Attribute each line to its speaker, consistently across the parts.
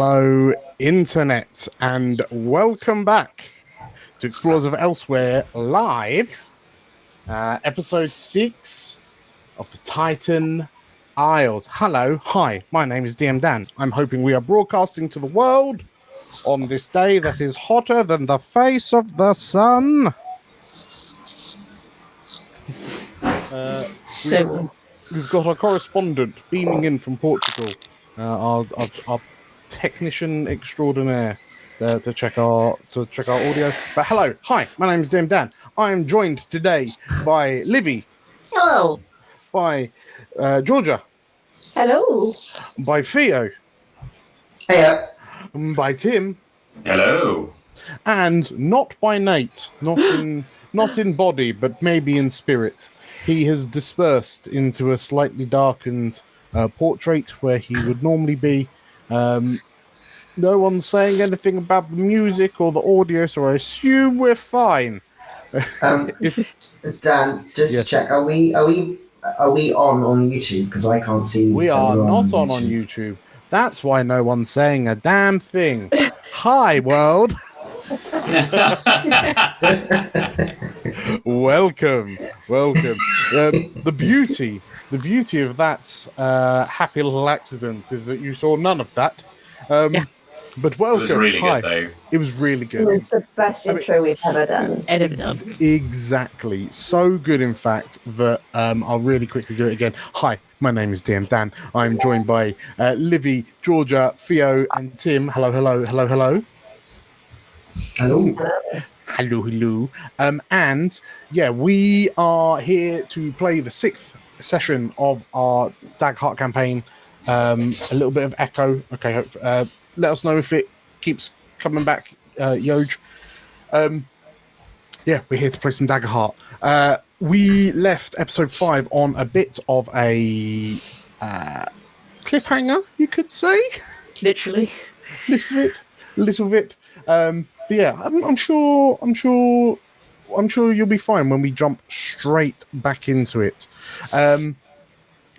Speaker 1: Hello, Internet, and welcome back to Explorers of Elsewhere Live, episode 6 of the Titan Isles. Hello, hi, my name is DM Dan. I'm hoping we are broadcasting to the world on this day that is hotter than the face of the sun. We've got our correspondent beaming in from Portugal, our technician extraordinaire, to check our audio. But hello, hi, my name is Dan. I am joined today by Livy.
Speaker 2: Hello.
Speaker 1: By Georgia.
Speaker 2: Hello.
Speaker 1: By Theo.
Speaker 3: Hey.
Speaker 1: By Tim.
Speaker 4: Hello.
Speaker 1: And not by Nate, not in body, but maybe in spirit. He has dispersed into a slightly darkened portrait where he would normally be. No one's saying anything about the music or the audio, so I assume we're fine.
Speaker 3: Dan, just check. Are we on YouTube? Because I can't see.
Speaker 1: We are not on YouTube. That's why no one's saying a damn thing. Hi, world. Welcome. The beauty of that happy little accident is that you saw none of that. But welcome.
Speaker 4: It was really
Speaker 1: Hi.
Speaker 4: good, though.
Speaker 1: It was really good.
Speaker 2: It was the best intro we've ever done.
Speaker 1: Exactly. So good, in fact, that I'll really quickly do it again. Hi, my name is DM Dan. I'm joined by Livy, Georgia, Theo, and Tim. Hello.
Speaker 3: Hello.
Speaker 1: Hello. And yeah, we are here to play the 6th session of our Daggerheart campaign. A little bit of echo. Okay, let us know if it keeps coming back, Yoj. Yeah, we're here to play some Daggerheart. We left episode 5 on a bit of a cliffhanger, you could say.
Speaker 2: Literally.
Speaker 1: Little bit. But yeah, I'm sure you'll be fine when we jump straight back into it.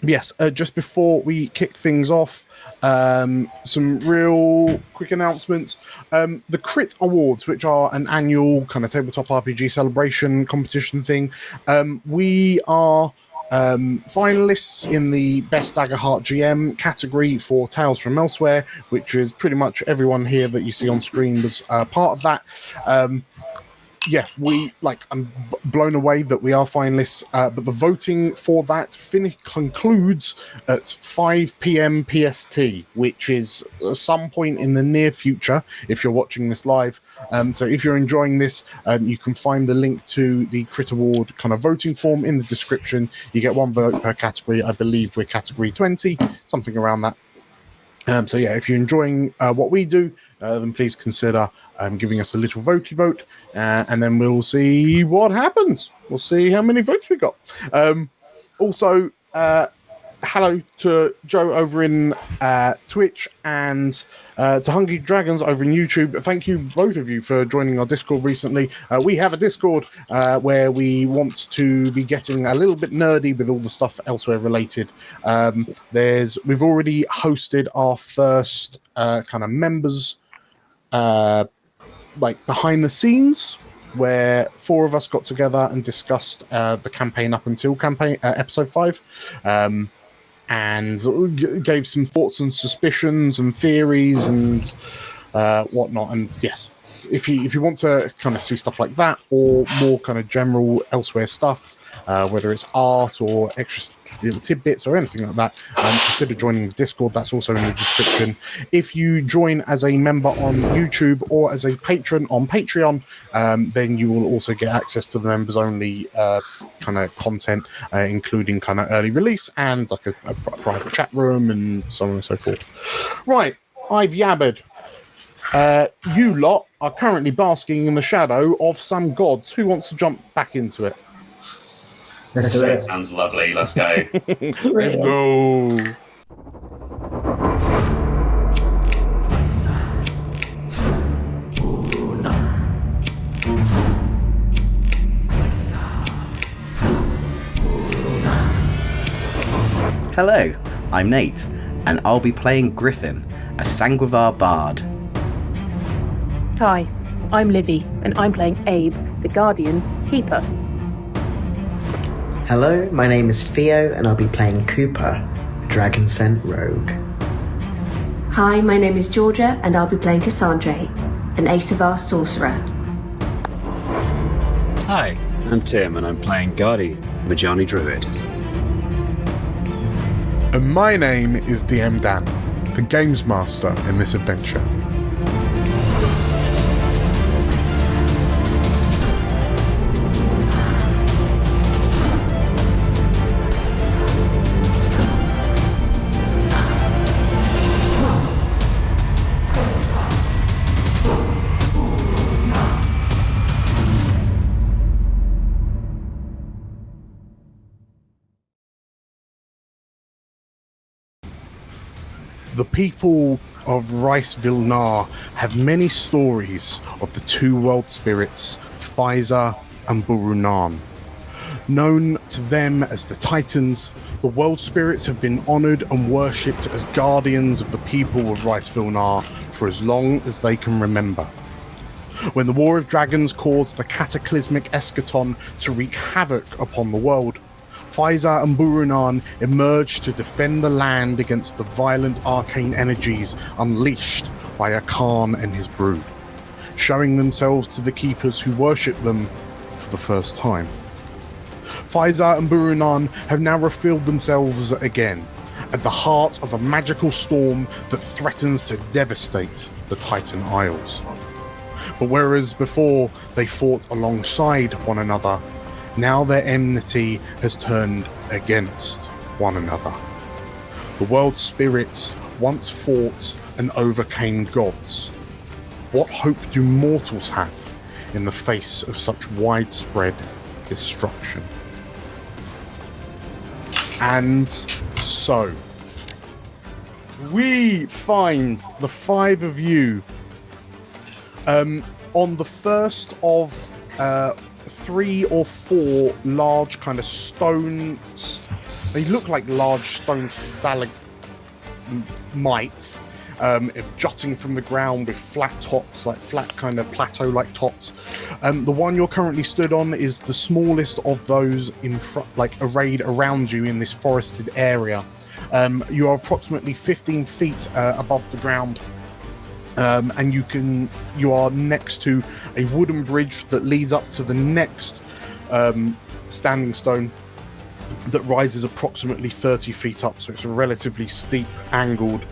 Speaker 1: Yes, just before we kick things off, some real quick announcements. The Crit Awards, which are an annual kind of tabletop RPG celebration competition thing, we are finalists in the Best Daggerheart GM category for Tales from Elsewhere, which is pretty much everyone here that you see on screen was part of that. Yeah, I'm blown away that we are finalists, but the voting for that concludes at 5 p.m. PST, which is some point in the near future if you're watching this live. So if you're enjoying this, you can find the link to the Crit Award kind of voting form in the description. You get 1 vote per category. I believe we're category 20, something around that. So yeah, if you're enjoying what we do, then please consider giving us a little votey vote, and then we'll see what happens. We'll see how many votes we got. Also, hello to Joe over in Twitch and to Hungry Dragons over in YouTube. Thank you, both of you, for joining our Discord recently. We have a Discord where we want to be getting a little bit nerdy with all the stuff elsewhere related. We've already hosted our first kind of members behind the scenes, where 4 of us got together and discussed the campaign up until episode 5. And gave some thoughts and suspicions and theories and whatnot. And yes, if you want to kind of see stuff like that, or more kind of general elsewhere stuff, whether it's art or extra little tidbits or anything like that, consider joining the Discord. That's also in the description. If you join as a member on YouTube or as a patron on Patreon, then you will also get access to the members only kind of content, including kind of early release and like a private chat room and so on and so forth. Right, I've yabbered. You lot are currently basking in the shadow of some gods. Who wants to jump back into it?
Speaker 3: Let's do it.
Speaker 4: Sounds lovely. Let's go.
Speaker 1: Let's go.
Speaker 5: Hello, I'm Nate, and I'll be playing Griffin, a Sanguivar bard.
Speaker 6: Hi, I'm Livy, and I'm playing Abe, the Guardian Keeper.
Speaker 3: Hello, my name is Theo, and I'll be playing Cooper, a Dragon Scent rogue.
Speaker 7: Hi, my name is Georgia, and I'll be playing Cassandra, an Asavar sorcerer.
Speaker 8: Hi, I'm Tim, and I'm playing Gardy, Majani Druid.
Speaker 1: And my name is DM Dan, the Games Master in this adventure. The people of Rice-Vilnar have many stories of the two world spirits, Pfizer and Burunan. Known to them as the Titans, the world spirits have been honoured and worshipped as guardians of the people of Rice-Vilnar for as long as they can remember. When the War of Dragons caused the cataclysmic eschaton to wreak havoc upon the world, Pfizer and Burunan emerged to defend the land against the violent arcane energies unleashed by Akan and his brood, showing themselves to the keepers who worship them for the first time. Pfizer and Burunan have now revealed themselves again at the heart of a magical storm that threatens to devastate the Titan Isles. But whereas before they fought alongside one another, now their enmity has turned against one another. The world spirits once fought and overcame gods. What hope do mortals have in the face of such widespread destruction? And so, we find the five of you on the first of 3 or 4 large kind of stones. They look like large stone stalagmites jutting from the ground with flat tops, like flat kind of plateau-like tops. The one you're currently stood on is the smallest of those in front, like arrayed around you in this forested area. You are approximately 15 feet above the ground. And you are next to a wooden bridge that leads up to the next standing stone that rises approximately 30 feet up, so it's a relatively steep angled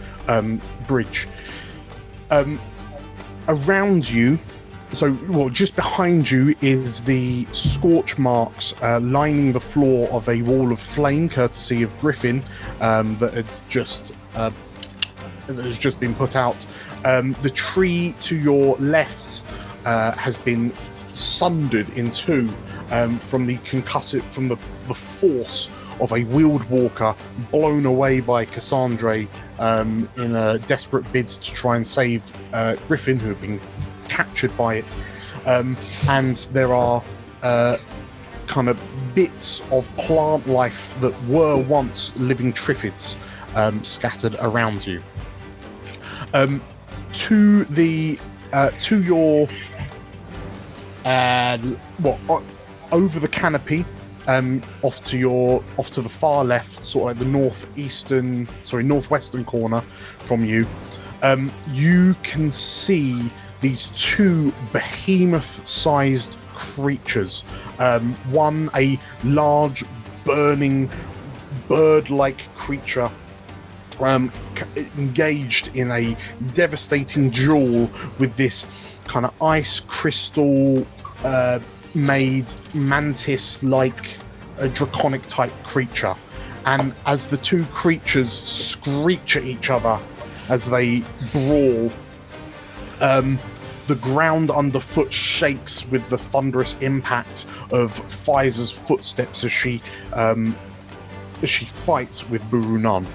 Speaker 1: bridge. Around you, just behind you is the scorch marks lining the floor of a wall of flame, courtesy of Griffin, that has just been put out. The tree to your left has been sundered in two from the force of a wheeled walker blown away by Cassandra in a desperate bid to try and save Griffin, who had been captured by it. And there are kind of bits of plant life that were once living triffids scattered around you. To your over the canopy, off to the far left, sort of like the northwestern corner from you, you can see these two behemoth-sized creatures. One, a large, burning, bird-like creature, engaged in a devastating duel with this kind of ice crystal made mantis-like draconic type creature. And as the two creatures screech at each other as they brawl, the ground underfoot shakes with the thunderous impact of Pfizer's footsteps as she fights with Burunan.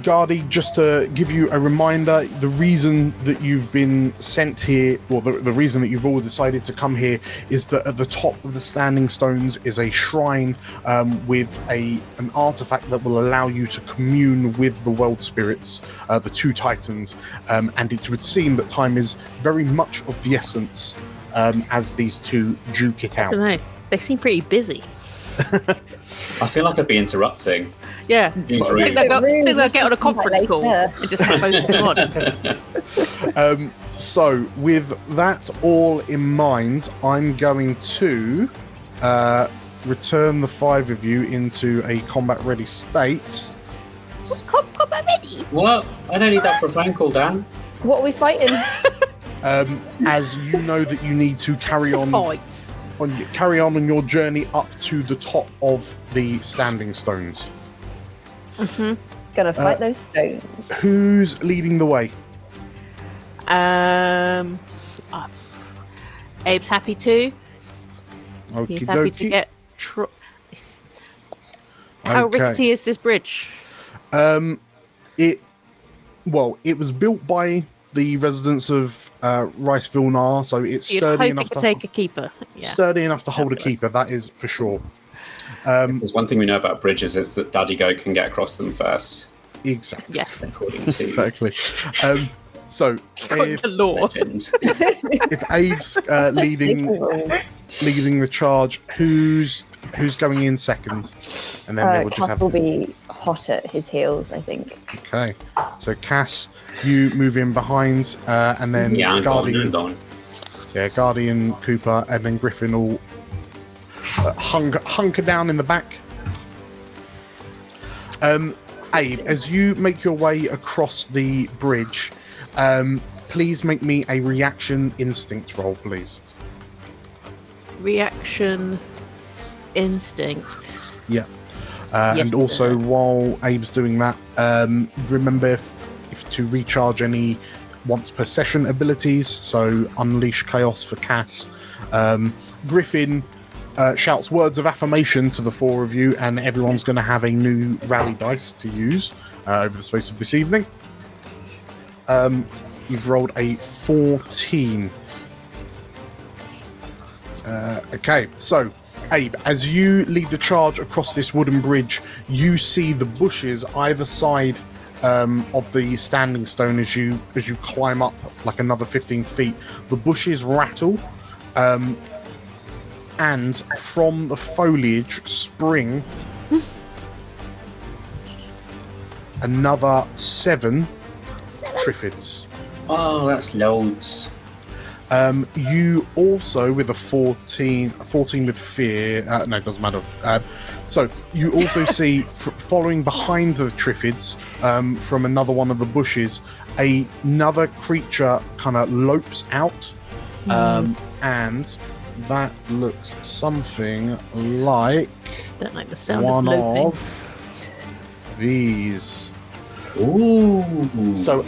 Speaker 1: Gardy, just to give you a reminder, the reason that you've been sent here, well, the reason that you've all decided to come here is that at the top of the Standing Stones is a shrine with an artifact that will allow you to commune with the world spirits, the two titans, and it would seem that time is very much of the essence as these two duke it
Speaker 6: I
Speaker 1: out.
Speaker 6: don't know. They seem pretty busy.
Speaker 8: I feel like I'd be interrupting.
Speaker 6: Yeah.
Speaker 8: Seems
Speaker 6: I
Speaker 8: rude.
Speaker 6: think they'll get on a
Speaker 2: Rooms
Speaker 6: conference
Speaker 2: like
Speaker 6: call
Speaker 2: later.
Speaker 6: and just have both of them on.
Speaker 1: So, with that all in mind, I'm going to return the 5 of you into a combat-ready state.
Speaker 2: Combat ready.
Speaker 8: What? I don't need that for a phone call, Dan.
Speaker 2: What are we fighting?
Speaker 1: As you know that you need to carry on on your journey up to the top of the Standing Stones.
Speaker 2: Gonna fight those stones.
Speaker 1: Who's leading the way?
Speaker 6: Abe's happy too.
Speaker 1: Okie
Speaker 6: He's happy to
Speaker 1: dokie.
Speaker 6: get. How
Speaker 1: Okay.
Speaker 6: rickety is this bridge?
Speaker 1: It was built by the residents of Rice Vilnar, so it's
Speaker 6: You'd
Speaker 1: sturdy
Speaker 6: hope
Speaker 1: enough
Speaker 6: it could
Speaker 1: to
Speaker 6: take a keeper. Yeah.
Speaker 1: sturdy enough to hold a
Speaker 6: Fabulous.
Speaker 1: keeper. That is for sure.
Speaker 8: There's one thing we know about bridges is that Daddy Goat can get across them first,
Speaker 1: Exactly.
Speaker 6: Yes.
Speaker 8: according to
Speaker 1: Exactly. So
Speaker 6: According to law.
Speaker 8: legend.
Speaker 1: if Abe's leading the charge, who's going in second? And then they will just
Speaker 2: Cass
Speaker 1: have.
Speaker 2: will be hot at his heels, I think.
Speaker 1: Okay. So Cass, you move in behind, and then
Speaker 8: Yeah, I'm
Speaker 1: Guardian.
Speaker 8: going.
Speaker 1: Yeah, Guardian, Cooper, and then Griffin all hunker down in the back. Abe, as you make your way across the bridge, please make me a reaction instinct roll, please.
Speaker 6: Reaction instinct.
Speaker 1: Yeah.
Speaker 6: Yes,
Speaker 1: and also,
Speaker 6: sir.
Speaker 1: while Abe's doing that, remember if to recharge any once per session abilities, so unleash chaos for Cass. Griffin shouts words of affirmation to the 4 of you, and everyone's going to have a new rally dice to use over the space of this evening. You've rolled a 14. Okay, so Abe, as you lead the charge across this wooden bridge, you see the bushes either side of the Standing Stone as you climb up like another 15 feet. The bushes rattle, and from the foliage spring another 7 triffids.
Speaker 8: Oh, that's loads.
Speaker 1: You also, with a 14 with fear, no, it doesn't matter. So you also see, following behind the triffids, from another one of the bushes, another creature kind of lopes out, and that looks something like
Speaker 6: Don't like the sound
Speaker 1: one
Speaker 6: of loping.
Speaker 1: of these.
Speaker 8: Ooh.
Speaker 1: So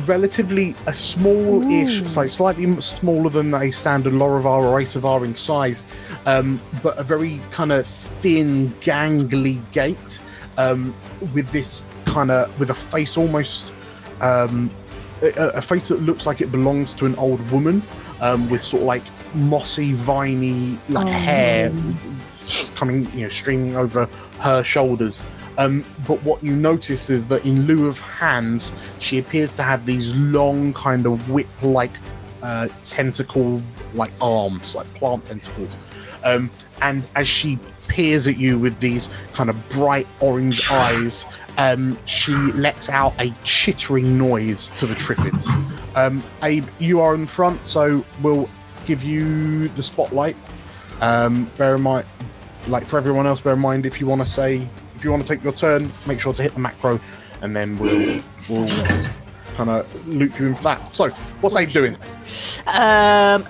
Speaker 1: relatively small-ish, it's like slightly smaller than a standard Lorivar or Asavar in size, but a very kind of thin, gangly gait, with this kind of with a face almost a face that looks like it belongs to an old woman, with sort of like mossy, viney like hair coming, streaming over her shoulders. But what you notice is that in lieu of hands, she appears to have these long kind of whip-like tentacle-like arms, like plant tentacles. And as she peers at you with these kind of bright orange eyes, she lets out a chittering noise to the triffids. Abe, you are in front, so we'll give you the spotlight. Bear in mind, like for everyone else, bear in mind if you want to take your turn, make sure to hit the macro, and then we'll kind of loop you in for that. So, what's Abe doing?
Speaker 6: And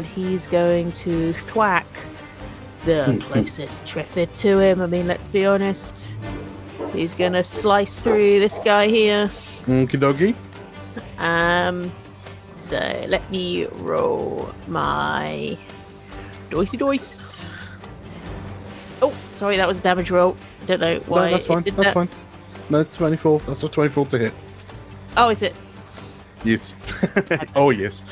Speaker 6: he's going to thwack the closest Triffid to him. I mean, let's be honest. He's going to slice through this guy here.
Speaker 1: Okie dokie.
Speaker 6: So let me roll my doicey dice. Sorry, that was a damage roll. I don't know why.
Speaker 1: No, that's fine.
Speaker 6: It did
Speaker 1: That's
Speaker 6: that.
Speaker 1: fine. No, 24. That's a 24 to hit.
Speaker 6: Oh, is it?
Speaker 1: Yes. Oh, yes.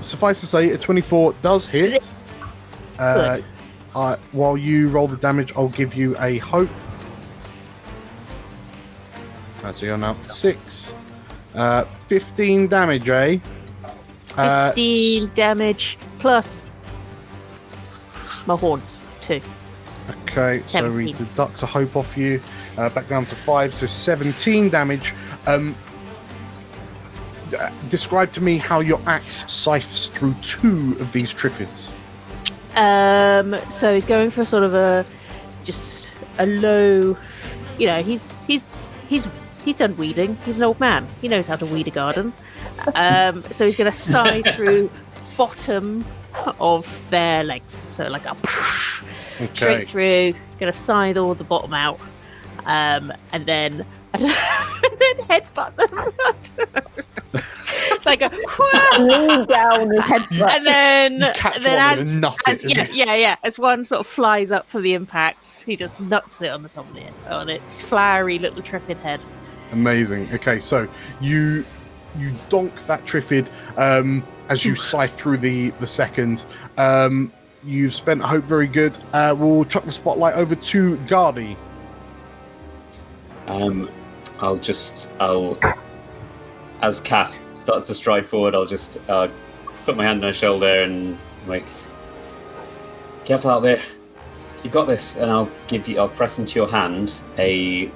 Speaker 1: Suffice to say, a 24 does hit.
Speaker 6: Is it?
Speaker 1: While you roll the damage, I'll give you a hope. So you're now to 6. 15 damage, eh?
Speaker 6: 15 damage plus my horns, 2.
Speaker 1: Okay, so we
Speaker 6: 17.
Speaker 1: deduct a hope off you. Back down to 5, so 17 damage. Describe to me how your axe scythes through 2 of these triffids.
Speaker 6: So he's going for sort of a low, he's done weeding. He's an old man. He knows how to weed a garden. So he's going to scythe through bottom of their legs. So like a straight through. Going to scythe all the bottom out, and then headbutt them. It's like a
Speaker 2: Lean down and headbutt.
Speaker 6: and then
Speaker 1: as
Speaker 6: as one sort of flies up for the impact, he just nuts it on the top of it on its flowery little triffid head.
Speaker 1: Amazing. Okay, so you donk that triffid as you scythe through the second. You've spent hope very good. We'll chuck the spotlight over to Gardy.
Speaker 8: I'll as Cass starts to stride forward, I'll just put my hand on her shoulder and like, careful out there, you've got this. And I'll press into your hand a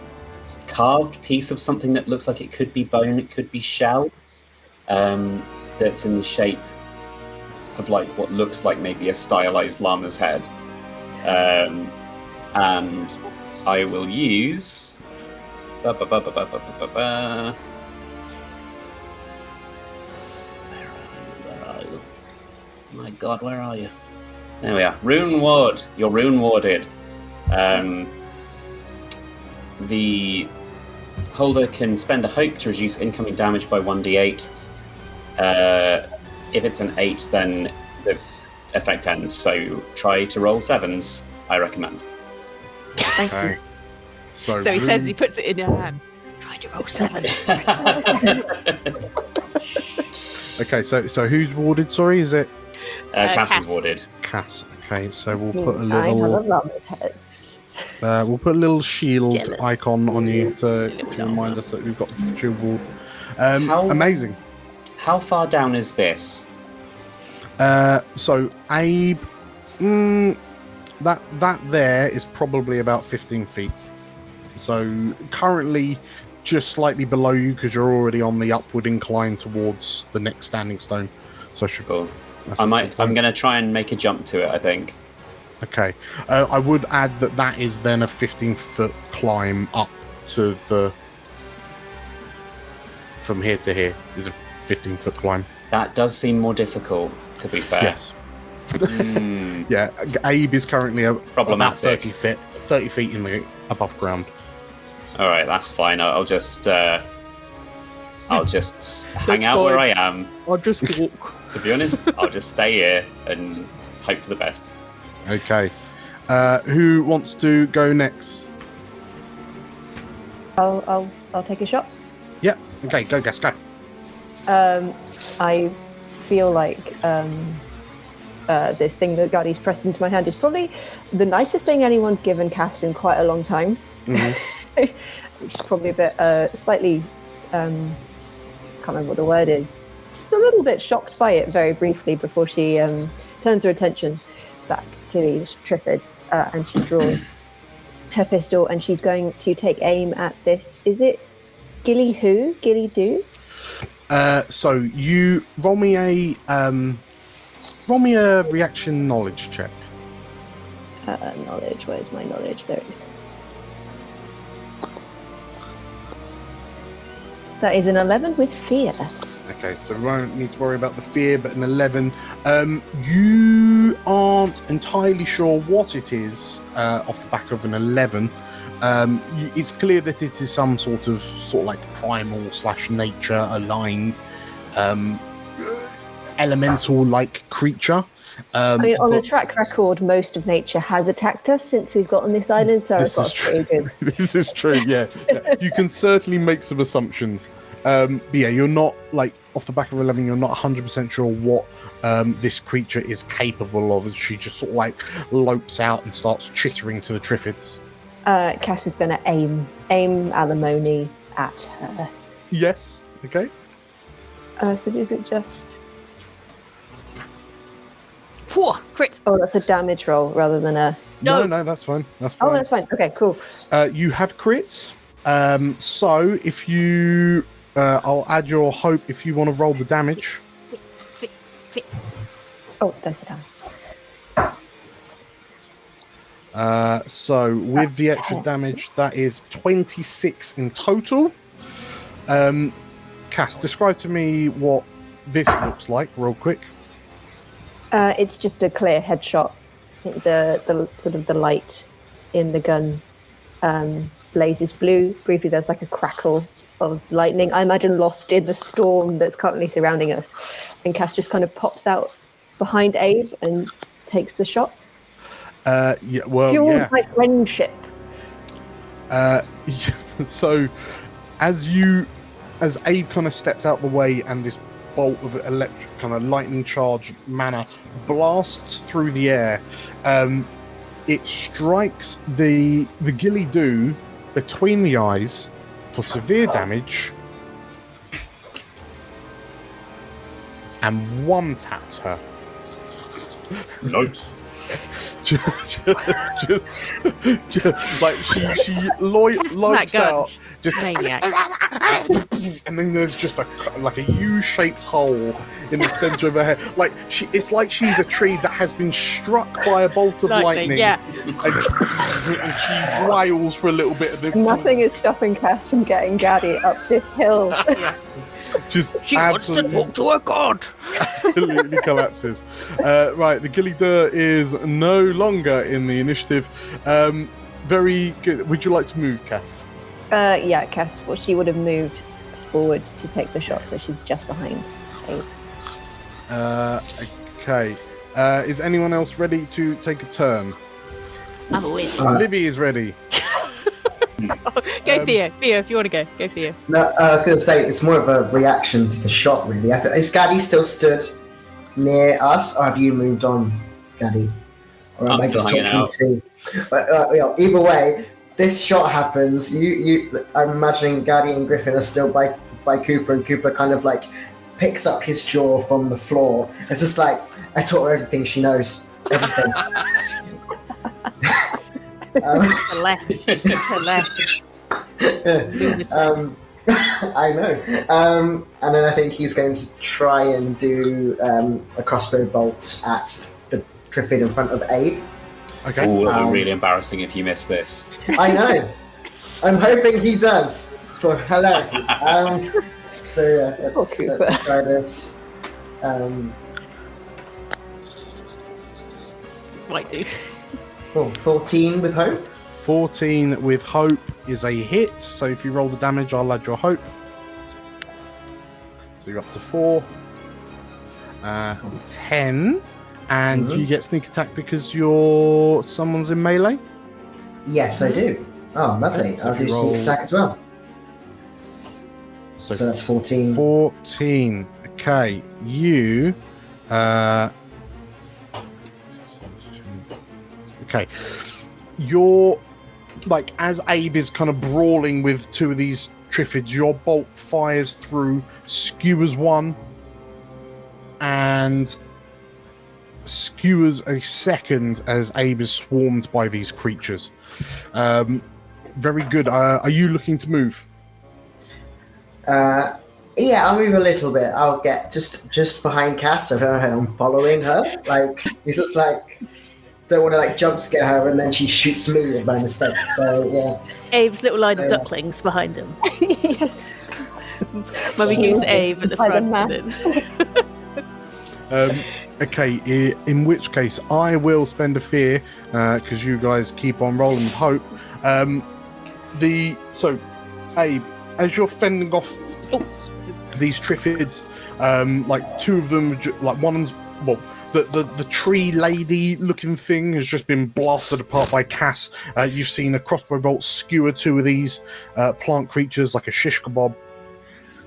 Speaker 8: carved piece of something that looks like it could be bone, it could be shell, that's in the shape of like what looks like maybe a stylized llama's head. And I will use my god, where are you? There we are. Rune Ward. You're Rune Warded. The holder can spend a hope to reduce incoming damage by 1d8. If it's an 8, then the effect ends. So try to roll 7s, I recommend.
Speaker 6: Thank you.
Speaker 1: So
Speaker 6: he says he puts it in your hand. Try to roll 7s.
Speaker 1: Okay, so who's warded? Sorry, is it
Speaker 8: Cass
Speaker 6: Cass.
Speaker 8: is warded.
Speaker 1: Cass? Okay, so we'll put a
Speaker 2: I have a
Speaker 1: little
Speaker 2: llama's head.
Speaker 1: shield
Speaker 6: Jealous.
Speaker 1: icon on you to remind us that we've got the shield ward. Amazing.
Speaker 8: How far down is this?
Speaker 1: So Abe, that there is probably about 15 feet. So currently just slightly below you because you're already on the upward incline towards the next standing stone. So
Speaker 8: Cool. I'm going to try and make a jump to it, I think.
Speaker 1: Okay. I would add that is then a 15-foot climb up to the... From here to here is a 15-foot climb.
Speaker 8: That does seem more difficult, to be fair.
Speaker 1: Yes. Yeah, Abe is currently about
Speaker 8: Problematic.
Speaker 1: 30 feet in the above ground.
Speaker 8: All right, that's fine. I'll just hang out where I am.
Speaker 6: I'll just walk.
Speaker 8: To be honest, I'll just stay here and hope for the best.
Speaker 1: Okay. Who wants to go next?
Speaker 2: I'll take a shot.
Speaker 1: Yeah. Okay, go, Gas, go.
Speaker 2: I feel like this thing that Gardy's pressed into my hand is probably the nicest thing anyone's given Cass in quite a long time.
Speaker 1: Mm-hmm.
Speaker 2: Which is probably a bit slightly, can't remember what the word is, just a little bit shocked by it very briefly before she turns her attention back to these triffids and she draws her pistol and she's going to take aim at this. Is it Gilly who? Gilly do?
Speaker 1: So you roll me a reaction knowledge check.
Speaker 2: Knowledge, where's my knowledge? There it is. That is an 11 with fear.
Speaker 1: Okay, so we won't need to worry about the fear, but an 11. You aren't entirely sure what it is off the back of an 11. It's clear that it is some sort of like primal / nature aligned elemental-like creature.
Speaker 2: I mean, on a
Speaker 1: but
Speaker 2: track record, most of nature has attacked us since we've got on this island, so
Speaker 1: this
Speaker 2: it's
Speaker 1: is
Speaker 2: got pretty good.
Speaker 1: This is true. Yeah. You can certainly make some assumptions. But yeah, you're not like off the back of 11. You're not 100% sure what this creature is capable of. As she just sort of like lopes out and starts chittering to the Triffids.
Speaker 2: Cass is going to aim alimony at her.
Speaker 1: Yes. Okay.
Speaker 2: So is it just...
Speaker 6: Phew, crit.
Speaker 2: Oh, that's a damage roll rather than a...
Speaker 1: No, that's fine. That's fine.
Speaker 2: Oh, that's fine. Okay, cool.
Speaker 1: You have crit. So if you, I'll add your hope if you want to roll the damage.
Speaker 2: Oh, there's the damage.
Speaker 1: So with the extra damage, that is 26 in total. Cass, describe to me what this looks like, real quick.
Speaker 2: It's just a clear headshot. The sort of the light in the gun blazes blue. Briefly, there's like a crackle of lightning. I imagine lost in the storm that's currently surrounding us. And Cass just kind of pops out behind Abe and takes the shot.
Speaker 1: Yeah, well,
Speaker 2: Fueled
Speaker 1: yeah.
Speaker 2: by friendship.
Speaker 1: So as Abe kind of steps out the way and this bolt of electric kind of lightning charged mana blasts through the air, it strikes the ghillie-doo between the eyes for severe damage and one taps her.
Speaker 4: Nice.
Speaker 1: just like she lopes out, just
Speaker 6: Maniac.
Speaker 1: and then there's just a U-shaped hole in the center of her head. Like it's like she's a tree that has been struck by a bolt of lightning.
Speaker 6: Yeah.
Speaker 1: And she wails for a little bit of the.
Speaker 2: Nothing is stopping Cass from getting Gaddy up this hill.
Speaker 1: Just
Speaker 6: She wants to talk to her god.
Speaker 1: Absolutely collapses. Right, the ghillie-doo is no longer in the initiative. Very good. Would you like to move, Cass?
Speaker 2: Yeah, Cass. Well, she would have moved forward to take the shot, so she's just behind Abe.
Speaker 1: Okay. Is anyone else ready to take a turn?
Speaker 6: I'm always.
Speaker 1: Livy is ready.
Speaker 6: Go Theo. Theo, if you want to go. Go Theo.
Speaker 3: No, I was going to say it's more of a reaction to the shot, really. Is Gaddy still stood near us, or have you moved on, Gaddy? Or am
Speaker 8: I'm
Speaker 3: I just
Speaker 8: still hanging
Speaker 3: talking
Speaker 8: out.
Speaker 3: to? But either way, this shot happens. I'm imagining Gaddy and Griffin are still by Cooper, and Cooper kind of like picks up his jaw from the floor. It's just like, I taught her everything she knows. Everything.
Speaker 6: To left.
Speaker 3: I know. And then I think he's going to try and do a crossbow bolt at the Triffid in front of Abe.
Speaker 1: Okay.
Speaker 8: Oh, it'll be really embarrassing if you miss this.
Speaker 3: I know. I'm hoping he does for hilarity. So yeah, let's try this.
Speaker 6: Might do.
Speaker 3: 14 with hope.
Speaker 1: 14 with hope is a hit. So if you roll the damage, I'll add your hope. So you're up to 4. 10. And you get sneak attack because someone's in melee?
Speaker 3: Yes, I do. Oh, lovely.
Speaker 1: Okay, so
Speaker 3: I'll
Speaker 1: if you
Speaker 3: do
Speaker 1: roll-
Speaker 3: sneak attack as well.
Speaker 1: So
Speaker 3: that's 14.
Speaker 1: 14. Okay. You... Okay. You're... Like, as Abe is kind of brawling with two of these Triffids, your bolt fires through, skewers one, and skewers a second as Abe is swarmed by these creatures. Very good. Are you looking to move?
Speaker 3: Yeah, I'll move a little bit. I'll get just behind Cass, so I'm following her. Like, it's just like, don't want to like jump scare her and then she shoots me by mistake. So yeah.
Speaker 6: Abe's little line of ducklings behind him.
Speaker 2: Yes.
Speaker 6: Mummy gives Abe at the
Speaker 2: By the
Speaker 6: front.
Speaker 2: map.
Speaker 1: Okay, in which case I will spend a fear because you guys keep on rolling with hope. So, Abe, as you're fending off these triffids, like two of them, like one's the tree lady looking thing has just been blasted apart by Cass. You've seen a crossbow bolt skewer two of these plant creatures like a shish kebab.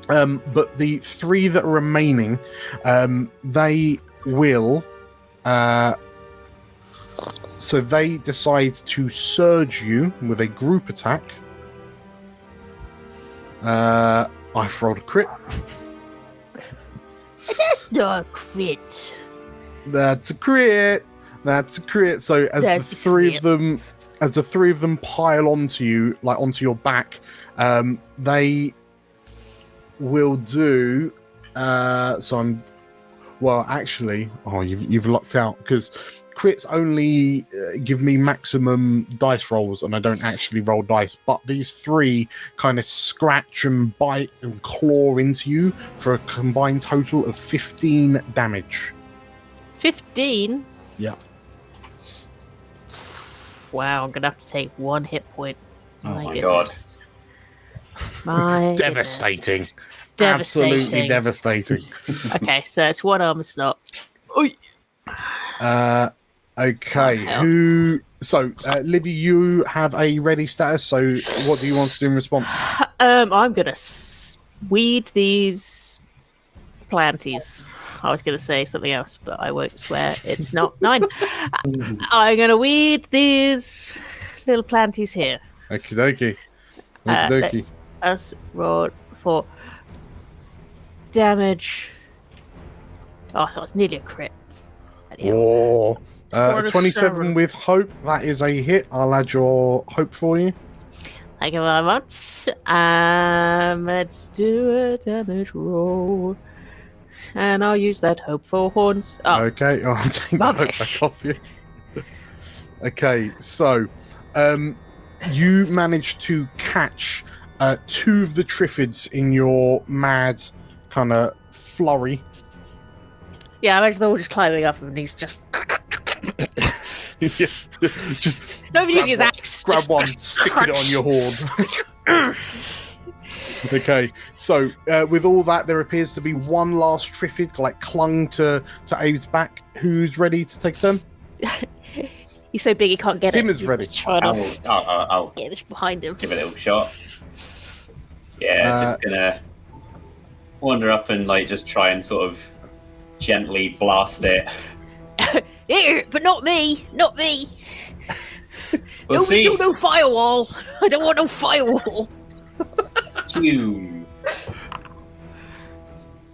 Speaker 1: But the three that are remaining, they will. So they decide to surge you with a group attack. I've rolled a crit.
Speaker 6: That's not a crit.
Speaker 1: That's a crit. That's a crit. So as the three of them pile onto you, like onto your back, they will do. You've locked out because crits only give me maximum dice rolls, and I don't actually roll dice. But these three kind of scratch and bite and claw into you for a combined total of 15 damage.
Speaker 6: 15?
Speaker 1: Yeah.
Speaker 6: Wow, I'm gonna have to take 1 hit point.
Speaker 8: Oh my god.
Speaker 6: My
Speaker 1: Devastating.
Speaker 6: goodness.
Speaker 1: Absolutely devastating.
Speaker 6: Okay, so it's 1 armor slot. Oi.
Speaker 1: Okay, Livy, you have a ready status, so what do you want to do in response?
Speaker 6: I'm gonna weed these planties. I was gonna say something else, but I won't swear. It's not 9. I'm gonna weed these little planties here.
Speaker 1: Okie dokie.
Speaker 6: Let's us roll for damage. Oh, that was nearly a crit.
Speaker 1: Oh, 27 with hope. That is a hit. I'll add your hope for you.
Speaker 6: Thank you very much. Let's do a damage roll. And I'll use that hope for horns. Oh.
Speaker 1: Okay, I'll take that hope back off you. Okay, so you managed to catch 2 of the triffids in your mad kind of flurry.
Speaker 6: Yeah, I imagine they're all just climbing up and he's just...
Speaker 1: Just
Speaker 6: nobody using his axe.
Speaker 1: Grab one, sticking it on your horn. Okay, so with all that, there appears to be one last triffid, like clung to Abe's back. Who's ready to take a turn?
Speaker 6: He's so big he can't get
Speaker 1: Tim
Speaker 6: it.
Speaker 1: is ready.
Speaker 8: I'll
Speaker 6: Get this behind him.
Speaker 8: give it a little shot. Yeah, just gonna wander up and like just try and sort of gently blast it.
Speaker 6: Here, but not me. Not me.
Speaker 8: We'll see.
Speaker 6: No firewall. I don't want no firewall.
Speaker 8: You.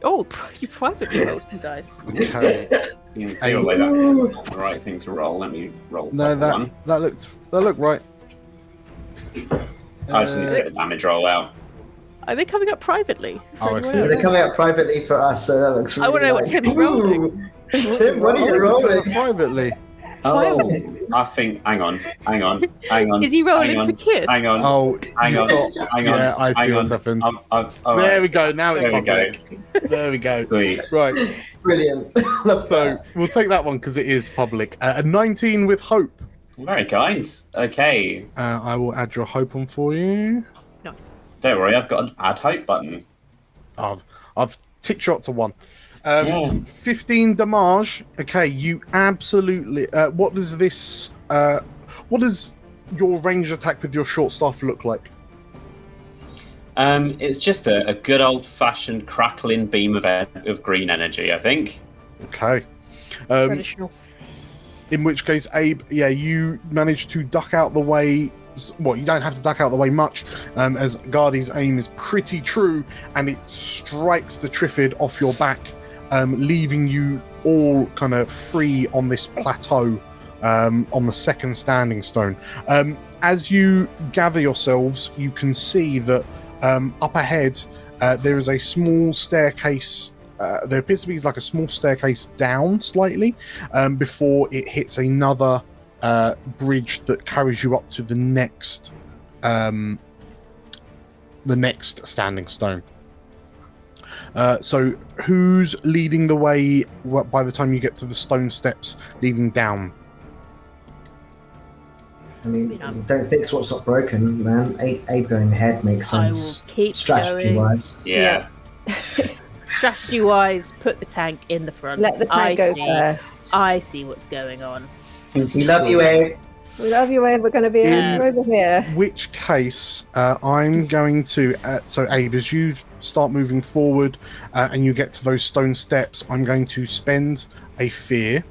Speaker 6: Oh, you privately rolled some dice.
Speaker 1: Okay.
Speaker 8: Seems feel like that's not the right thing to roll. Let me roll.
Speaker 1: No,
Speaker 8: one.
Speaker 1: that looked right.
Speaker 8: I just need to get the damage roll out.
Speaker 6: Are they coming up privately?
Speaker 1: Oh, I see.
Speaker 3: They're coming out privately for us, so that looks really
Speaker 6: I want to know what
Speaker 3: nice.
Speaker 6: Tim's rolling.
Speaker 3: Tim, what are you rolling?
Speaker 1: Privately.
Speaker 8: Oh, I think. Hang on.
Speaker 6: Is he rolling for kiss?
Speaker 8: Hang on.
Speaker 1: Oh,
Speaker 8: Hang on.
Speaker 1: Yeah, I see what's happened. There we go. Now it's public. There we go.
Speaker 8: Sweet.
Speaker 1: Right.
Speaker 3: Brilliant.
Speaker 1: So we'll take that one because it is public. A 19 with hope.
Speaker 8: Very kind. Okay.
Speaker 1: I will add your hope on for you.
Speaker 6: Nice.
Speaker 8: Don't worry, I've got an add hope button.
Speaker 1: I've tick shot to 1. 15 damage. Okay, you absolutely. What does this? What does your ranged attack with your short staff look like?
Speaker 8: It's just a good old-fashioned crackling beam of green energy, I think.
Speaker 1: Okay.
Speaker 6: Traditional.
Speaker 1: In which case, Abe, yeah, you managed to duck out the way. Well, you don't have to duck out the way much, as Guardy's aim is pretty true, and it strikes the triffid off your back, leaving you all kind of free on this plateau, on the second standing stone. As you gather yourselves, you can see that up ahead there is a small staircase. There appears to be like a small staircase down slightly before it hits another bridge that carries you up to the next standing stone. So who's leading the way by the time you get to the stone steps leading down?
Speaker 3: I mean, don't fix what's not broken, man. Abe going ahead makes sense.
Speaker 6: I will keep
Speaker 3: strategy
Speaker 6: going.
Speaker 3: wise.
Speaker 8: Yeah.
Speaker 6: Strategy-wise, put the tank in the front.
Speaker 2: Let the tank go first.
Speaker 6: I see what's going on.
Speaker 3: We love you, Abe.
Speaker 2: We love you, Abe. We're going to be over here.
Speaker 1: Which case, I'm going to... so, Abe, as you start moving forward and you get to those stone steps, I'm going to spend a fear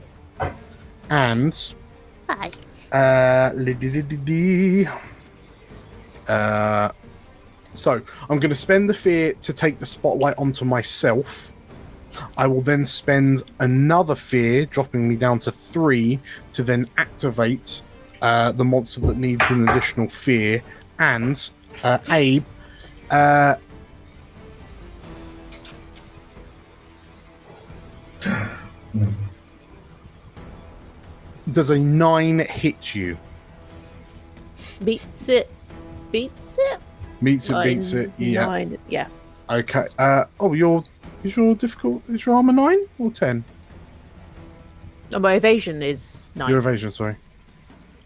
Speaker 1: and...
Speaker 6: Hi.
Speaker 1: So, I'm going to spend the fear to take the spotlight onto myself. I will then spend another fear, dropping me down to 3, to then activate the monster that needs an additional fear. And Abe, does a 9 hit you?
Speaker 6: Beats it.
Speaker 1: Beats it, beats it. Yeah.
Speaker 6: 9, yeah.
Speaker 1: Okay. Is your armor 9 or 10?
Speaker 6: Oh, my evasion is 9.
Speaker 1: Your evasion, sorry.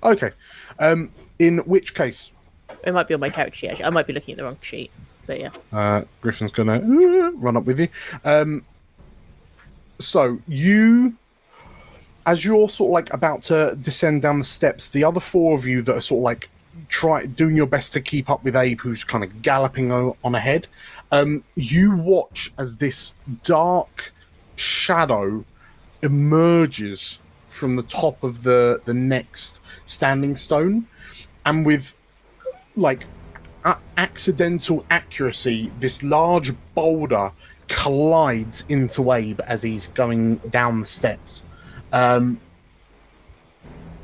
Speaker 1: Okay. In which case,
Speaker 6: It might be on my character sheet, actually. I might be looking at the wrong sheet, but yeah.
Speaker 1: Griffin's gonna run up with you. So you, as you're sort of like about to descend down the steps, the other 4 of you that are sort of like doing your best to keep up with Abe, who's kind of galloping on ahead, you watch as this dark shadow emerges from the top of the next standing stone, and with like accidental accuracy, this large boulder collides into Abe as he's going down the steps.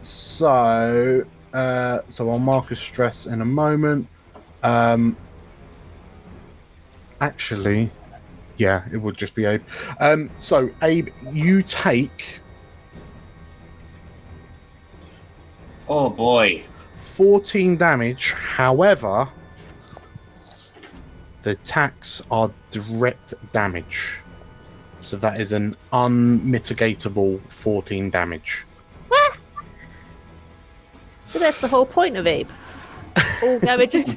Speaker 1: So I'll mark a stress in a moment. Actually, yeah, it would just be Abe. So Abe, you take...
Speaker 8: Oh boy.
Speaker 1: 14 damage. However, the attacks are direct damage. So that is an unmitigatable 14 damage.
Speaker 6: But that's the whole point of Abe. All damage is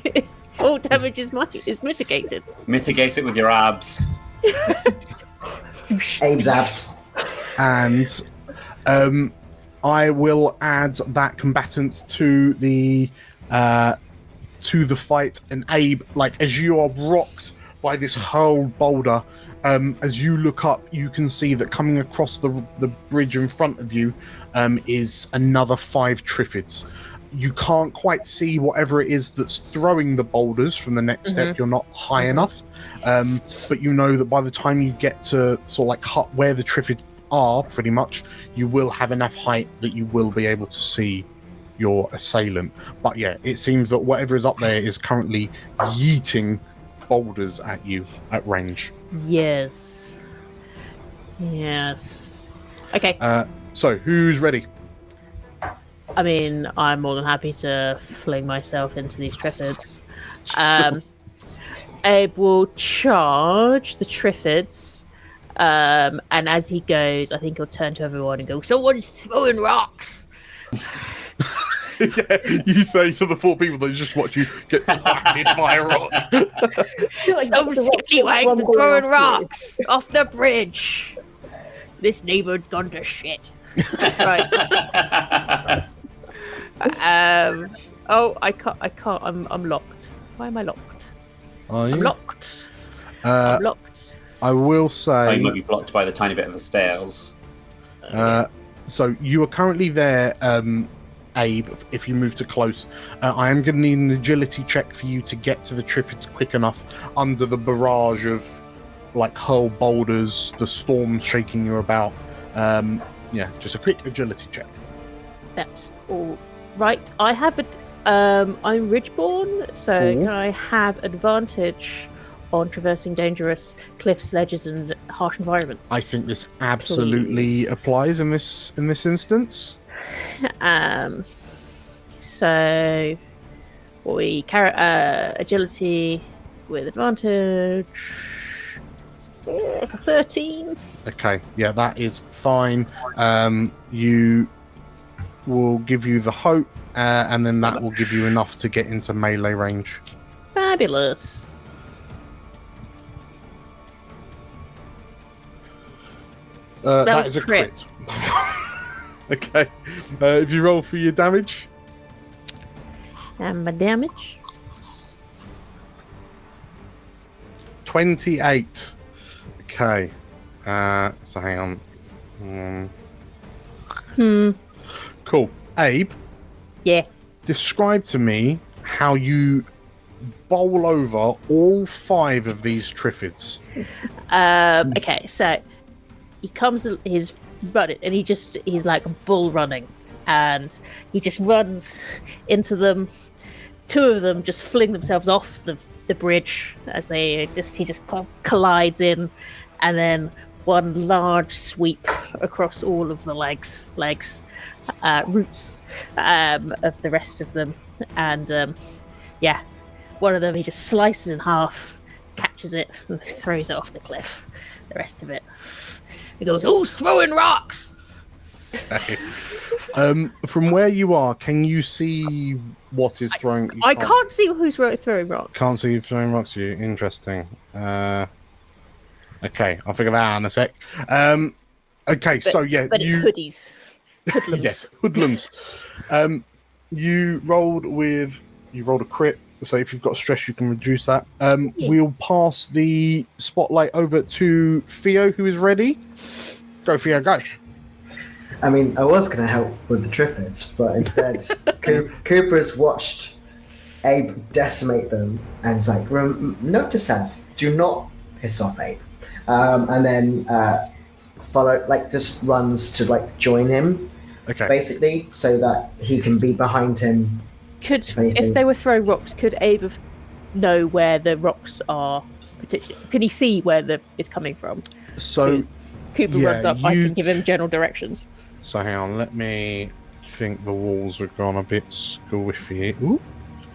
Speaker 6: is mitigated.
Speaker 8: Mitigate it with your abs.
Speaker 3: Abe's abs.
Speaker 1: And I will add that combatant to the fight. And Abe, like, as you are rocked by this hurled boulder, as you look up, you can see that coming across the bridge in front of you is another 5 Triffids. You can't quite see whatever it is that's throwing the boulders from the next step. You're not high enough, but you know that by the time you get to sort of like where the Triffids are, pretty much, you will have enough height that you will be able to see your assailant. But yeah, it seems that whatever is up there is currently yeeting boulders at you at range.
Speaker 6: Yes. Okay.
Speaker 1: So who's ready?
Speaker 6: I mean, I'm more than happy to fling myself into these Triffids. Abe will charge the Triffids, and as he goes, I think he'll turn to everyone and go, "Someone's throwing rocks!"
Speaker 1: Yeah, you say to the 4 people that just watch you get targeted by a rock.
Speaker 6: Some scallywags are throwing rocks off the bridge. This neighborhood's gone to shit. Right. Oh, I can't. I'm locked. Why am I locked?
Speaker 1: Are you?
Speaker 6: I'm locked. I'm locked.
Speaker 1: I will say...
Speaker 8: I might be blocked by the tiny bit of the stairs.
Speaker 1: So you are currently there, Abe, if you move too close. I am going to need an agility check for you to get to the Triffids quick enough under the barrage of like hurl boulders, the storm shaking you about. Yeah, just a quick agility check.
Speaker 6: That's all right. I have I'm Ridgeborn, so can I have advantage on traversing dangerous cliffs, ledges, and harsh environments?
Speaker 1: I think this absolutely applies in this instance.
Speaker 6: So we carry agility with advantage. It's a 13.
Speaker 1: Okay, yeah, that is fine. You will give you the hope, and then that will give you enough to get into melee range.
Speaker 6: Fabulous.
Speaker 1: That
Speaker 6: was
Speaker 1: is a
Speaker 6: crit.
Speaker 1: Okay. If you roll for your damage,
Speaker 6: And my damage.
Speaker 1: 28. Okay. So hang on. Cool. Abe,
Speaker 6: Yeah.
Speaker 1: describe to me how you bowl over all 5 of these triffids.
Speaker 6: Okay, so he comes, he's running, and he's like a bull running, and he just runs into them. 2 of them just fling themselves off the bridge as he just collides in, and then one large sweep across all of the legs, roots of the rest of them, and one of them he just slices in half, catches it, and throws it off the cliff. The rest of it, he goes, "Who's throwing rocks?"
Speaker 1: From where you are, can you see what is throwing?
Speaker 6: I can't see who's throwing rocks.
Speaker 1: Can't see you throwing rocks. You interesting. Okay, I'll figure that out in a sec. Okay, so yeah,
Speaker 6: but it's hoodies. Hoodlums.
Speaker 1: Yes, hoodlums. You rolled a crit, so if you've got stress, you can reduce that. We'll pass the spotlight over to Theo, who is ready. Go, Theo, go.
Speaker 3: I mean, I was going to help with the Triffids, but instead, Cooper's watched Abe decimate them, and is like, note to self, do not piss off Abe. And then just runs to join him, basically, so that he can be behind him.
Speaker 6: If they were throwing rocks, could Abe know where the rocks are? Can he see where it's coming from?
Speaker 1: So
Speaker 6: Cooper runs up. I can give him general directions.
Speaker 1: So hang on, let me think. The walls have gone a bit squiffy. Ooh,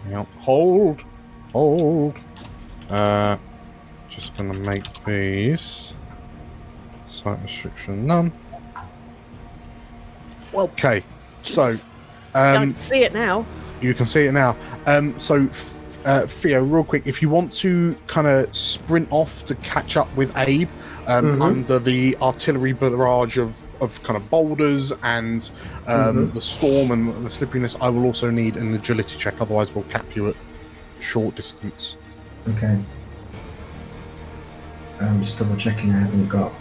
Speaker 1: hang on. Hold. Just gonna make these sight restriction none.
Speaker 6: Well,
Speaker 1: okay, so
Speaker 6: I can see it now.
Speaker 1: You can see it now. Theo, real quick, if you want to kind of sprint off to catch up with Abe under the artillery barrage of kind of boulders and the storm and the slipperiness, I will also need an agility check, otherwise we'll cap you at short distance.
Speaker 3: Okay. I'm just double checking I haven't got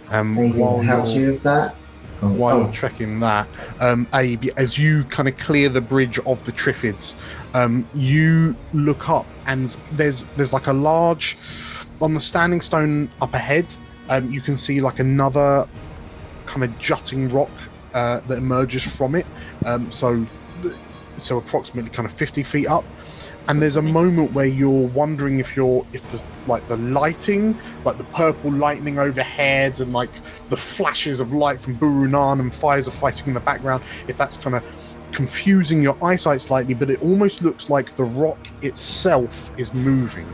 Speaker 3: anything that helps you with that.
Speaker 1: While you're checking that, Abe, as you kind of clear the bridge of the Triffids, you look up and there's like a large, on the standing stone up ahead, you can see like another kind of jutting rock that emerges from it. So approximately kind of 50 feet up. And there's a moment where you're wondering if there's like the lighting, like the purple lightning overhead and like the flashes of light from Burunan and fires are fighting in the background, if that's kind of confusing your eyesight slightly, but it almost looks like the rock itself is moving.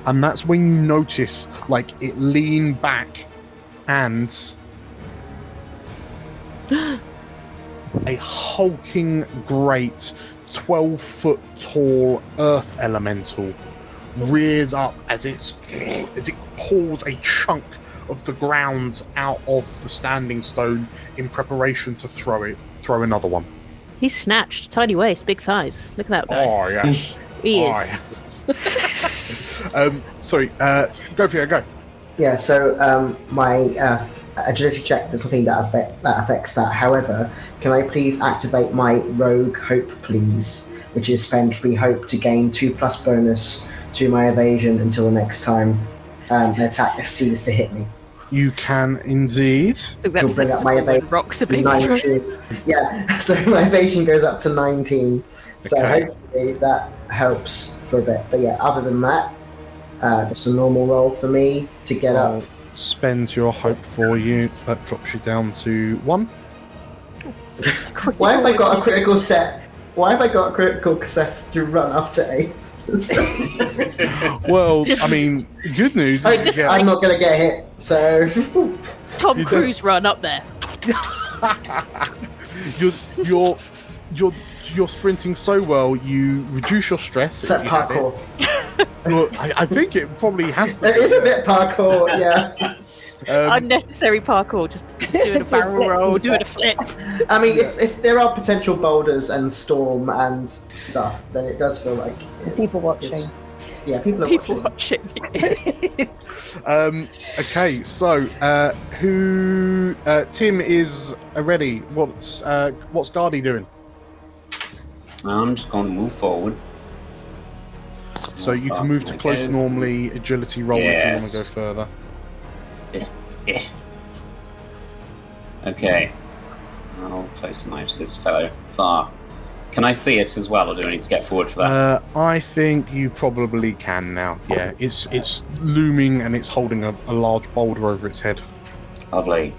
Speaker 1: And that's when you notice like it lean back and a hulking great 12-foot tall earth elemental rears up as it pulls a chunk of the ground out of the standing stone in preparation to throw another one.
Speaker 6: He's snatched, tiny waist, big thighs. Look at that guy.
Speaker 1: Oh yes,
Speaker 6: he is.
Speaker 1: Sorry, go for it. Go.
Speaker 3: Yeah, so my agility check, there's something that affects that. However, can I please activate my rogue hope, please? Which is spend free hope to gain 2+ bonus to my evasion until the next time an attack seems to hit me.
Speaker 1: You can indeed.
Speaker 3: She'll bring up my evasion.
Speaker 6: Rocks a big
Speaker 3: 19. Yeah, so my evasion goes up to 19. So hopefully that helps for a bit. But yeah, other than that, just a normal roll for me to get up.
Speaker 1: Spend your hope for you. That drops you down to 1.
Speaker 3: Why have I got a critical set? Why have I got a critical success to run up to 8?
Speaker 1: Well, I mean, good news.
Speaker 3: I'm not going to get hit, so...
Speaker 6: Tom Cruise run up there.
Speaker 1: You're sprinting so well, you reduce your stress.
Speaker 3: Is that parkour?
Speaker 1: Well, I think it probably has to.
Speaker 3: It is a bit parkour, yeah.
Speaker 6: Unnecessary parkour, just doing a barrel roll, doing a flip.
Speaker 3: I mean, if there are potential boulders and storm and stuff, then it does feel like
Speaker 2: People watching.
Speaker 3: Yeah, people are
Speaker 6: People
Speaker 3: watching.
Speaker 6: watching.
Speaker 1: Okay, so who? Tim is ready. What's Guardy doing?
Speaker 8: I'm just going to move forward.
Speaker 1: So you can move to close normally, agility roll if you want to go further.
Speaker 8: Okay. I'll close an eye to this fellow. Far. Can I see it as well, or do I need to get forward for that?
Speaker 1: I think you probably can now. Yeah, it's looming and it's holding a large boulder over its head.
Speaker 8: Lovely.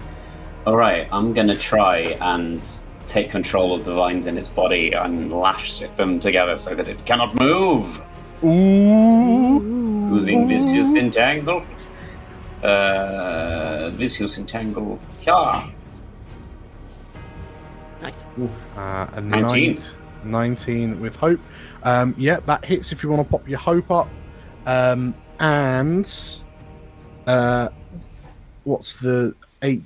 Speaker 8: Alright, I'm going to try and take control of the vines in its body and lash them together so that it cannot move.
Speaker 1: Ooh.
Speaker 8: Using vicious entangle. Vicious entangle. Yeah.
Speaker 6: Nice.
Speaker 1: A
Speaker 8: 19.
Speaker 1: 19 with hope. Yeah, that hits if you want to pop your hope up. And what's the 8?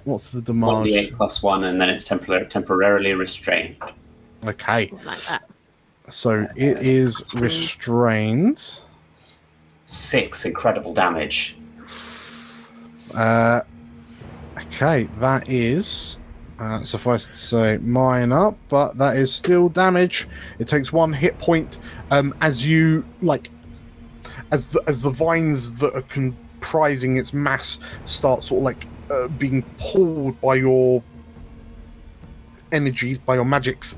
Speaker 1: What's the damage?
Speaker 8: 1d8 plus 1, and then it's temporarily restrained.
Speaker 1: Okay.
Speaker 6: Like that.
Speaker 1: So it is restrained.
Speaker 8: 6 incredible damage.
Speaker 1: Okay, that is suffice to say minor, but that is still damage. It takes 1 hit point as you as the vines that are comprising its mass start sort of being pulled by your energies, by your magics.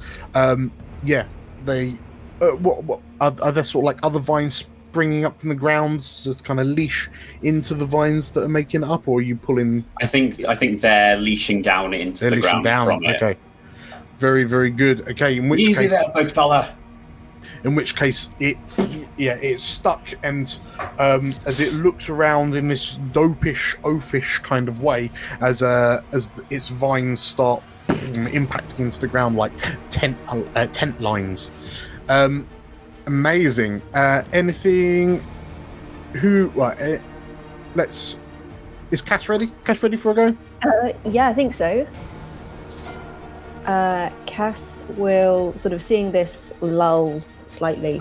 Speaker 1: They what are there sort of other vines springing up from the ground, just kind of leash into the vines that are making it up, or are you pulling?
Speaker 8: I think they're leashing down into the ground from it.
Speaker 1: Okay, very, very good. Okay, in which
Speaker 8: Easy
Speaker 1: case,
Speaker 8: there, big fella.
Speaker 1: In which case, it's stuck, and as it looks around in this dopish, oafish kind of way, as its vines start impacting into the ground like tent lines. Amazing. Anything? Is Cass ready? Cass ready for a go?
Speaker 2: Yeah, I think so. Cass will sort of seeing this lull slightly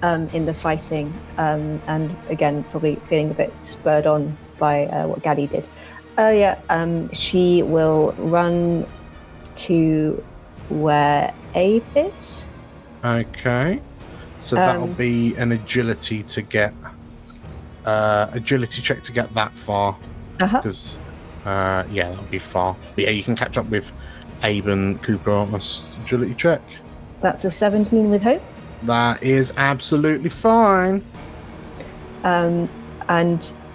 Speaker 2: in the fighting, and again probably feeling a bit spurred on by what Gaddy did earlier. She will run to where Abe is.
Speaker 1: Okay. So that'll be an agility to get agility check to get that far. Because that'll be far. But yeah, you can catch up with Abe and Cooper on this agility check.
Speaker 2: That's a 17 with hope.
Speaker 1: That is absolutely fine.
Speaker 2: And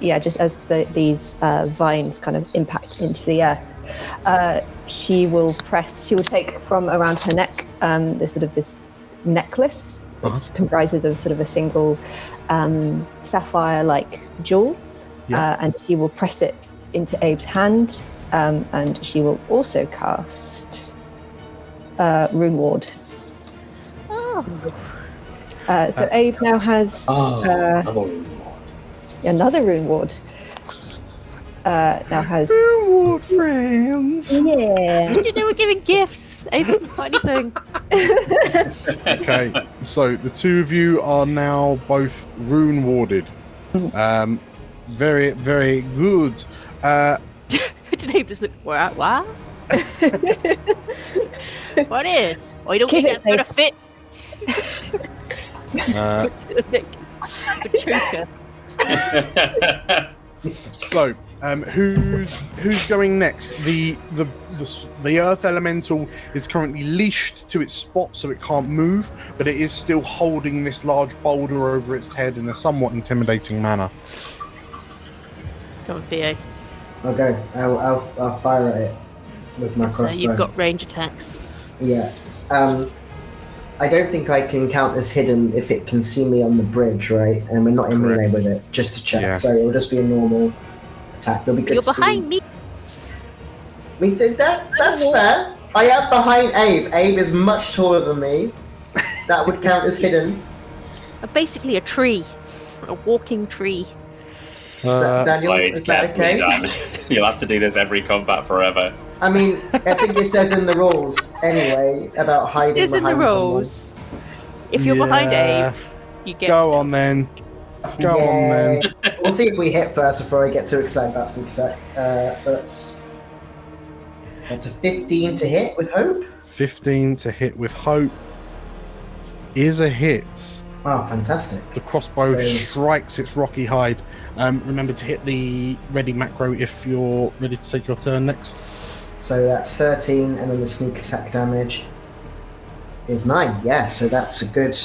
Speaker 2: yeah, just as these vines kind of impact into the earth, she will take from around her neck this necklace, which comprises of sort of a single sapphire-like jewel, and she will press it into Abe's hand, and she will also cast Rune Ward. So Abe now has another Rune Ward. Now has
Speaker 1: Rune Ward friends.
Speaker 2: Yeah.
Speaker 6: You know, we're giving gifts. Abe hasn't got anything.
Speaker 1: Okay, so the two of you are now both Rune Warded. Very, very good.
Speaker 6: Did Abe just look? What? What is? Oh, you don't
Speaker 2: Keep
Speaker 6: think
Speaker 2: it
Speaker 6: that's gonna fit?
Speaker 1: So, who's going next? The earth elemental is currently leashed to its spot, so it can't move, but it is still holding this large boulder over its head in a somewhat intimidating manner.
Speaker 6: Come on, Theo.
Speaker 3: Okay, I'll fire at it with my crossbow.
Speaker 6: So you've got range attacks.
Speaker 3: Yeah. I don't think I can count as hidden if it can see me on the bridge, right? And we're not in melee with it, just to check.
Speaker 1: Yeah.
Speaker 3: So it'll just be a normal attack. It'll be good
Speaker 6: You're
Speaker 3: to see.
Speaker 6: behind me.
Speaker 3: We did that? That's fair. I am behind Abe. Abe is much taller than me. That would count as hidden.
Speaker 6: I'm basically a tree, a walking tree.
Speaker 3: Daniel,
Speaker 8: Slade
Speaker 3: is that
Speaker 8: can't be
Speaker 3: okay?
Speaker 8: done. You'll have to do this every combat forever.
Speaker 3: I mean, I think it says in the rules anyway about hiding
Speaker 6: It is in the
Speaker 3: behind someone.
Speaker 6: rules. If you're behind
Speaker 1: Yeah.
Speaker 6: Abe, you get
Speaker 1: Go
Speaker 6: stealth.
Speaker 1: on then. Go on then.
Speaker 3: We'll see if we hit first before I get too excited about sneak attack. So that's a 15 to hit with hope.
Speaker 1: 15 to hit with hope is a hit.
Speaker 3: Wow, fantastic.
Speaker 1: The crossbow
Speaker 3: So-
Speaker 1: strikes its rocky hide. Remember to hit the ready macro if you're ready to take your turn next.
Speaker 3: So that's 13, and then the sneak attack damage is 9. Yeah, so that's a good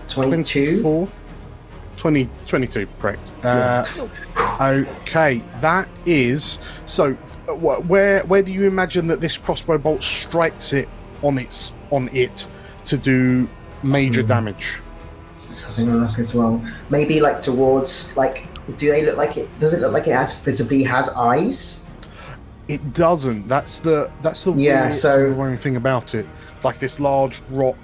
Speaker 3: 22.
Speaker 1: 24. 22, correct. Okay, that is... So, where do you imagine that this crossbow bolt strikes it on it to do major damage?
Speaker 3: Just having a look as well. Maybe like towards, like, do they look like it? Does it look like it visibly has eyes?
Speaker 1: It doesn't. That's the worrying thing about it. It's like this large rock.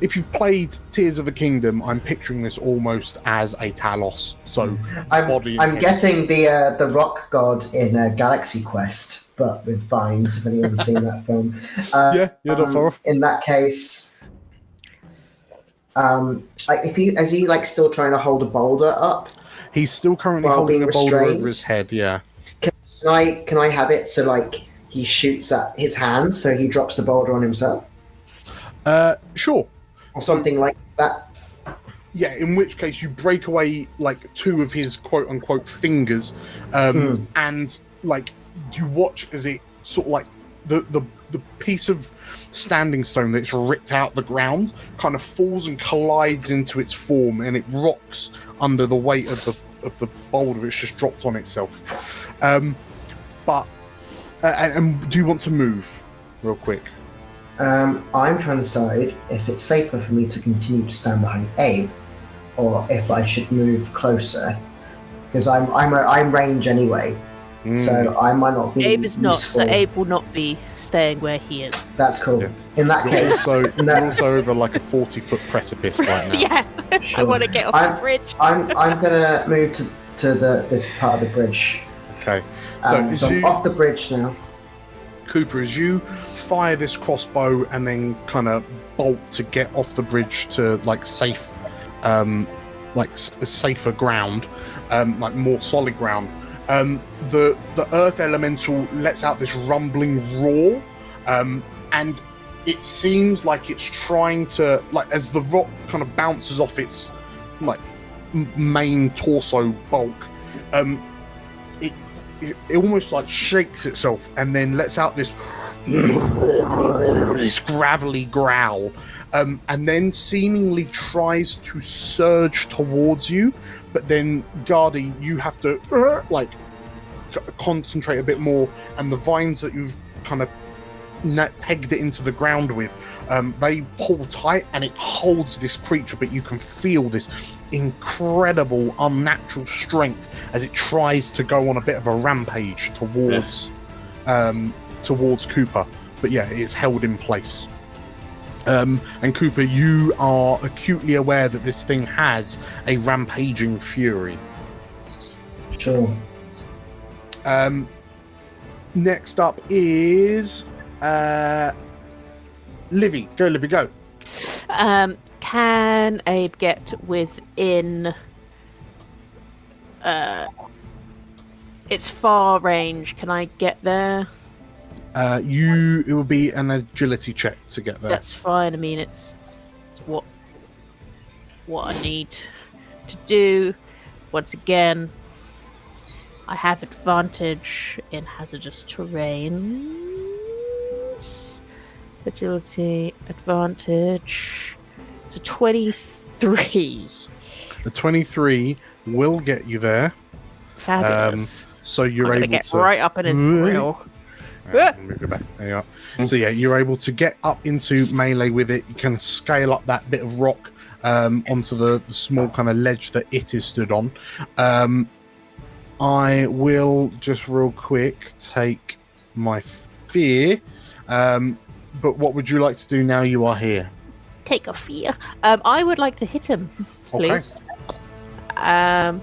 Speaker 1: If you've played Tears of the Kingdom, I'm picturing this almost as a Talos. So body.
Speaker 3: I'm getting the rock god in Galaxy Quest, but with vines. If anyone's seen that film,
Speaker 1: Yeah, not far off.
Speaker 3: In that case, like is he like still trying to hold a boulder up?
Speaker 1: He's still currently
Speaker 3: While
Speaker 1: holding
Speaker 3: being
Speaker 1: a boulder
Speaker 3: restrained?
Speaker 1: over his head. Yeah.
Speaker 3: Can I have it so like he shoots at his hand, so he drops the boulder on himself,
Speaker 1: Sure.
Speaker 3: or something like that?
Speaker 1: Yeah, in which case you break away like two of his quote unquote fingers, and like you watch as it sort of like the piece of standing stone that's ripped out the ground kind of falls and collides into its form, and it rocks under the weight of the boulder it's just dropped on itself. But do you want to move real quick?
Speaker 3: I'm trying to decide if it's safer for me to continue to stand behind Abe, or if I should move closer, because I'm range anyway, so I might not be.
Speaker 6: Abe is not,
Speaker 3: useful.
Speaker 6: so Abe will not be staying where he is.
Speaker 3: That's cool.
Speaker 1: Yeah.
Speaker 3: In that
Speaker 1: You're
Speaker 3: case,
Speaker 1: also over like a 40-foot precipice right now.
Speaker 6: Yeah, I
Speaker 3: Sure.
Speaker 6: want to get off the bridge.
Speaker 3: I'm gonna move to this part of the bridge.
Speaker 1: Okay. So, as
Speaker 3: So I'm
Speaker 1: you,
Speaker 3: off the bridge now.
Speaker 1: Cooper, as you fire this crossbow and then kind of bolt to get off the bridge to like safe, safer ground, like more solid ground, the earth elemental lets out this rumbling roar, and it seems like it's trying to, like, as the rock kind of bounces off its like main torso bulk, it almost like shakes itself and then lets out this gravelly growl, and then seemingly tries to surge towards you, but then Gardy, you have to concentrate a bit more, and the vines that you've kind of pegged it into the ground with, they pull tight and it holds this creature, but you can feel this incredible unnatural strength as it tries to go on a bit of a rampage towards Cooper, but yeah, it's held in place. And Cooper, you are acutely aware that this thing has a rampaging fury.
Speaker 3: Sure.
Speaker 1: Next up is Livy. Go, Livy, go.
Speaker 6: Can Abe get within its far range? Can I get there?
Speaker 1: It will be an agility check to get there.
Speaker 6: That's fine. I mean, it's what I need to do. Once again, I have advantage in hazardous terrains. Agility advantage. So 23.
Speaker 1: The 23 will get you there.
Speaker 6: Fabulous.
Speaker 1: So you're
Speaker 6: I'm gonna
Speaker 1: able
Speaker 6: get
Speaker 1: to
Speaker 6: right up in his grill.
Speaker 1: move it back. There you are. So yeah, you're able to get up into melee with it. You can scale up that bit of rock onto the small kind of ledge that it is stood on. I will just real quick take my fear. But what would you like to do now you are here?
Speaker 6: Take a fear. I would like to hit him, please. I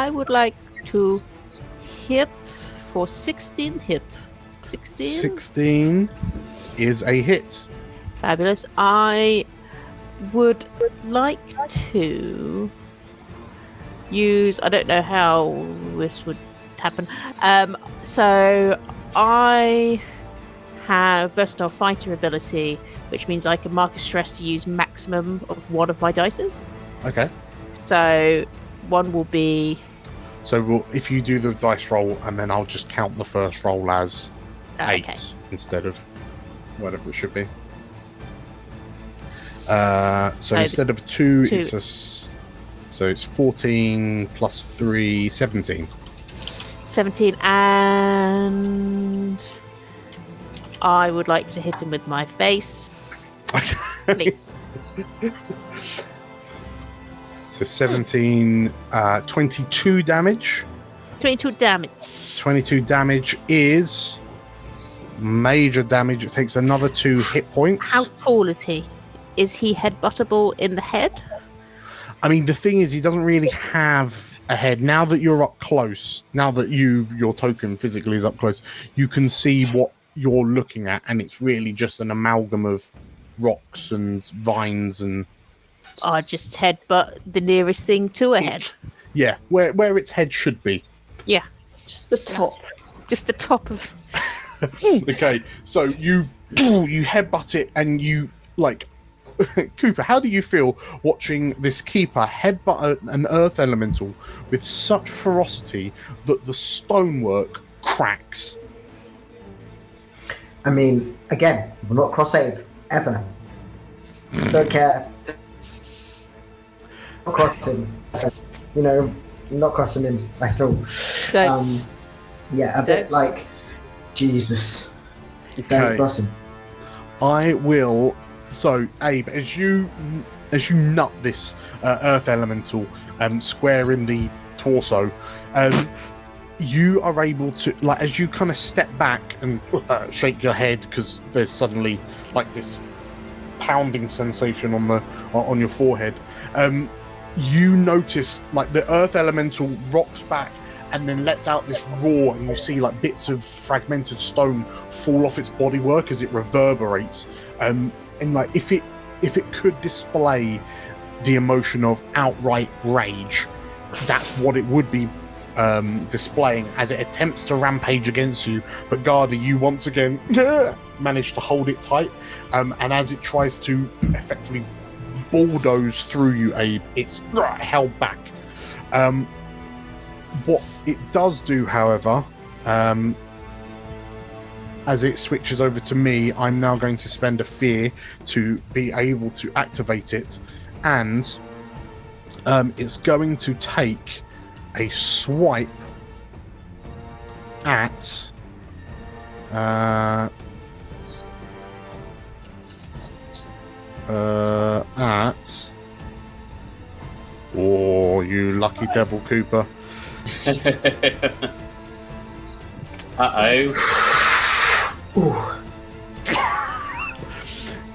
Speaker 6: would like to hit for 16 hit. 16?
Speaker 1: 16 is a hit.
Speaker 6: Fabulous. I would like to use... I don't know how this would happen. So I have versatile fighter ability, which means I can mark a stress to use maximum of one of my dices.
Speaker 1: Okay.
Speaker 6: So one will be...
Speaker 1: So if you do the dice roll, and then I'll just count the first roll as 8
Speaker 6: okay.
Speaker 1: instead of whatever it should be. So instead of 2, it's so it's 14 plus 3, 17.
Speaker 6: 17, and I would like to hit him with my face.
Speaker 1: Okay.
Speaker 6: Please.
Speaker 1: So 17, 22 damage.
Speaker 6: 22 damage.
Speaker 1: 22 damage is major damage. It takes another 2 hit points.
Speaker 6: How tall is he? Is he headbuttable in the head?
Speaker 1: I mean, the thing is, he doesn't really have a head. Now that you're up close, now that your token physically is up close, you can see what you're looking at, and it's really just an amalgam of rocks and vines and...
Speaker 6: I just headbutt the nearest thing to a head.
Speaker 1: Yeah, where its head should be.
Speaker 6: Yeah.
Speaker 2: Just the top.
Speaker 6: Just the top of...
Speaker 1: Okay, so you headbutt it, and you, like... Cooper, how do you feel watching this keeper headbutt an earth elemental with such ferocity that the stonework cracks?
Speaker 3: I mean, again, we're not cross Abe, ever. Don't care. Not crossing. You know, not crossing him at all. Yeah, a bit like Jesus. Don't cross him.
Speaker 1: I will. So, Abe, as you nut this earth elemental square in the torso, you are able to, like, as you kind of step back and shake your head because there's suddenly like this pounding sensation on your forehead. You notice like the earth elemental rocks back and then lets out this roar, and you see like bits of fragmented stone fall off its bodywork as it reverberates. And like if it could display the emotion of outright rage, that's what it would be displaying as it attempts to rampage against you. But Garda, you once again manage to hold it tight, and as it tries to effectively bulldoze through you, Abe, it's held back. What it does do, however, as it switches over to me, I'm now going to spend a fear to be able to activate it, and it's going to take a swipe at oh, you lucky devil, Cooper.
Speaker 8: Uh-oh.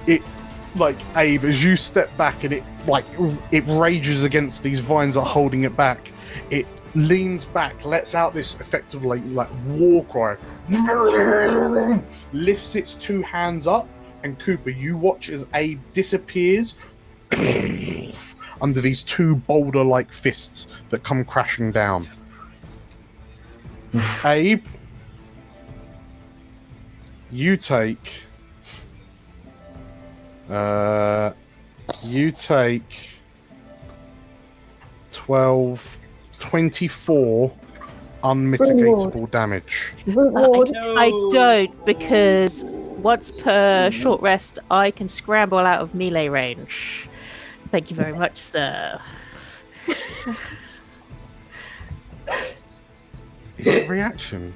Speaker 1: It, like, Abe, as you step back and it rages against these vines that are holding it back, it leans back, lets out this effectively like war cry, lifts its 2 hands up, and Cooper, you watch as Abe disappears under these 2 boulder-like fists that come crashing down. Abe, you take 24 unmitigatable damage.
Speaker 6: I don't, because once per short rest, I can scramble out of melee range. Thank you very much, sir.
Speaker 1: Is it a reaction?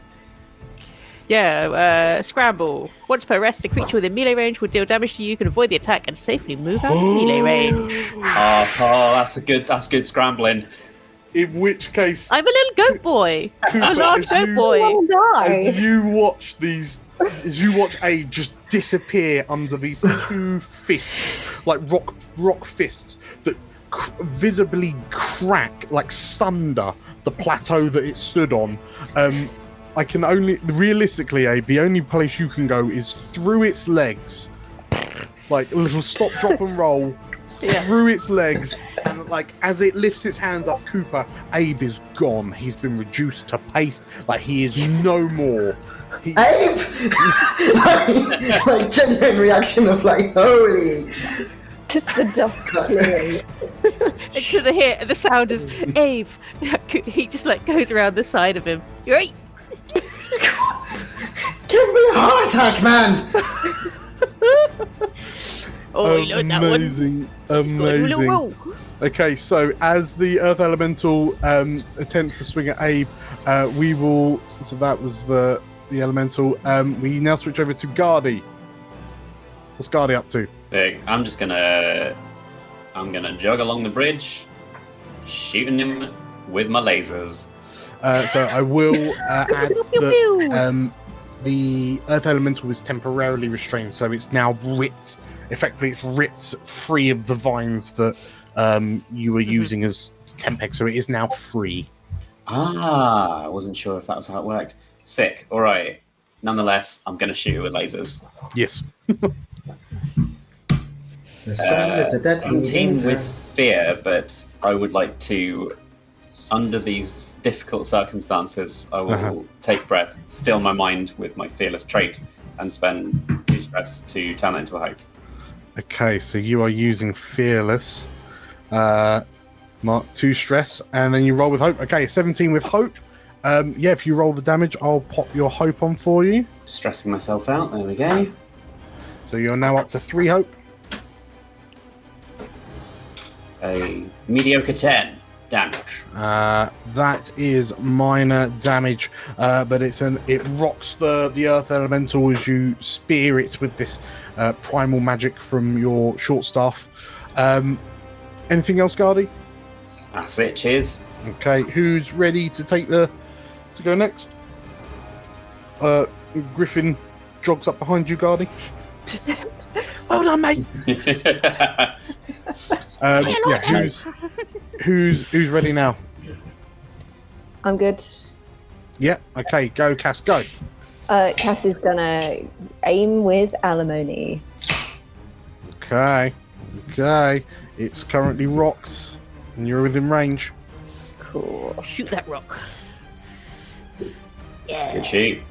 Speaker 6: Yeah, scramble. Once per rest, a creature within melee range will deal damage to you. You can avoid the attack and safely move out of melee range.
Speaker 8: Oh, that's good scrambling.
Speaker 1: In which case,
Speaker 6: I'm a little goat boy.
Speaker 1: Cooper,
Speaker 6: A large goat boy.
Speaker 1: as you watch Abe just disappear under these 2 fists, like rock fists that visibly crack, like sunder the plateau that it stood on. I can only realistically, Abe, the only place you can go is through its legs, like a little stop, drop, and roll through its legs, and like as it lifts its hand up, Cooper, Abe is gone. He's been reduced to paste. Like he is no more.
Speaker 3: Abe! like genuine reaction of like, holy.
Speaker 2: Just the dust clearing.
Speaker 6: It's to the sound of Abe. He just like goes around the side of him. You're right.
Speaker 3: Give me a heart attack, man!
Speaker 6: Oh, you learned that one.
Speaker 1: Amazing. Okay, so as the Earth Elemental attempts to swing at Abe, we will. So that was the Elemental. We now switch over to Gardy. What's Gardy up to?
Speaker 8: So I'm gonna jog along the bridge, shooting him with my lasers.
Speaker 1: So I will add that the Earth Elemental is temporarily restrained, so it's now ripped. Effectively, it's ripped free of the vines that you were using as Tempeg, so it is now free.
Speaker 8: Ah, I wasn't sure if that was how it worked. Sick. All right. Nonetheless, I'm going to shoot it with lasers.
Speaker 1: Yes.
Speaker 3: The sun is a deadly
Speaker 8: 17
Speaker 3: laser.
Speaker 8: with fear, but I would like to, under these difficult circumstances, I will take a breath, still my mind with my fearless trait, and spend 2 stress to turn that into a hope.
Speaker 1: Okay, so you are using Fearless. Mark 2 stress, and then you roll with Hope. Okay, 17 with Hope. Yeah, if you roll the damage, I'll pop your Hope on for you.
Speaker 8: Stressing myself out, there we go.
Speaker 1: So you're now up to 3 Hope.
Speaker 8: A mediocre 10 damage.
Speaker 1: That is minor damage, but it rocks the Earth Elemental as you spear it with this primal magic from your short staff. Anything else, Gardy?
Speaker 8: That's it, cheers.
Speaker 1: Okay, who's ready to go next? Griffin jogs up behind you, Gardy. Well done, mate. Yeah, who's ready now?
Speaker 2: I'm good.
Speaker 1: Yeah, okay, go, Cass, go.
Speaker 2: Cass is gonna aim with alimony.
Speaker 1: Okay, it's currently rocked, and you're within range.
Speaker 2: Cool.
Speaker 6: Shoot that rock. Yeah.
Speaker 8: Good shoot.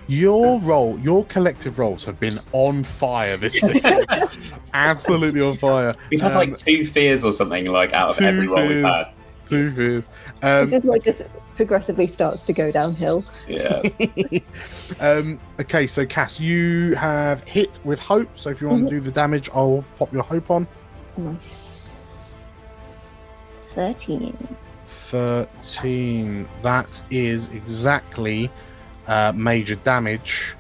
Speaker 1: Your collective rolls have been on fire this season. Absolutely on fire.
Speaker 8: We've had like 2 fears or something, like out of every roll we've had.
Speaker 1: 2 fears.
Speaker 2: This is what just progressively starts to go downhill.
Speaker 8: Yeah.
Speaker 1: Okay, so Cass, you have hit with Hope, so if you want to do the damage, I'll pop your Hope on.
Speaker 2: Nice. 13.
Speaker 1: 13. That is exactly major damage.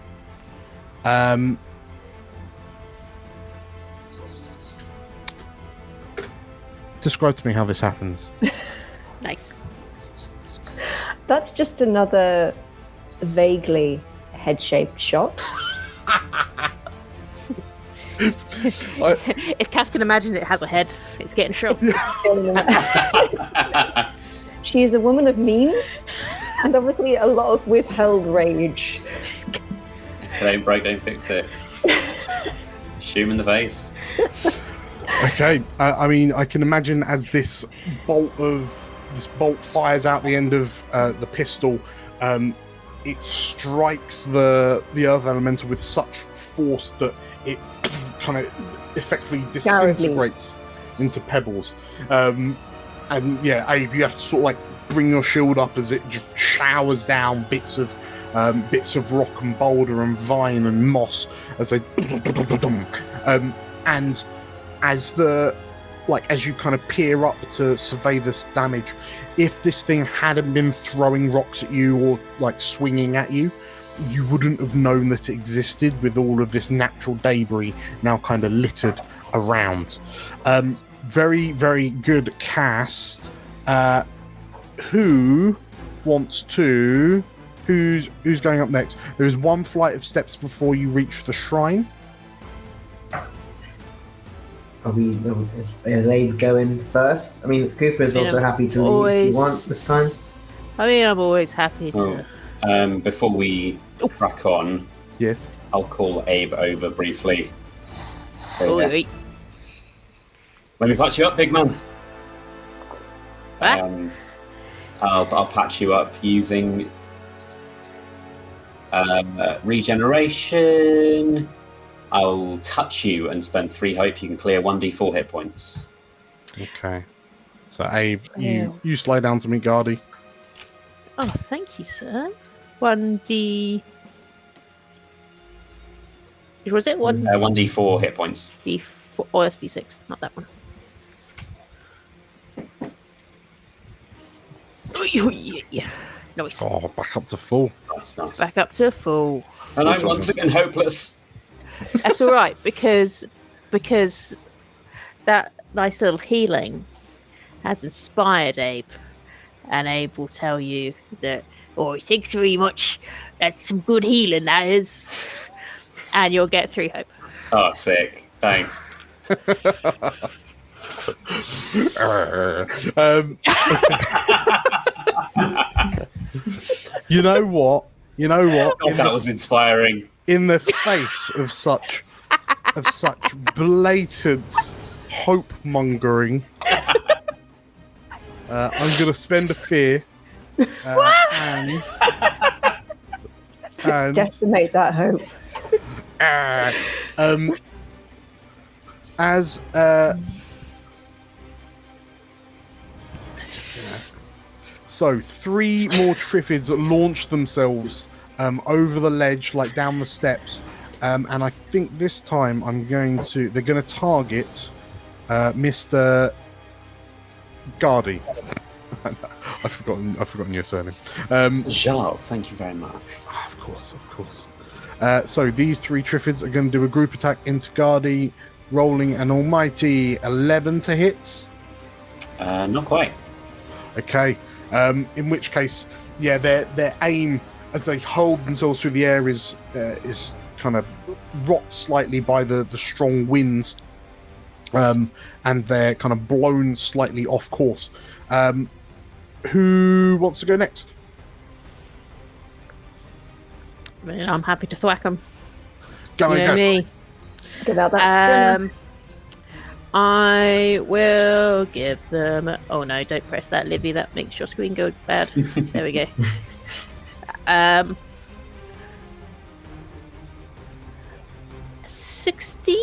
Speaker 1: Describe to me how this happens.
Speaker 6: Nice.
Speaker 2: That's just another vaguely head-shaped shot.
Speaker 6: If Cass can imagine it has a head, it's getting shot.
Speaker 2: She is a woman of means, and obviously a lot of withheld rage.
Speaker 8: If it ain't broke, don't fix it. Shoot him in the face.
Speaker 1: Okay, I mean, I can imagine as this bolt fires out the end of the pistol, it strikes the Earth Elemental with such force that it kind of effectively disintegrates into pebbles. And yeah, Abe, you have to sort of like bring your shield up as it just showers down bits of rock and boulder and vine and moss as they and as you kind of peer up to survey this damage, if this thing hadn't been throwing rocks at you or like swinging at you, you wouldn't have known that it existed with all of this natural debris now kind of littered around. Very, very good, Cass. Who's going up next? There is 1 flight of steps before you reach the shrine.
Speaker 3: Is Abe going first? I mean, Cooper's also happy to leave if you want this time.
Speaker 6: I mean, I'm always happy to.
Speaker 8: Before we crack on,
Speaker 1: Yes.
Speaker 8: I'll call Abe over briefly. So,
Speaker 6: Oi.
Speaker 8: let me patch you up, big man.
Speaker 6: What?
Speaker 8: I'll patch you up using regeneration. I'll touch you and spend 3 hope. You can clear 1d4 hit points.
Speaker 1: Okay. So Abe,
Speaker 6: Yeah.
Speaker 1: you slide down to me, Guardy.
Speaker 6: Oh, thank you, sir. 1d. Was it
Speaker 8: 1d4 hit points.
Speaker 6: D4 or SD6? Not that one. Yeah. Nice.
Speaker 1: Oh, back up to full.
Speaker 8: That's nice.
Speaker 6: Back up to full.
Speaker 8: And I'm once again hopeless.
Speaker 6: That's all right because that nice little healing has inspired Abe, and Abe will tell you that. Oh, thanks very much. That's some good healing, that is. And you'll get 3 hope.
Speaker 8: Oh, sick. Thanks.
Speaker 1: You know what?
Speaker 8: God, that was inspiring.
Speaker 1: In the face of such blatant hope mongering, I'm going to spend a fear and
Speaker 2: Decimate that hope.
Speaker 1: as so 3 more Triffids launch themselves over the ledge, like down the steps, and I think this time they're going to target Mr. Guardy. I've forgotten your surname.
Speaker 8: Jarl, thank you very much.
Speaker 1: Of course. So these 3 Triffids are going to do a group attack into Guardy, rolling an almighty 11 to hit.
Speaker 8: Not quite.
Speaker 1: Okay. In which case, yeah, their aim as they hold themselves through the air is kind of rocked slightly by the strong winds, and they're kind of blown slightly off course. Who wants to go next?
Speaker 6: I mean, I'm happy to thwack them.
Speaker 1: Go.
Speaker 6: Me.
Speaker 2: Give out that string.
Speaker 6: I will give them. Oh no! Don't press that, Libby. That makes your screen go bad. There we go. 16.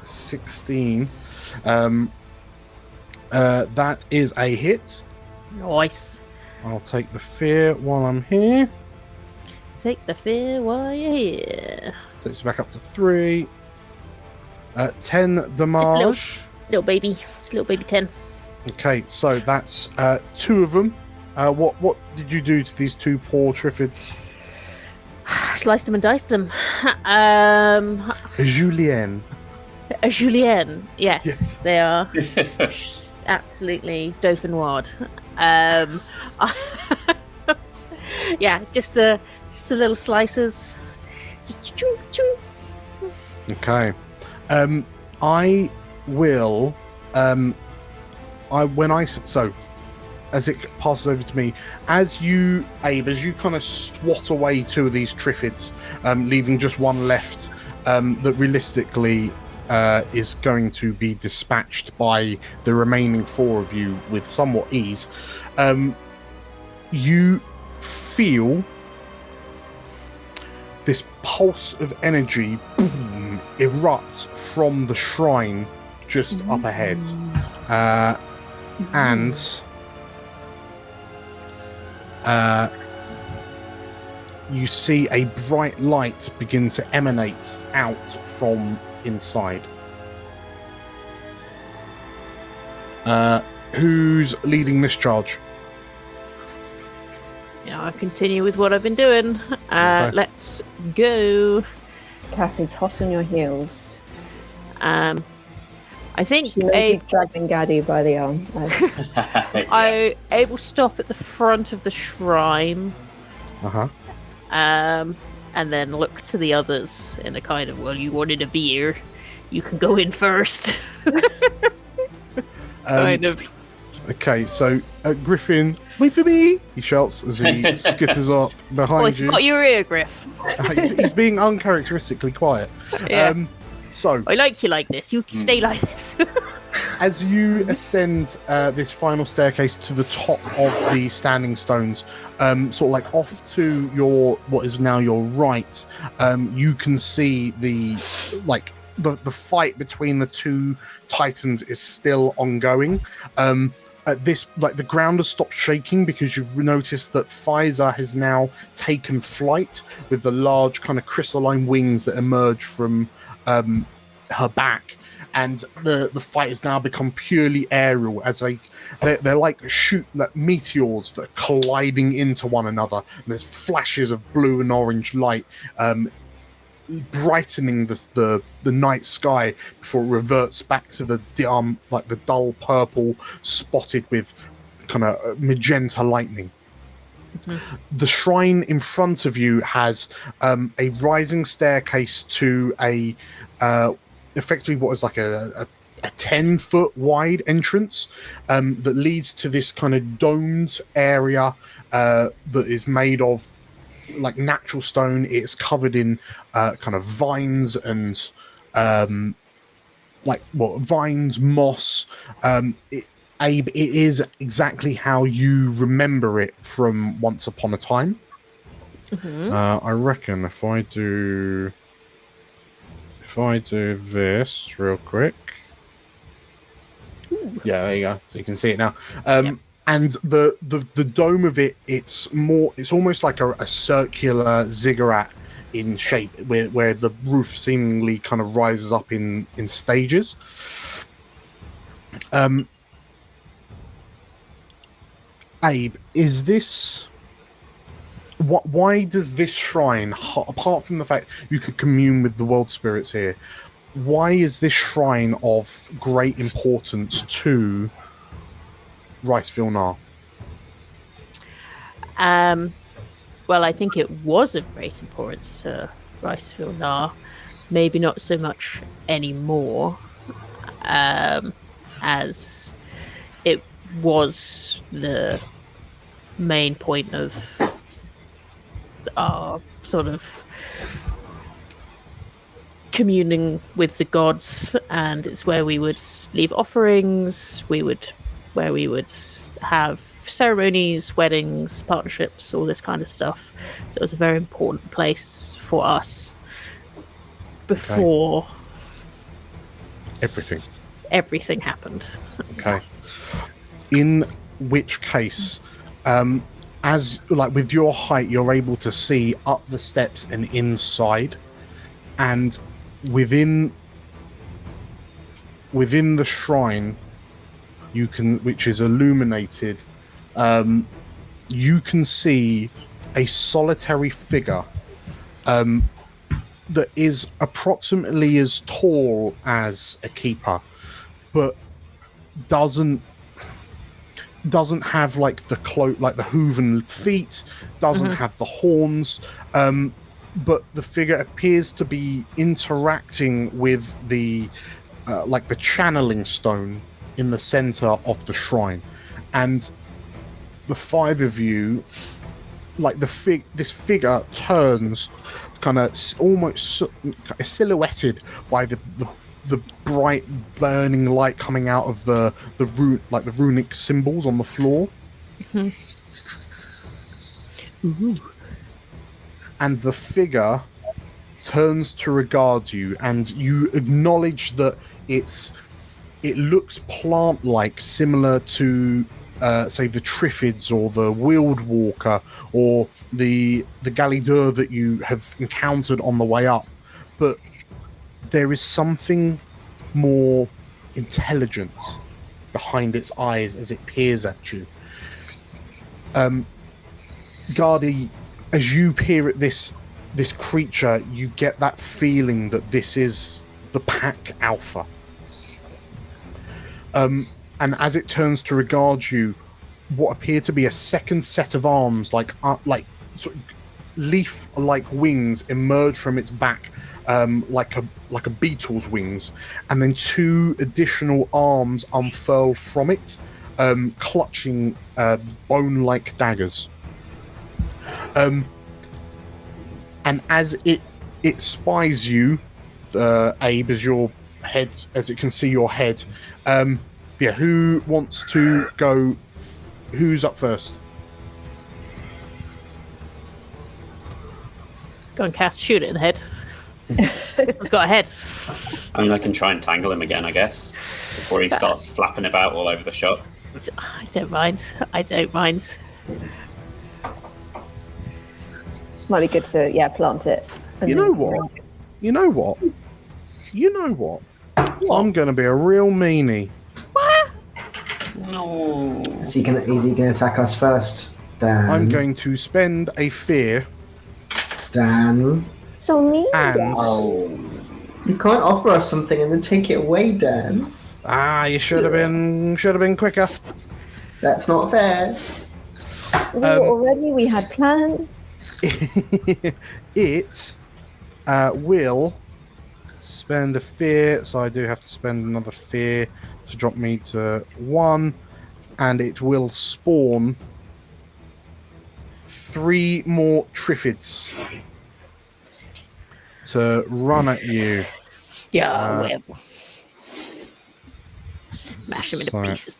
Speaker 1: 16. That is a hit.
Speaker 6: Nice.
Speaker 1: I'll take the fear while I'm here.
Speaker 6: Take the fear while you're here.
Speaker 1: Takes you back up to 3. 10 damage.
Speaker 6: Little baby. It's little baby 10.
Speaker 1: Okay, so that's 2 of them. What did you do to these 2 poor Triffids?
Speaker 6: Sliced them and diced them.
Speaker 1: Julien.
Speaker 6: Julien. Yes,
Speaker 1: Yes.
Speaker 6: they are absolutely dauphinoise. Yeah, just little slices. Just choo choo.
Speaker 1: Okay. I will. As it passes over to me, as you kind of swat away 2 of these Triffids, leaving just one left, that realistically is going to be dispatched by the remaining 4 of you with somewhat ease. You feel this pulse of energy boom, erupt from the shrine just up ahead, and you see a bright light begin to emanate out from inside. Who's leading this charge?
Speaker 6: Yeah, I'll continue with what I've been doing.
Speaker 1: Okay.
Speaker 6: Let's go.
Speaker 2: Cass is hot on your heels.
Speaker 6: I think
Speaker 2: She may be dragging Gaddy by the arm.
Speaker 6: I will stop at the front of the shrine, and then look to the others in a kind of, well, you wanted a beer, You can go in first. Kind of.
Speaker 1: Okay, so Griffin, wait for me! He shouts as he skitters up
Speaker 6: Oh, I
Speaker 1: behind you.
Speaker 6: forgot your ear, Griff.
Speaker 1: He's being uncharacteristically quiet.
Speaker 6: Yeah.
Speaker 1: So,
Speaker 6: I like you like this. You stay like this.
Speaker 1: as you ascend this final staircase to the top of the standing stones, sort of like off to what is now your right, you can see the fight between the two titans is still ongoing. At this, the ground has stopped shaking because you've noticed that Pfizer has now taken flight with the large kind of crystalline wings that emerge from her back, and the fight has now become purely aerial as they're like meteors that are colliding into one another, and there's flashes of blue and orange light brightening the night sky before it reverts back to the dull purple spotted with kind of magenta lightning. The shrine in front of you has a rising staircase to a effectively what is like a 10-foot wide entrance that leads to this kind of domed area that is made of like natural stone. It's covered in kind of vines and vines, moss. Abe, it is exactly how you remember it from Once Upon a Time. I reckon if I do this real quick. Yeah, there you go. So you can see it now. And the dome of it, it's almost like a circular ziggurat in shape, where the roof seemingly kind of rises up in stages. Abe, is this why does this shrine, apart from the fact you could commune with the world spirits here, why is this shrine of great importance to Rice Vilnar?
Speaker 6: Well, I think it was of great importance to Rice Vilnar. Maybe not so much anymore, as it was the main point of our sort of communing with the gods, and it's where we would leave offerings, where we would have ceremonies, weddings, partnerships, all this kind of stuff. So it was a very important place for us before everything happened.
Speaker 1: Okay. In which case, as like with your height, you're able to see up the steps and inside, and within the shrine, you can, which is illuminated, you can see a solitary figure that is approximately as tall as a keeper, but doesn't have like the cloak, like the hooven feet, doesn't have the horns, but the figure appears to be interacting with the like the channeling stone in the center of the shrine, and the five of you, like this figure turns, kind of almost silhouetted by the bright burning light coming out of the runic symbols on the floor. And the figure turns to regard you, and you acknowledge that it looks plant-like, similar to say the Triffids or the Wheeled Walker or the Galidur that you have encountered on the way up, but there is something more intelligent behind its eyes as it peers at you. Gardy, as you peer at this creature, you get that feeling that this is the pack alpha. And as it turns to regard you, what appear to be a second set of arms, like sort of leaf-like wings emerge from its back, like a beetle's wings, and then 2 additional arms unfurl from it, clutching bone-like daggers. And as it spies you, Abe, as it can see your head. Who wants to go? Who's up first?
Speaker 6: Go and cast, shoot it in the head. This one's got a head.
Speaker 8: I mean, I can try and tangle him again, I guess, before he starts flapping about all over the shop.
Speaker 6: I don't mind.
Speaker 2: Might be good to plant it.
Speaker 1: You know what? I'm going to be a real meanie.
Speaker 6: What?
Speaker 8: No.
Speaker 3: Is he gonna attack us first, Dan?
Speaker 1: I'm going to spend a fear.
Speaker 3: Dan.
Speaker 2: So mean.
Speaker 1: And
Speaker 3: you can't offer us something and then take it away, Dan.
Speaker 1: you should have been quicker.
Speaker 3: That's not fair.
Speaker 2: We had plans.
Speaker 1: It will spend a fear, so I do have to spend another fear to drop me to 1, and it will spawn 3 more Triffids to run at you.
Speaker 6: Yeah, smash him into pieces.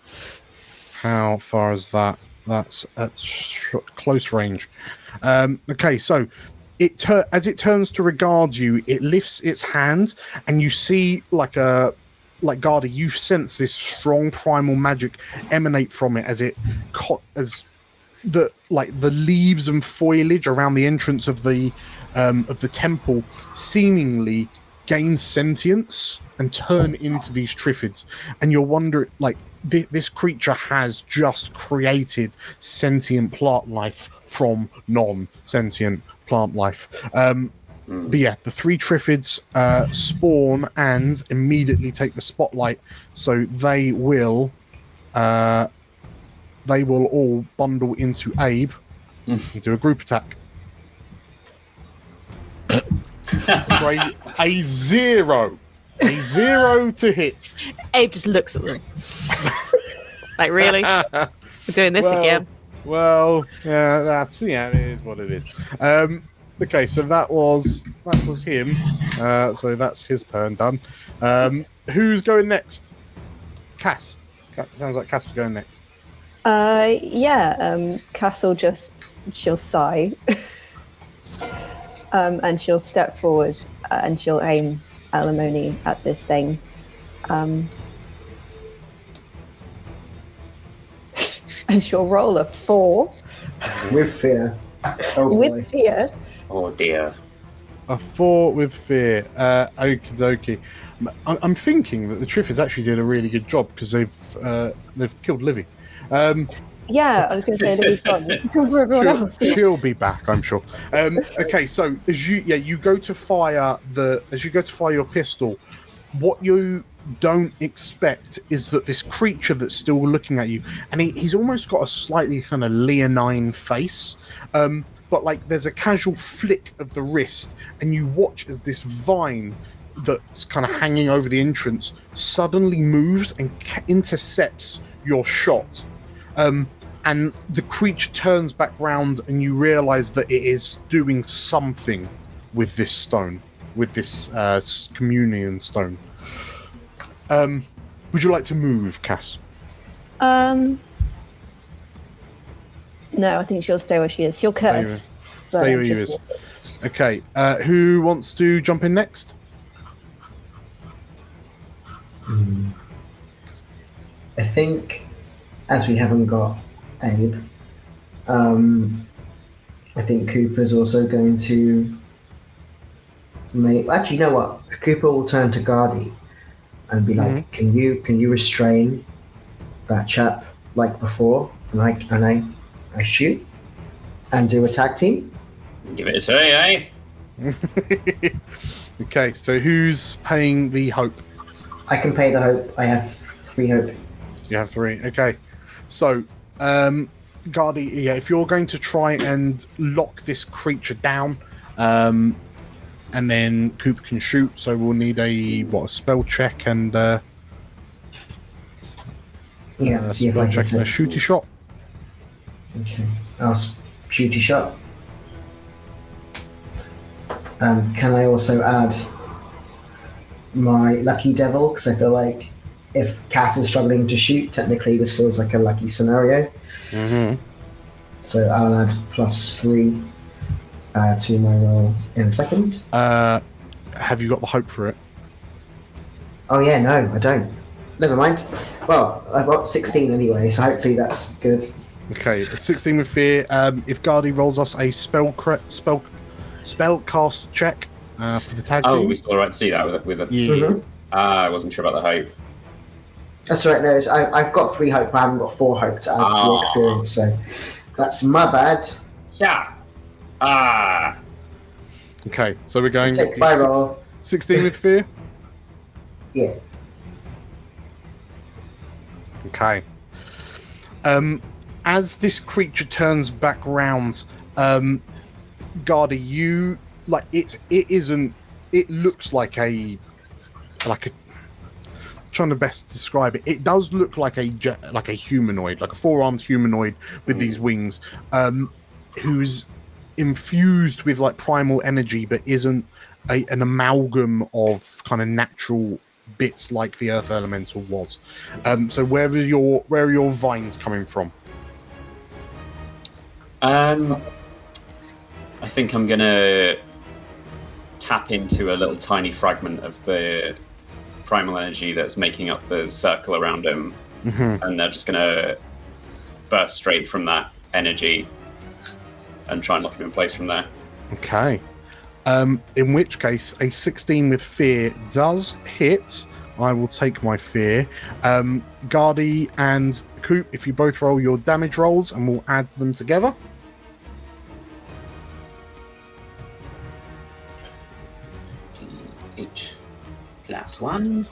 Speaker 1: How far is that? That's at close range. Okay, so as it turns to regard you, it lifts its hand, and you see like Garda, you sense this strong primal magic emanate from it as the leaves and foliage around the entrance of the temple seemingly gain sentience and turn into these Triffids, and you're wondering, this creature has just created sentient plant life from non-sentient plant life. But yeah, the 3 Triffids spawn and immediately take the spotlight, so they will all bundle into Abe and do a group attack. A 0 to hit.
Speaker 6: Abe just looks at them. Like, really? We're doing this again?
Speaker 1: Well, yeah, it is what it is. Okay, so that was him. So that's his turn done. Who's going next? Cass. Sounds like Cass was going next.
Speaker 2: Cass will she'll sigh. And she'll step forward and she'll aim alimony at this thing. And she'll roll a 4.
Speaker 3: With fear.
Speaker 2: With fear.
Speaker 8: Oh dear.
Speaker 1: A 4 with fear. Okie dokie. I'm thinking that the Triffids actually did a really good job because they've killed Livy.
Speaker 2: Yeah, I was going to say Livy's gone. For everyone else.
Speaker 1: She'll be back, I'm sure. Okay, so as you go to fire your pistol, what you don't expect is that this creature that's still looking at you, and he's almost got a slightly kind of leonine face, but there's a casual flick of the wrist, and you watch as this vine that's kind of hanging over the entrance suddenly moves and intercepts your shot. And the creature turns back round, and you realize that it is doing something with this stone, with this communion stone. Would you like to move, Cass?
Speaker 2: No, I think she'll stay where she is. She'll curse.
Speaker 1: Stay where you is. Okay, who wants to jump in next?
Speaker 3: I think, as we haven't got Abe, I think Cooper's also going to actually, you know what? Cooper will turn to Gardy and be like, "Can you restrain that chap like before?" And I shoot and do a tag team.
Speaker 8: Give it a try, eh?
Speaker 1: Okay, so who's paying the hope?
Speaker 3: I can pay the hope. I have 3 hope.
Speaker 1: You have 3. Okay, so Guardy, yeah, if you're going to try and lock this creature down, and then Coop can shoot, so we'll need a spell check and
Speaker 3: Yeah, see if I
Speaker 1: spell
Speaker 3: can
Speaker 1: check and a shooty shot.
Speaker 3: Okay, I'll shoot a shot. Can I also add my lucky devil? Because I feel like if Cass is struggling to shoot, technically this feels like a lucky scenario.
Speaker 1: Mm-hmm.
Speaker 3: So I'll add +3 to my roll in a second.
Speaker 1: Have you got the hope for it?
Speaker 3: Oh yeah, no, I don't. Never mind. Well, I've got 16 anyway, so hopefully that's good.
Speaker 1: Okay, 16 with fear. If Guardy rolls us a spell cast check for the tag team.
Speaker 8: Oh, we still right to do that with it.
Speaker 1: Yeah.
Speaker 3: Mm-hmm.
Speaker 8: I wasn't sure about the hope.
Speaker 3: That's right. No, I've got 3 hope. I haven't got 4 hope to add to the experience, so that's my bad.
Speaker 8: Yeah.
Speaker 1: Okay, so we're going
Speaker 3: Take my roll.
Speaker 1: 16 with fear.
Speaker 3: Yeah.
Speaker 1: Okay. As this creature turns back round, Garda, you like it looks like a trying to best describe it. It does look like a humanoid, like a 4-armed humanoid with these wings, who's infused with like primal energy, but isn't an amalgam of kind of natural bits like the earth elemental was. So where are your vines coming from?
Speaker 8: I think I'm gonna tap into a little tiny fragment of the primal energy that's making up the circle around him, and they're just gonna burst straight from that energy and try and lock him in place from there.
Speaker 1: Okay. In which case, a 16 with fear does hit. I will take my fear. Gardy and Coop, if you both roll your damage rolls, and we'll add them together.
Speaker 8: Each +1.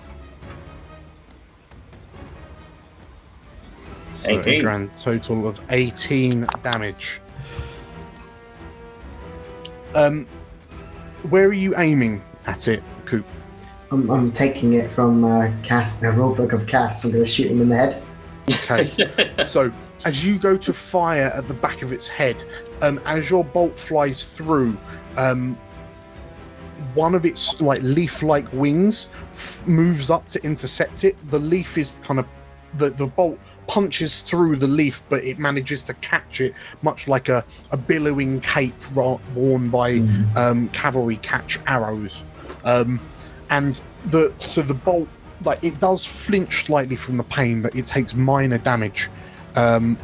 Speaker 1: So
Speaker 8: 18.
Speaker 1: a grand total of 18 damage. Where are you aiming at it, Coop?
Speaker 3: I'm taking it from Cass, the rulebook of Cass. I'm going to shoot him in the head.
Speaker 1: Okay. So as you go to fire at the back of its head, as your bolt flies through, one of its like leaf-like wings moves up to intercept it. The leaf is kind of the bolt punches through the leaf, but it manages to catch it, much like a billowing cape worn by cavalry catch arrows. And the bolt, like, it does flinch slightly from the pain, but it takes minor damage. But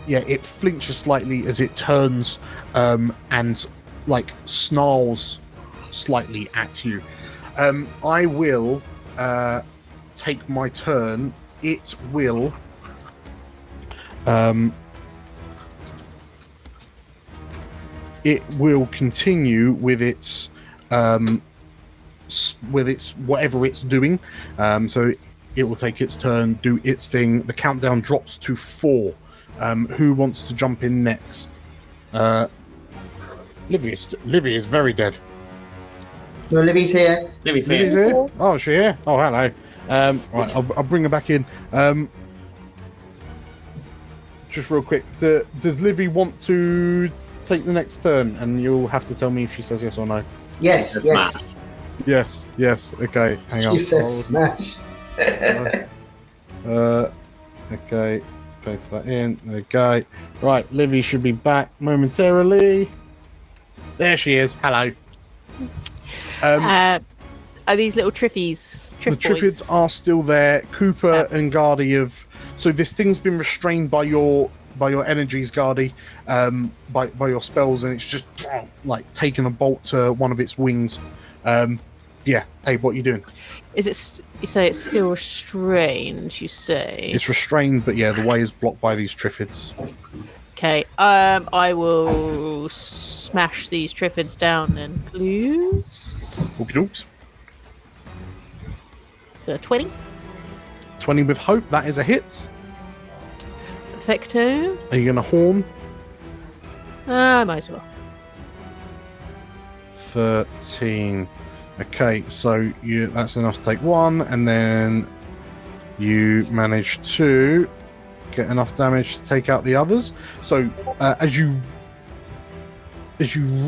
Speaker 1: yeah, it flinches slightly as it turns and like snarls slightly at you. I will take my turn. It will continue with its whatever it's doing. So it will take its turn, do its thing. The countdown drops to 4. Who wants to jump in next? Livy is very dead.
Speaker 3: No, Livy's here.
Speaker 8: Livy's
Speaker 1: Livy's
Speaker 8: here.
Speaker 1: here? Oh, is she here? Oh, hello. Right, I'll bring her back in. Just real quick, does Livy want to take the next turn? And you'll have to tell me if she says yes or no.
Speaker 3: Yes, yes.
Speaker 1: Yes. Okay, hang on.
Speaker 3: She says smash.
Speaker 1: Okay, paste that in. Okay. Right, Livy should be back momentarily. There she is. Hello.
Speaker 6: Are these little triffies?
Speaker 1: The Triffids are still there. Cooper and Gardy have. So this thing's been restrained by your energies, Gardy, by your spells, and it's just like taking a bolt to one of its wings. Yeah. Hey, what are you doing?
Speaker 6: Is it? You say it's still restrained. You say
Speaker 1: It's restrained, but yeah, the way is blocked by these Triffids.
Speaker 6: okay. I will smash these Triffids down then, please.
Speaker 1: Okie dokes.
Speaker 6: So 20.
Speaker 1: 20 with hope. That is a hit.
Speaker 6: Perfecto.
Speaker 1: Are you going to horn?
Speaker 6: I might as well.
Speaker 1: 13. Okay, so that's enough to take one, and then you manage to get enough damage to take out the others. So as you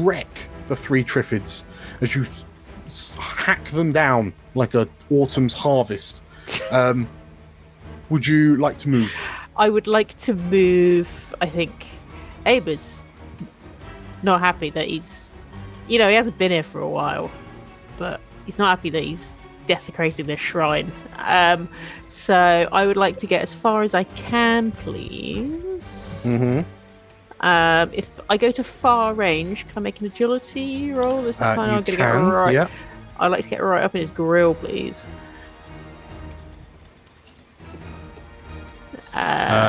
Speaker 1: wreck the 3 Triffids, as you hack them down like a autumn's harvest, would you like to move?
Speaker 6: I would like to move. I think Abe is not happy that he's, he hasn't been here for a while, but he's not happy that he's desecrating this shrine. So I would like to get as far as I can, please.
Speaker 1: Mm-hmm.
Speaker 6: If I go to far range, can I make an agility roll? Is that fine? I'm gonna get right.
Speaker 1: Yeah.
Speaker 6: I'd like to get right up in his grill, please.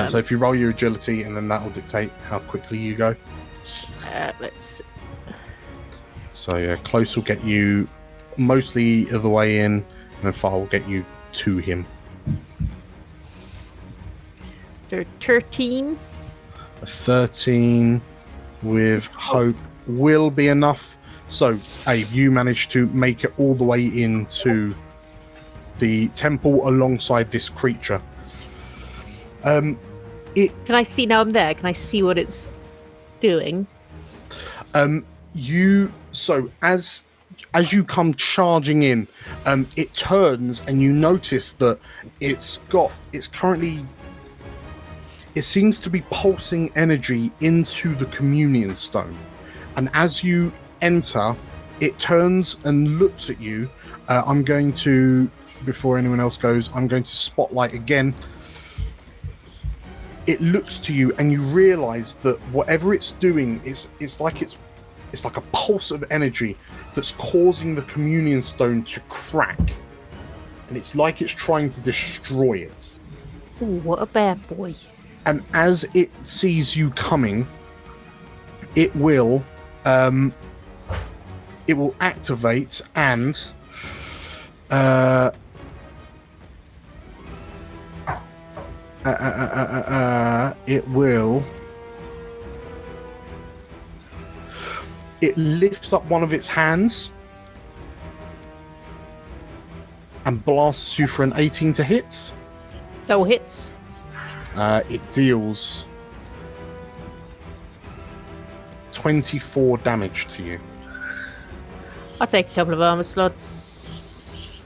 Speaker 1: So if you roll your agility, and then that will dictate how quickly you go.
Speaker 6: Let's.
Speaker 1: So yeah, close will get you mostly of the way in, and then far will get you to him.
Speaker 6: So 13.
Speaker 1: A 13 with hope will be enough. So, Abe, you managed to make it all the way into the temple alongside this creature.
Speaker 6: Can I see now I'm there? Can I see what it's doing?
Speaker 1: So as you come charging in, it turns and you notice that it seems to be pulsing energy into the communion stone. And as you enter, it turns and looks at you. I'm going to, before anyone else goes, I'm going to spotlight again. It looks to you and you realize that whatever it's doing it's like a pulse of energy that's causing the communion stone to crack. And it's like it's trying to destroy it.
Speaker 6: Ooh, what a bad boy.
Speaker 1: And as it sees you coming, it will activate and it lifts up one of its hands and blasts you for an 18 to hit.
Speaker 6: Double hits.
Speaker 1: It deals 24 damage to you.
Speaker 6: I'll take a couple of armor slots.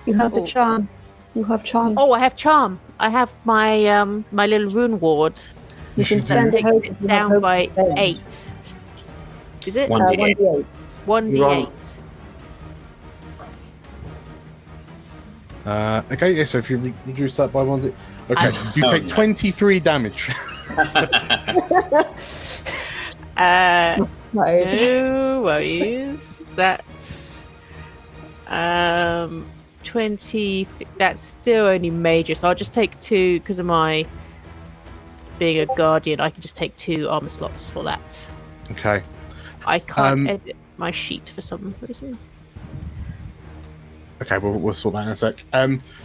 Speaker 2: You have the charm. You have charm.
Speaker 6: Oh, I have charm. I have my my little rune ward.
Speaker 2: You can
Speaker 6: That
Speaker 2: spend
Speaker 6: takes
Speaker 2: hope
Speaker 6: it
Speaker 2: if you have
Speaker 6: down
Speaker 2: hope
Speaker 6: by
Speaker 2: to spend.
Speaker 6: 8. Is it?
Speaker 8: 1d8.
Speaker 2: 1d8.
Speaker 6: 1d8.
Speaker 1: Okay, yeah, so if you reduce that by 1, okay, you take 23 damage.
Speaker 2: No.
Speaker 6: No worries. That 20. That's still only major, so I'll just take 2 because of my being a guardian. I can just take 2 armor slots for that.
Speaker 1: Okay.
Speaker 6: I can't edit my sheet for some reason.
Speaker 1: Okay, we'll sort that in a sec.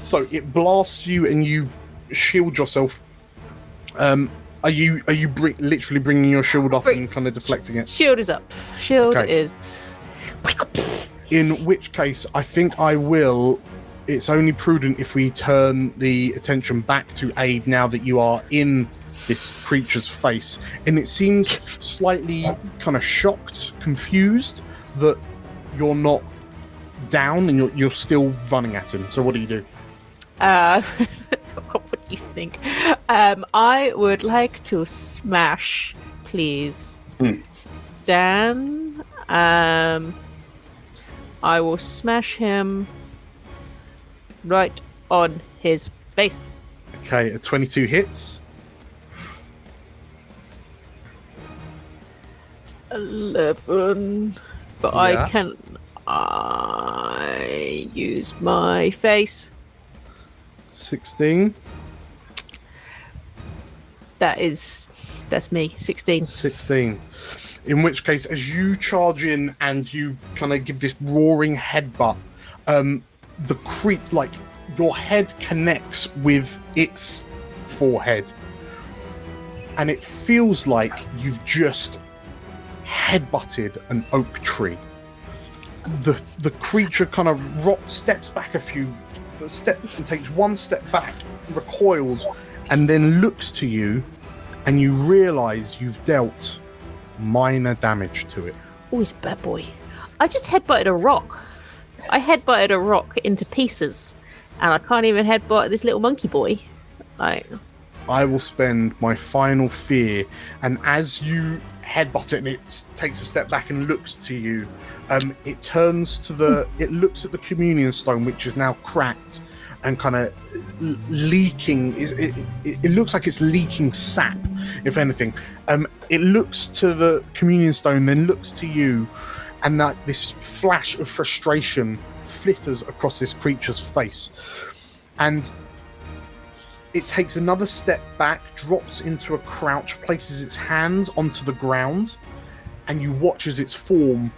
Speaker 1: So it blasts you and you shield yourself. Are you literally bringing your shield up and kind of deflecting it?
Speaker 6: Shield is up. Shield
Speaker 1: Okay.
Speaker 6: is.
Speaker 1: In which case, I think I will. It's only prudent if we turn the attention back to Abe now that you are in this creature's face, and it seems slightly kind of shocked, confused that you're not down and you're still running at him. So what do you do?
Speaker 6: What do you think? I would like to smash, please. Dan. I will smash him right on his face.
Speaker 1: Okay, a 22 hits.
Speaker 6: 11. But
Speaker 1: Yeah.
Speaker 6: I use my face.
Speaker 1: 16.
Speaker 6: That's me. 16.
Speaker 1: 16. In which case, as you charge in and you kind of give this roaring headbutt, the creep, like your head connects with its forehead, and it feels like you've just headbutted an oak tree. The creature kind of steps back a few steps and takes one step back, recoils, and then looks to you, and you realise you've dealt minor damage to it.
Speaker 6: Oh, he's a bad boy. I just headbutted a rock. I headbutted a rock into pieces, and I can't even headbutt this little monkey boy.
Speaker 1: I will spend my final fear, and as you headbutt it and it takes a step back and looks to you, it turns to it looks at the communion stone, which is now cracked and kind of leaking. It looks like it's leaking sap, if anything. It looks to the communion stone, then looks to you, and that this flash of frustration flitters across this creature's face, and it takes another step back, drops into a crouch, places its hands onto the ground, and you watch as its form,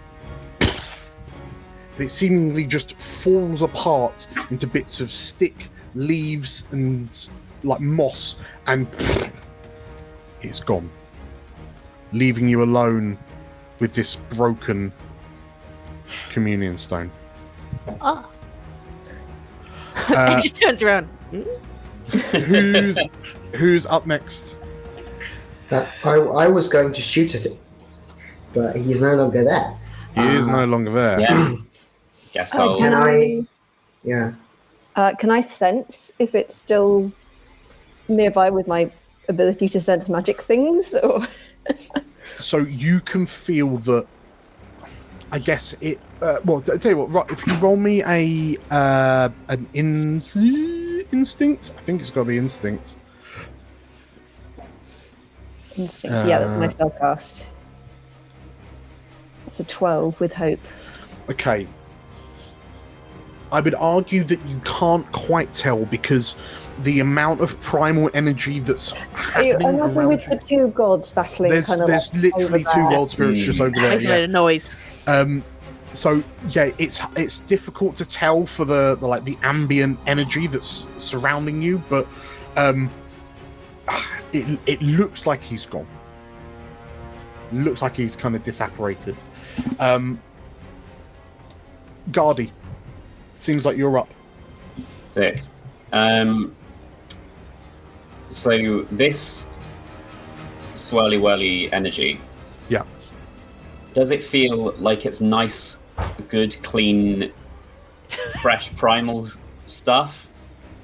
Speaker 1: it seemingly just falls apart into bits of stick, leaves, and like moss, and it's gone, leaving you alone with this broken communion stone.
Speaker 6: Oh. He just turns around.
Speaker 1: Who's up next?
Speaker 3: I was going to shoot at it, but he's no longer there.
Speaker 1: He is no longer there.
Speaker 8: Yeah. Guess I'll.
Speaker 3: Can I? Yeah.
Speaker 2: Can I sense if it's still nearby with my ability to sense magic things? Or
Speaker 1: So you can feel that. I guess it. Well, I'll tell you what. Right, if you roll me an instinct, I think it's got to be instinct.
Speaker 2: Instinct. Yeah, that's my spellcast. It's a 12 with hope.
Speaker 1: Okay. I would argue that you can't quite tell because the amount of primal energy that's happening
Speaker 2: Imagine
Speaker 1: around
Speaker 2: with
Speaker 1: you.
Speaker 2: the two gods battling.
Speaker 1: There's literally two wild spirits just over there.
Speaker 6: Making a noise.
Speaker 1: So yeah, it's difficult to tell for the like the ambient energy that's surrounding you, but it looks like he's gone. Looks like he's kind of disapparated. Guardy, seems like you're up.
Speaker 8: Sick. So this swirly whirly energy.
Speaker 1: Yeah.
Speaker 8: Does it feel like it's nice, good, clean, fresh primal stuff?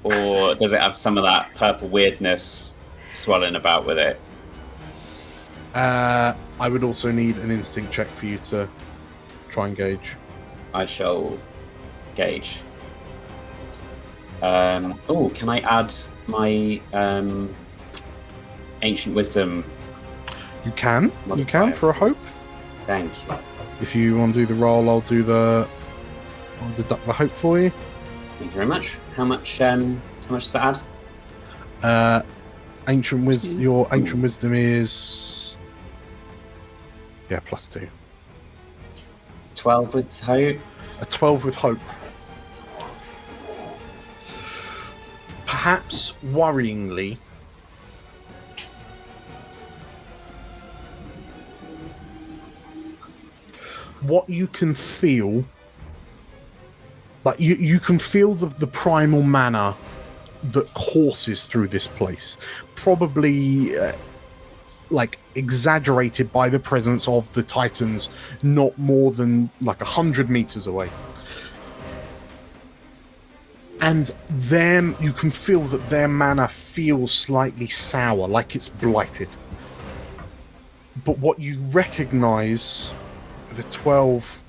Speaker 8: Or does it have some of that purple weirdness swirling about with it?
Speaker 1: I would also need an instinct check for you to try and gauge.
Speaker 8: I shall gauge. Oh, can I add my ancient wisdom?
Speaker 1: You can
Speaker 8: Modifier.
Speaker 1: for a hope.
Speaker 8: Thank you.
Speaker 1: If you want to do the roll, I'll deduct the hope for you.
Speaker 8: Thank you very much. How much does that add?
Speaker 1: Your ancient wisdom is +2.
Speaker 8: 12 with hope.
Speaker 1: A 12 with hope. Perhaps worryingly, what you can feel, like you can feel the primal mana that courses through this place, probably like exaggerated by the presence of the Titans not more than like 100 meters away. And them, you can feel that their mana feels slightly sour, like it's blighted. But what you recognize, the 12.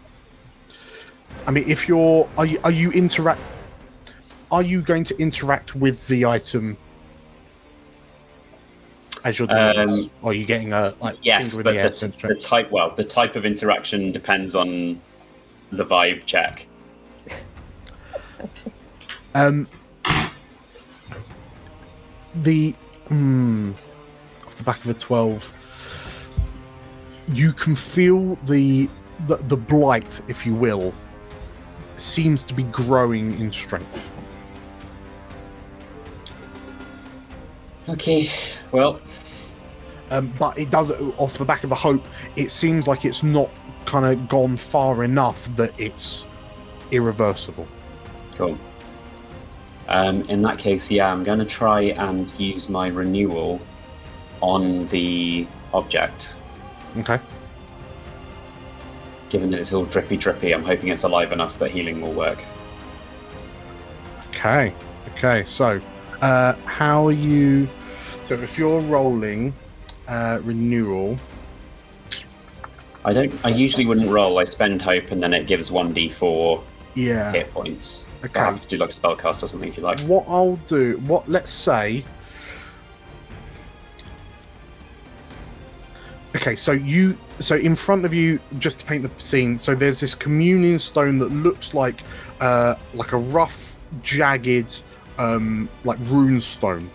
Speaker 1: I mean, if you're, are you going to interact with the item as you're doing this? Or are you getting a
Speaker 8: Yes,
Speaker 1: finger
Speaker 8: but
Speaker 1: in the air?
Speaker 8: the type of interaction depends on the vibe check.
Speaker 1: Off the back of a 12, you can feel the blight, if you will, seems to be growing in strength.
Speaker 8: Okay, well,
Speaker 1: but it does, off the back of the hope, it seems like it's not kind of gone far enough that it's irreversible.
Speaker 8: Cool. In that case, yeah, I'm going to try and use my renewal on the object.
Speaker 1: Okay.
Speaker 8: Given that it's all drippy, I'm hoping it's alive enough that healing will work.
Speaker 1: Okay. So, how are you? So, if you're rolling renewal,
Speaker 8: I usually wouldn't roll. I spend hope, and then it gives 1d4
Speaker 1: yeah.
Speaker 8: hit points.
Speaker 1: Okay.
Speaker 8: I have to do like a spellcast or something if you like.
Speaker 1: What I'll do, let's say. Okay, so in front of you, just to paint the scene, so there's this communion stone that looks like a rough, jagged, like rune stone.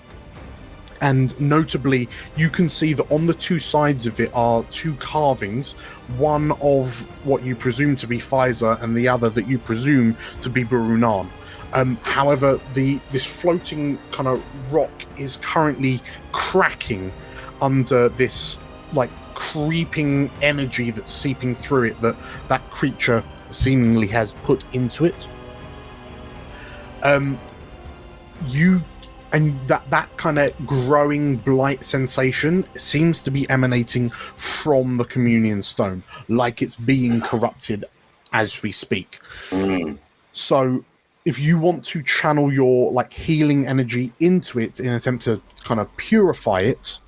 Speaker 1: And notably, you can see that on the two sides of it are two carvings, one of what you presume to be Pfizer and the other that you presume to be Barunan. However, this floating kind of rock is currently cracking under this like creeping energy that's seeping through it that creature seemingly has put into it. That kind of growing blight sensation seems to be emanating from the communion stone, like it's being corrupted as we speak. So if you want to channel your like healing energy into it in an attempt to kind of purify it,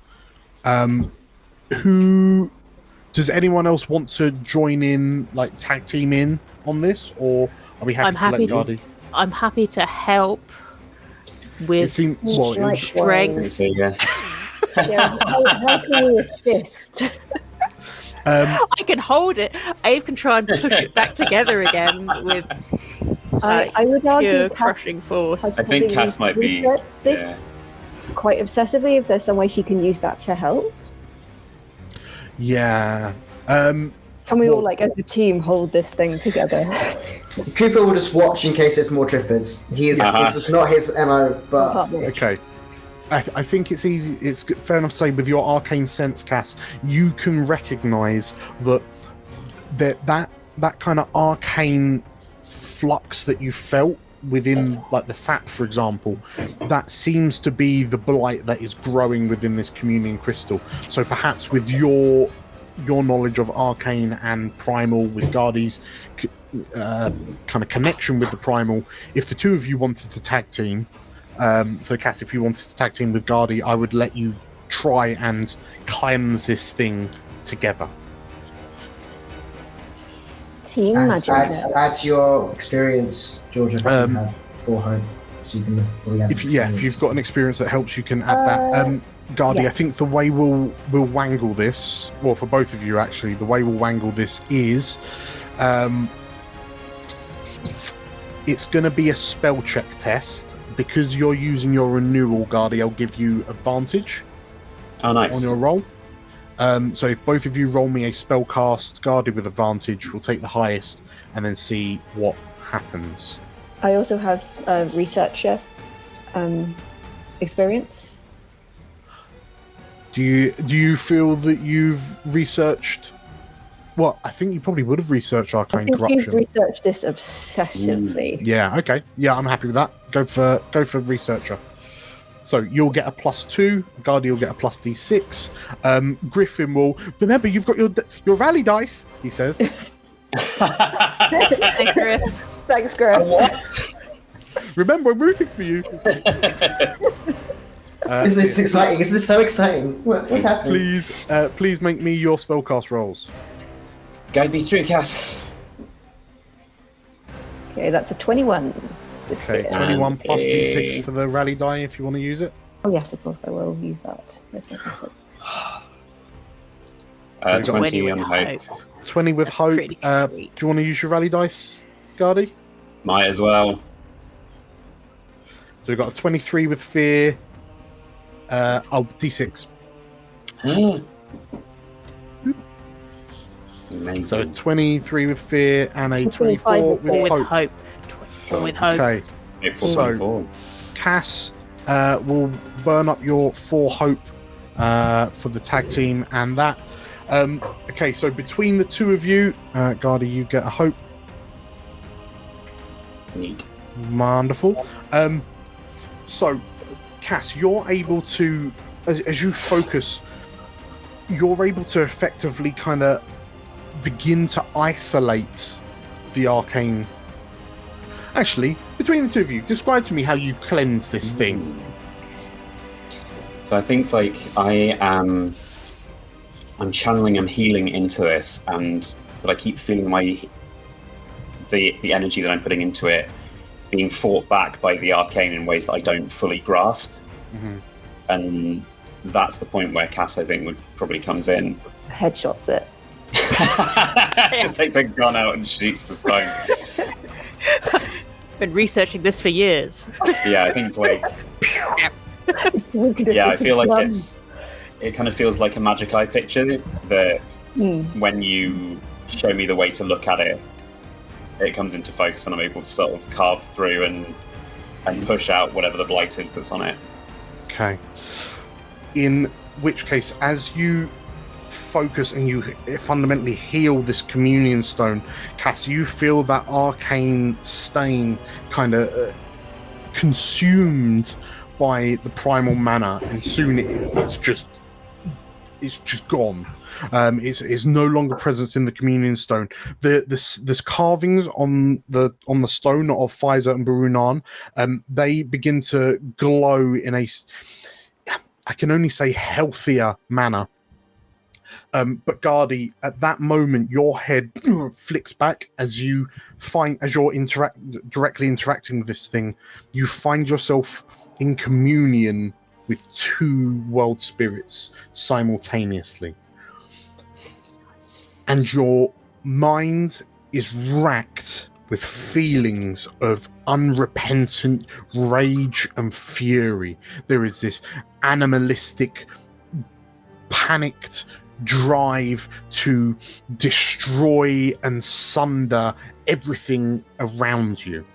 Speaker 1: who does anyone else want to join in, like tag team in on this, or are we happy to let Gardy?
Speaker 6: I'm happy to help with strength.
Speaker 8: Yeah.
Speaker 2: How can we assist?
Speaker 6: I can hold it. Ave can try and push it back together again with
Speaker 2: I would argue
Speaker 6: crushing force.
Speaker 8: I think Cass might be
Speaker 2: this quite obsessively. If there's some way she can use that to help.
Speaker 1: Yeah.
Speaker 2: Can we all, like, as a team, hold this thing together?
Speaker 3: Cooper will just watch in case it's more Triffids. This is not his MO, but...
Speaker 1: Okay. I think it's easy. It's fair enough to say with your arcane sense, Cass, you can recognise that kind of arcane flux that you felt within, like the sap, for example, that seems to be the blight that is growing within this communion crystal. So perhaps with your knowledge of arcane and primal, with Gardy's kind of connection with the primal, if the two of you wanted to tag team, so Cass, if you wanted to tag team with Gardy, I would let you try and cleanse this thing together.
Speaker 2: Team magic.
Speaker 3: Add to your experience, Georgia. You have 4 hope, so you can probably add.
Speaker 1: If you've got an experience that helps, you can add that. Gardy, I think the way we'll wangle this, well, for both of you actually, the way we'll wangle this is, it's going to be a spell check test. Because you're using your renewal, Gardy, I'll give you advantage.
Speaker 8: Oh, nice.
Speaker 1: On your roll. So if both of you roll me a spell cast, Gardy with advantage, we'll take the highest and then see what happens.
Speaker 2: I also have a researcher experience.
Speaker 1: Do you feel that you've researched? Well, I think you probably would have researched arcane corruption.
Speaker 2: You've researched this obsessively.
Speaker 1: Yeah. Okay. Yeah, I'm happy with that. Go for researcher. So you'll get a +2. Gardy will get a +d6. Griffin will remember you've got your rally dice. He says.
Speaker 6: Thanks, Griff.
Speaker 2: Thanks, Griff.
Speaker 1: Remember, I'm rooting for you.
Speaker 3: Is this exciting? Is this so exciting? What's happening?
Speaker 1: Please make me your spellcast rolls.
Speaker 8: Guide me through, Cass.
Speaker 2: Okay, that's a 21.
Speaker 1: Okay, 21 plus d6 for the rally die if you want to use it.
Speaker 2: Oh yes, of course I will use that. Where's my d6?
Speaker 8: 20 on hope.
Speaker 1: 20 with hope. Do you want to use your rally dice, Gardy?
Speaker 8: Might as well.
Speaker 1: So we've got a 23 with fear. D6.
Speaker 8: Amazing.
Speaker 1: So a 23 with fear and a 24 with hope.
Speaker 6: With hope.
Speaker 1: Okay. So Cass will burn up your 4 hope for the tag team and that. Okay, so between the two of you, Gardy, you get a hope.
Speaker 8: Neat.
Speaker 1: Wonderful. So, Cass, you're able to, as you focus, you're able to effectively kind of begin to isolate the arcane. Actually, between the two of you, describe to me how you cleanse this thing.
Speaker 8: So I think like I'm channeling, I'm healing into this, and but I keep feeling the energy that I'm putting into it being fought back by the arcane in ways that I don't fully grasp. And that's the point where Cass, I think, would probably comes in.
Speaker 2: Headshots it.
Speaker 8: Just takes a gun out and shoots the stone.
Speaker 6: Been researching this for years.
Speaker 8: Yeah, I think like I feel like it kind of feels like a magic eye picture that when you show me the way to look at it, it comes into focus and I'm able to sort of carve through and push out whatever the blight is that's on it.
Speaker 1: Okay. In which case, as you focus and you fundamentally heal this communion stone, Cass, you feel that arcane stain kind of consumed by the primal mana, and soon it's just gone. It's no longer present in the communion stone. There's carvings on the stone of Pfizer and Barunan. They begin to glow in a, I can only say, healthier manner. But Gardy, at that moment, your head flicks back as you're directly interacting with this thing. You find yourself in communion with two world spirits simultaneously. And your mind is racked with feelings of unrepentant rage and fury. There is this animalistic, panicked drive to destroy and sunder everything around you.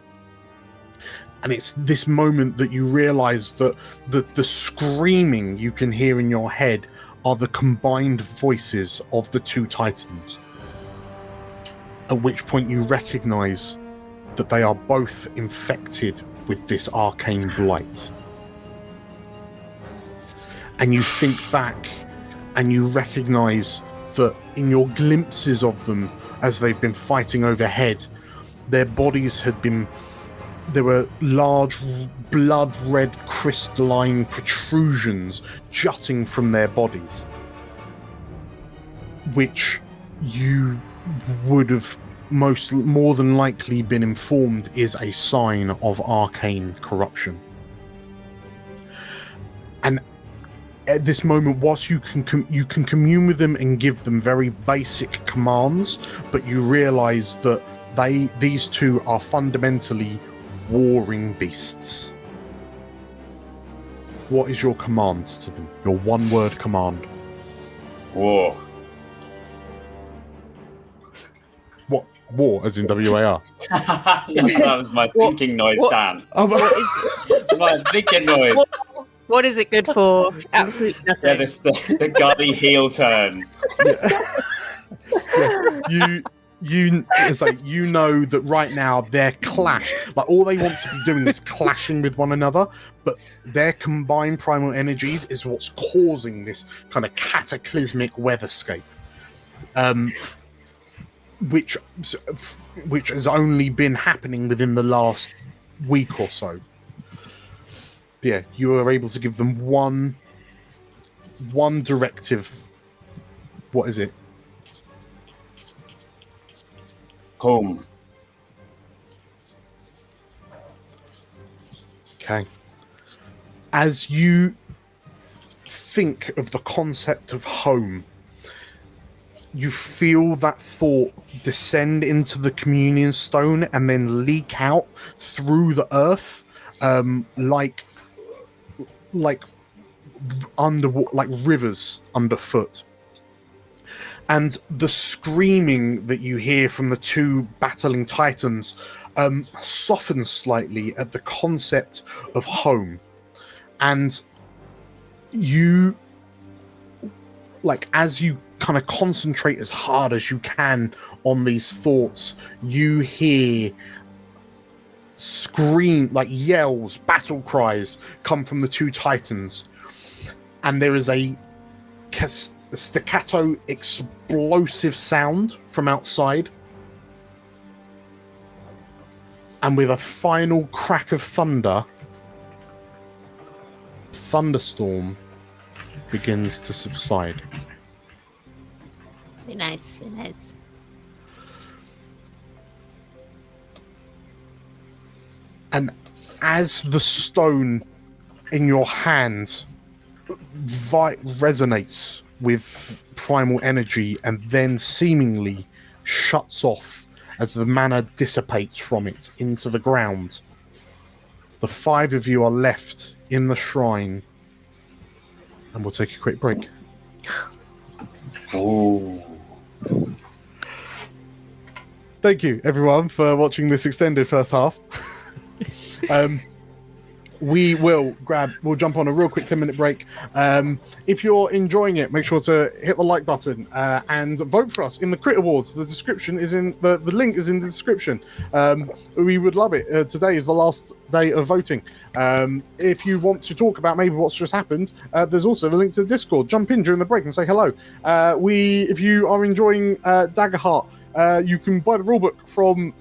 Speaker 1: And it's this moment that you realize that the screaming you can hear in your head are the combined voices of the two titans. At which point you recognize that they are both infected with this arcane blight. And you think back and you recognize that in your glimpses of them as they've been fighting overhead, their bodies had been... There were large blood-red crystalline protrusions jutting from their bodies, which you would have more than likely been informed is a sign of arcane corruption. And at this moment, whilst you can commune with them and give them very basic commands, but you realize that these two are fundamentally warring beasts. What is your command to them? Your one-word command?
Speaker 8: War.
Speaker 1: What? War, as in W-A-R?
Speaker 8: That was my thinking noise, Dan. My thinking noise.
Speaker 6: What is it good for? Absolutely nothing.
Speaker 8: Yeah, this the Gardy heel turn.
Speaker 1: Yes, it's like, you know that right now their clash, like all they want to be doing is clashing with one another, but their combined primal energies is what's causing this kind of cataclysmic weatherscape, which has only been happening within the last week or so. Yeah, you are able to give them one directive. What is it?
Speaker 8: Home.
Speaker 1: Okay. As you think of the concept of home, you feel that thought descend into the communion stone and then leak out through the earth, like rivers underfoot. And the screaming that you hear from the two battling titans softens slightly at the concept of home. And you like as you kind of concentrate as hard as you can on these thoughts, you hear scream, like yells, battle cries come from the two titans, and there is a staccato explosive sound from outside, and with a final crack of thunder, thunderstorm begins to subside.
Speaker 6: Very nice, very nice.
Speaker 1: And as the stone in your hand resonates with primal energy and then seemingly shuts off as the mana dissipates from it into the ground, the five of you are left in the shrine, and we'll take a quick break.
Speaker 8: Oh.
Speaker 1: Thank you, everyone, for watching this extended first half. We'll jump on a real quick 10-minute break. If you're enjoying it, make sure to hit the like button and vote for us in the Crit Awards. The description is in the link is in the description. We would love it. Today is the last day of voting. If you want to talk about maybe what's just happened, there's also the link to the Discord. Jump in during the break and say hello. If you are enjoying Daggerheart, you can buy the rulebook from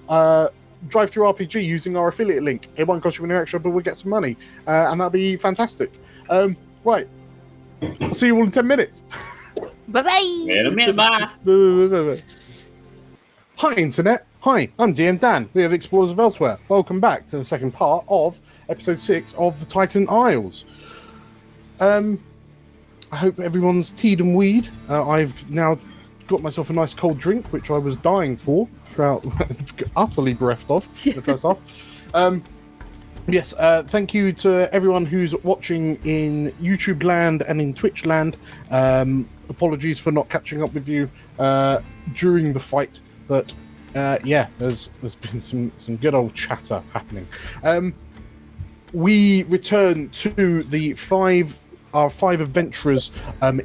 Speaker 1: Drive Through RPG using our affiliate link. It won't cost you any extra, but we'll get some money, and that'd be fantastic. Right, I'll see you all in 10 minutes.
Speaker 6: Bye-bye!
Speaker 8: In a minute, bye.
Speaker 1: Hi, Internet. Hi, I'm DM Dan. We have Explorers of Elsewhere. Welcome back to the second part of episode 6 of the Titan Isles. I hope everyone's teed and weed. I've now got myself a nice cold drink, which I was dying for throughout, utterly bereft of the first half. Yes, thank you to everyone who's watching in YouTube land and in Twitch land. Apologies for not catching up with you during the fight, but yeah, there's been some good old chatter happening. We return to our five adventurers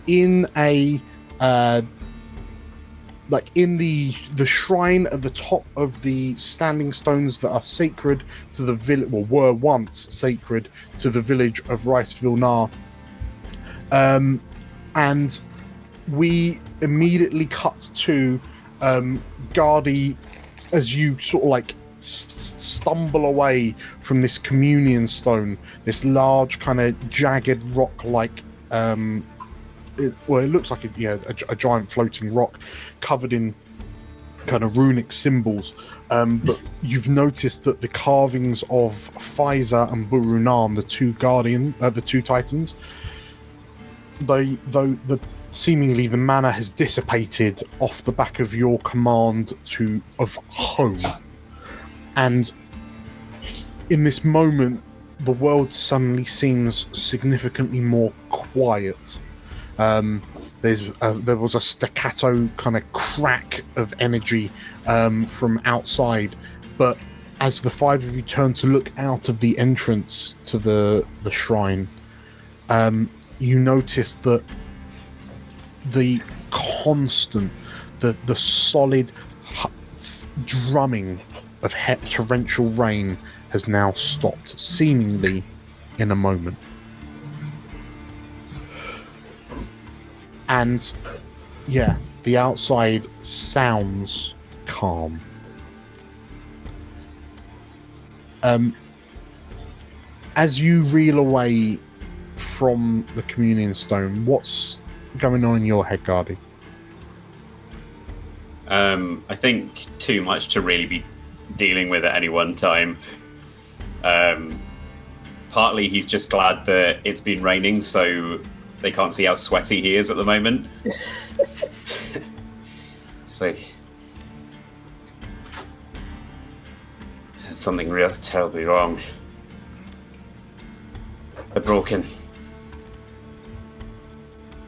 Speaker 1: in a like in the shrine at the top of the standing stones that are sacred to the village, well, were once sacred to the village of Rice-Vilnar. And we immediately cut to Gardy as you sort of like stumble away from this communion stone, this large kind of jagged rock-like it looks like a giant floating rock covered in kind of runic symbols, but you've noticed that the carvings of Pfizer and Burunam, the two titans, though seemingly the mana has dissipated off the back of your command of home, and in this moment the world suddenly seems significantly more quiet. There was a staccato kind of crack of energy from outside, but as the five of you turn to look out of the entrance to the shrine, you notice that the constant, the solid drumming of torrential rain has now stopped, seemingly in a moment. And yeah, the outside sounds calm. As you reel away from the communion stone, what's going on in your head, Gardy?
Speaker 8: I think too much to really be dealing with at any one time. Partly he's just glad that it's been raining, so they can't see how sweaty he is at the moment. It's like there's something real terribly wrong. They're broken.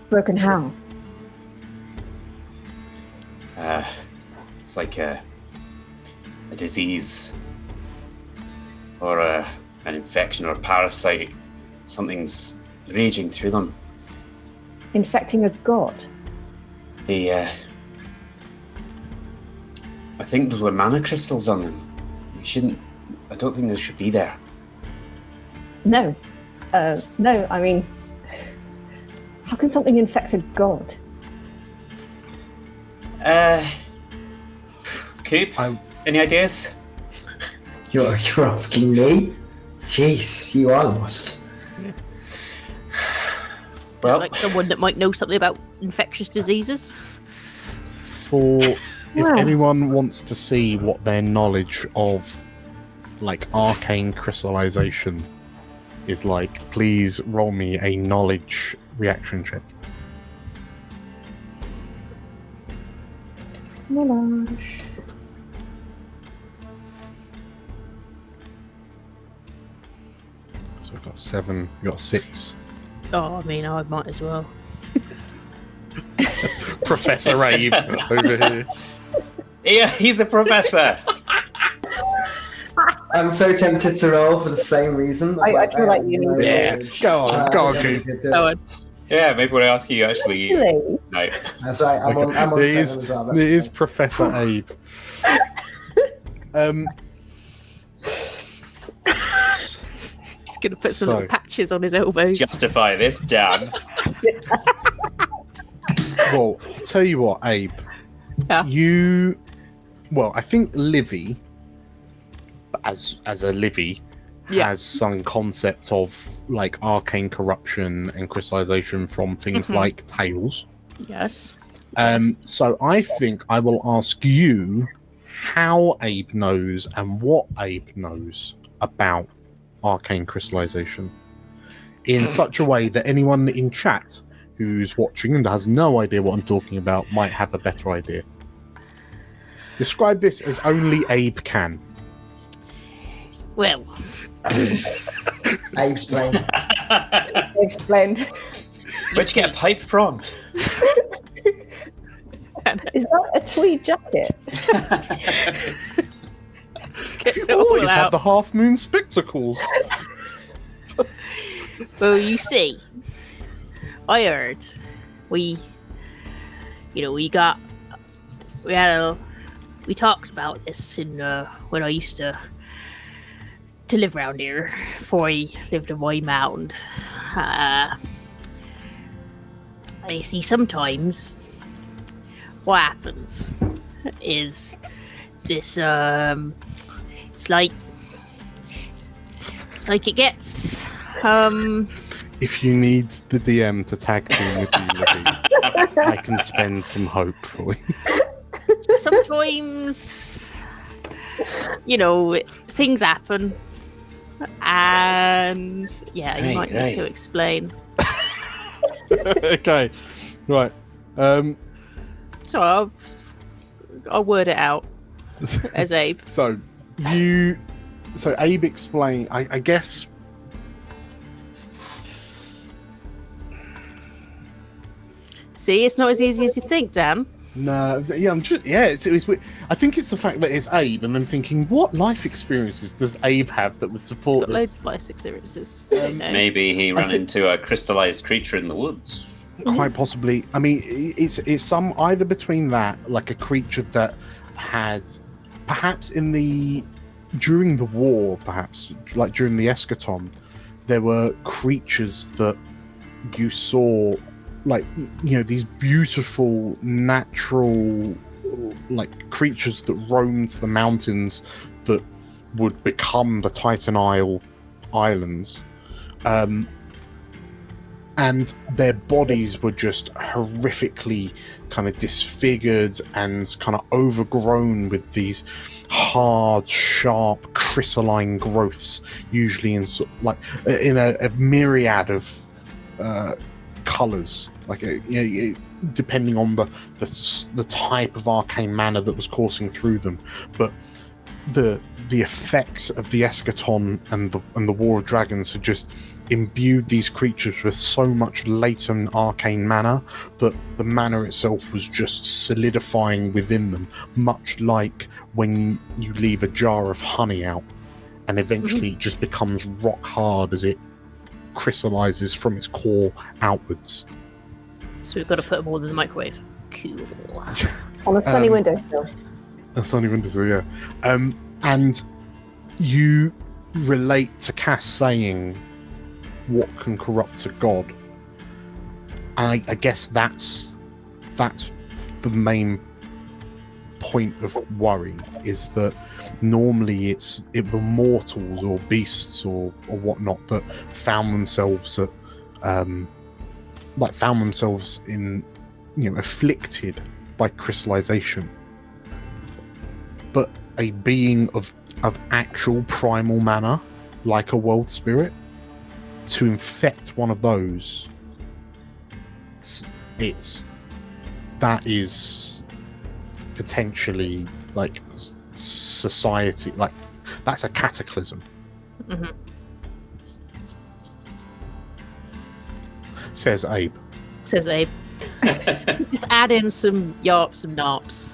Speaker 2: Broken how?
Speaker 8: It's like a disease or an infection or a parasite. Something's raging through them.
Speaker 2: Infecting a god?
Speaker 8: I think those were mana crystals on them. We shouldn't. I don't think those should be there.
Speaker 2: No. No, I mean, how can something infect a god?
Speaker 8: Coop, any ideas?
Speaker 3: You're asking me? Jeez, you are lost.
Speaker 8: Well,
Speaker 6: Like someone that might know something about infectious diseases.
Speaker 1: If anyone wants to see what their knowledge of like arcane crystallization is like, please roll me a knowledge reaction check.
Speaker 2: Knowledge.
Speaker 1: So we've got 7, you got 6.
Speaker 6: Oh, I mean, I might as well.
Speaker 1: Professor Abe over here.
Speaker 8: Yeah, he's a professor.
Speaker 3: I'm so tempted to roll for the same reason.
Speaker 2: I feel like you need
Speaker 1: Yeah, go on, Coop.
Speaker 8: Yeah, maybe when I ask you, actually.
Speaker 2: Really?
Speaker 8: No.
Speaker 3: That's right. I'm on 7 as well.
Speaker 1: It is Professor Abe.
Speaker 6: He's going to put some little patches on his elbows.
Speaker 8: Justify this, Dan.
Speaker 1: Well, tell you what, Abe.
Speaker 6: Yeah.
Speaker 1: I think Livy, as a Livy, has some concept of like arcane corruption and crystallization from things like tales.
Speaker 6: Yes.
Speaker 1: So I think I will ask you how Abe knows and what Abe knows about arcane crystallization in such a way that anyone in chat who's watching and has no idea what I'm talking about might have a better idea. Describe this as only Abe can.
Speaker 6: Well,
Speaker 3: Abe's playing.
Speaker 2: Explain.
Speaker 8: Where'd you get a pipe from?
Speaker 2: Is that a tweed jacket?
Speaker 6: gets it
Speaker 1: You
Speaker 6: all
Speaker 1: always had
Speaker 6: out.
Speaker 1: the half moon spectacles.
Speaker 6: Well, you see, I heard we talked about this in when I used to live around here before I lived in White Mound. I see sometimes what happens is this it's like it gets
Speaker 1: If you need the DM to tag team with you, Libby, I can spend some hope for you.
Speaker 6: sometimes things happen, and you might need to explain.
Speaker 1: Okay, right.
Speaker 6: So I'll word it out as Abe.
Speaker 1: So Abe explain. I guess.
Speaker 6: See, it's not as easy as you think, Dan.
Speaker 1: No, yeah, I'm sure. Yeah, it's I think it's the fact that it's Abe, and then thinking, what life experiences does Abe have that would support
Speaker 6: He's got
Speaker 1: this?
Speaker 6: loads of life experiences.
Speaker 8: Maybe he ran into a crystallized creature in the woods.
Speaker 1: Quite possibly. I mean, it's some either between that, like a creature that had, perhaps during the war, perhaps like during the eschaton, there were creatures that you saw, like these beautiful natural like creatures that roamed the mountains that would become the Titan Islands. And their bodies were just horrifically kind of disfigured and kind of overgrown with these hard, sharp, crystalline growths, usually in a myriad of colours, like depending on the type of arcane mana that was coursing through them. But the effects of the eschaton and the War of Dragons had just imbued these creatures with so much latent arcane mana that the mana itself was just solidifying within them, much like when you leave a jar of honey out and eventually it just becomes rock hard as it crystallizes from its core outwards.
Speaker 6: So we've got to put them all in the microwave. Cool.
Speaker 2: On a sunny windowsill.
Speaker 1: A sunny windowsill, yeah. And you relate to Cass saying, "What can corrupt a god?" I guess that's the main point of worry, is that normally it were mortals or beasts or whatnot that found themselves at found themselves in, afflicted by crystallization. But a being of actual primal manner, like a world spirit, to infect one of those, that is potentially like society, like that's a cataclysm.
Speaker 6: Mm-hmm.
Speaker 1: Says Abe.
Speaker 6: Just add in some yarps, some narps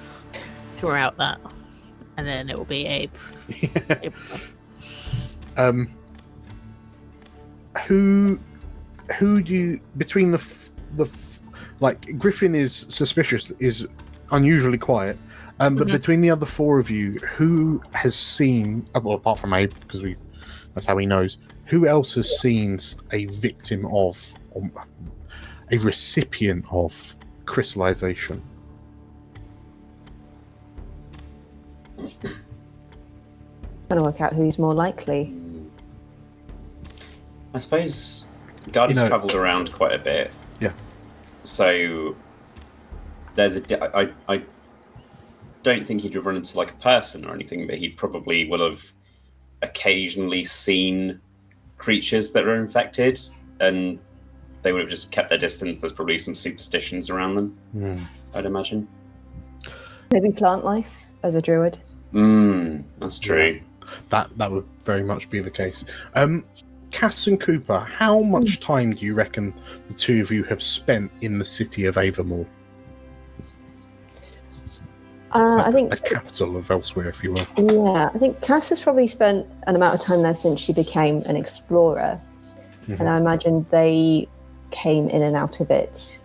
Speaker 6: throughout that, and then it will be Abe. Abe.
Speaker 1: Who do you, between like Griffin is suspicious, is unusually quiet, but between the other four of you, who has seen, well, apart from Abe, because that's how he knows, who else has seen a victim of, or a recipient of crystallization?
Speaker 2: Trying to work out who's more likely.
Speaker 8: I suppose Guardian's travelled around quite a bit.
Speaker 1: Yeah.
Speaker 8: So there's I don't think he'd have run into like a person or anything, but he probably will have occasionally seen creatures that are infected, and they would have just kept their distance. There's probably some superstitions around them, I'd imagine.
Speaker 2: Maybe plant life as a druid.
Speaker 8: That's true.
Speaker 1: Yeah, that would very much be the case. Cass and Cooper, how much time do you reckon the two of you have spent in the city of Avamore?
Speaker 2: I think
Speaker 1: the capital of elsewhere, if you will.
Speaker 2: Yeah, I think Cass has probably spent an amount of time there since she became an explorer, and I imagine they came in and out of it.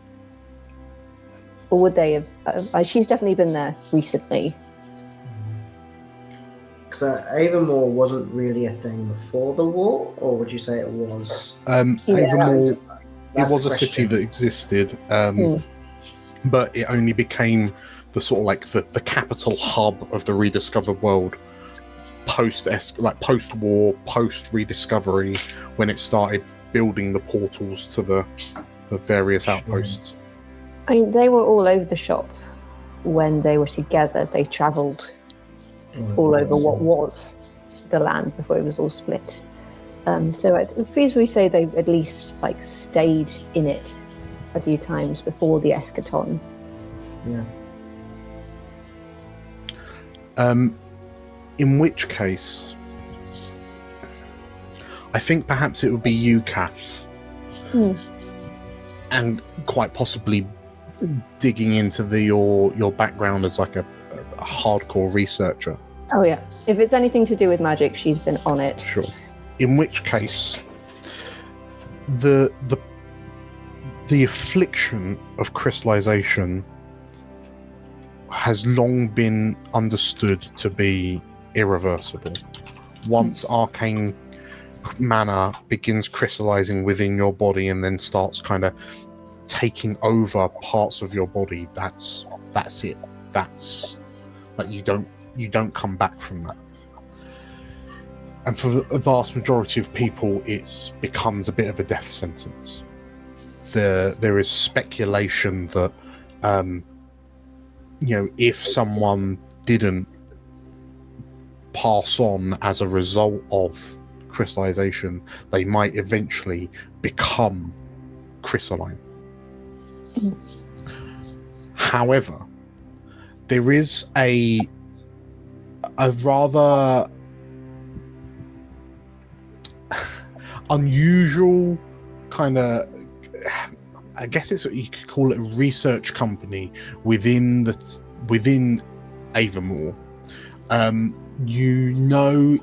Speaker 2: Or would they have? She's definitely been there recently.
Speaker 3: So Avamore wasn't really a thing before the war, or would you say it was?
Speaker 1: Avamore, it
Speaker 3: That's
Speaker 1: was
Speaker 3: the
Speaker 1: a city
Speaker 3: question.
Speaker 1: that existed, but it only became the sort of like the capital hub of the rediscovered world post-war, post-rediscovery, when it started building the portals to the various outposts.
Speaker 2: I mean, they were all over the shop when they were together. They travelled all over what was the land before it was all split. So it feels we say they at least like stayed in it a few times before the eschaton.
Speaker 3: Yeah.
Speaker 1: In which case, I think perhaps it would be you, Cass, and quite possibly digging into your background as like a hardcore researcher.
Speaker 2: Oh yeah, if it's anything to do with magic, she's been on it.
Speaker 1: Sure. In which case, the affliction of crystallization has long been understood to be irreversible. Once arcane mana begins crystallizing within your body and then starts kind of taking over parts of your body, that's it. That's like you don't come back from that. And for a vast majority of people, it becomes a bit of a death sentence. There is speculation that if someone didn't pass on as a result of crystallization, they might eventually become crystalline. However, there is a rather unusual kind of, I guess it's what you could call it, a research company within Avamore.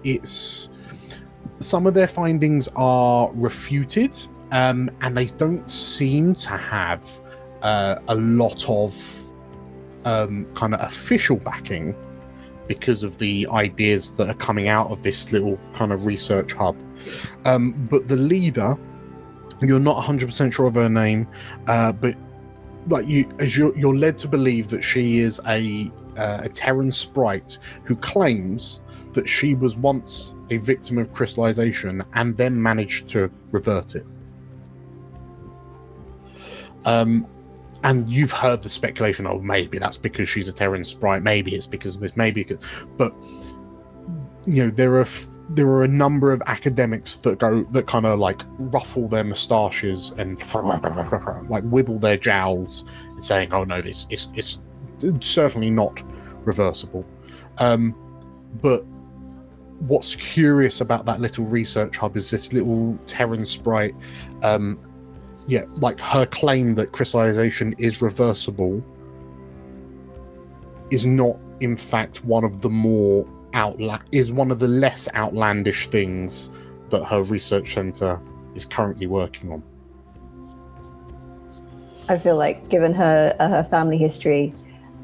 Speaker 1: It's some of their findings are refuted, and they don't seem to have a lot of kind of official backing because of the ideas that are coming out of this little kind of research hub. But the leader, you're not 100% sure of her name, but like you're led to believe that she is a Terran sprite who claims that she was once a victim of crystallization and then managed to revert it. And you've heard the speculation, oh, maybe that's because she's a Terran sprite, maybe it's because of this, but you know, there are a number of academics that kind of like ruffle their moustaches and like wibble their jowls, saying, oh no, it's certainly not reversible. But what's curious about that little research hub is this little Terran sprite, like her claim that crystallization is reversible is not in fact one of the less outlandish things that her research center is currently working on.
Speaker 2: I feel like, given her family history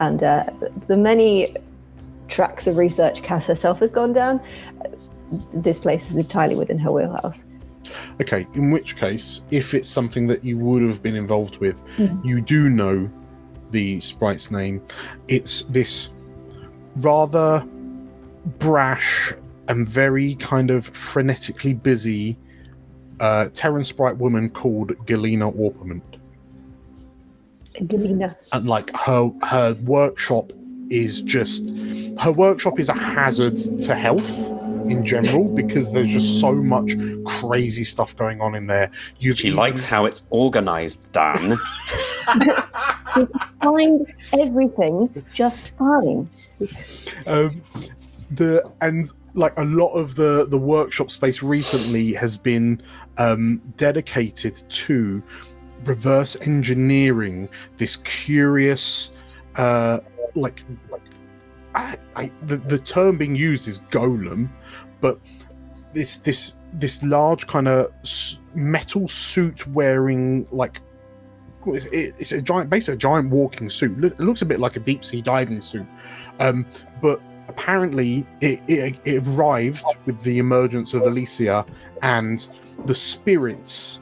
Speaker 2: and the many tracks of research Cass herself has gone down, this place is entirely within her wheelhouse.
Speaker 1: Okay, in which case, if it's something that you would have been involved with, you do know the sprite's name. It's this rather brash and very kind of frenetically busy Terran sprite woman called Galena Orpiment.
Speaker 2: Galena.
Speaker 1: And like her workshop is a hazard to health in general, because there's just so much crazy stuff going on in there.
Speaker 8: She likes how it's organized, Dan.
Speaker 2: You find everything just fine.
Speaker 1: And like a lot of the workshop space recently has been dedicated to reverse engineering this curious the term being used is golem, but this large kind of metal suit wearing, like, it's a giant, basically a giant walking suit. It looks a bit like a deep sea diving suit, but apparently it arrived with the emergence of Alicia, and the spirit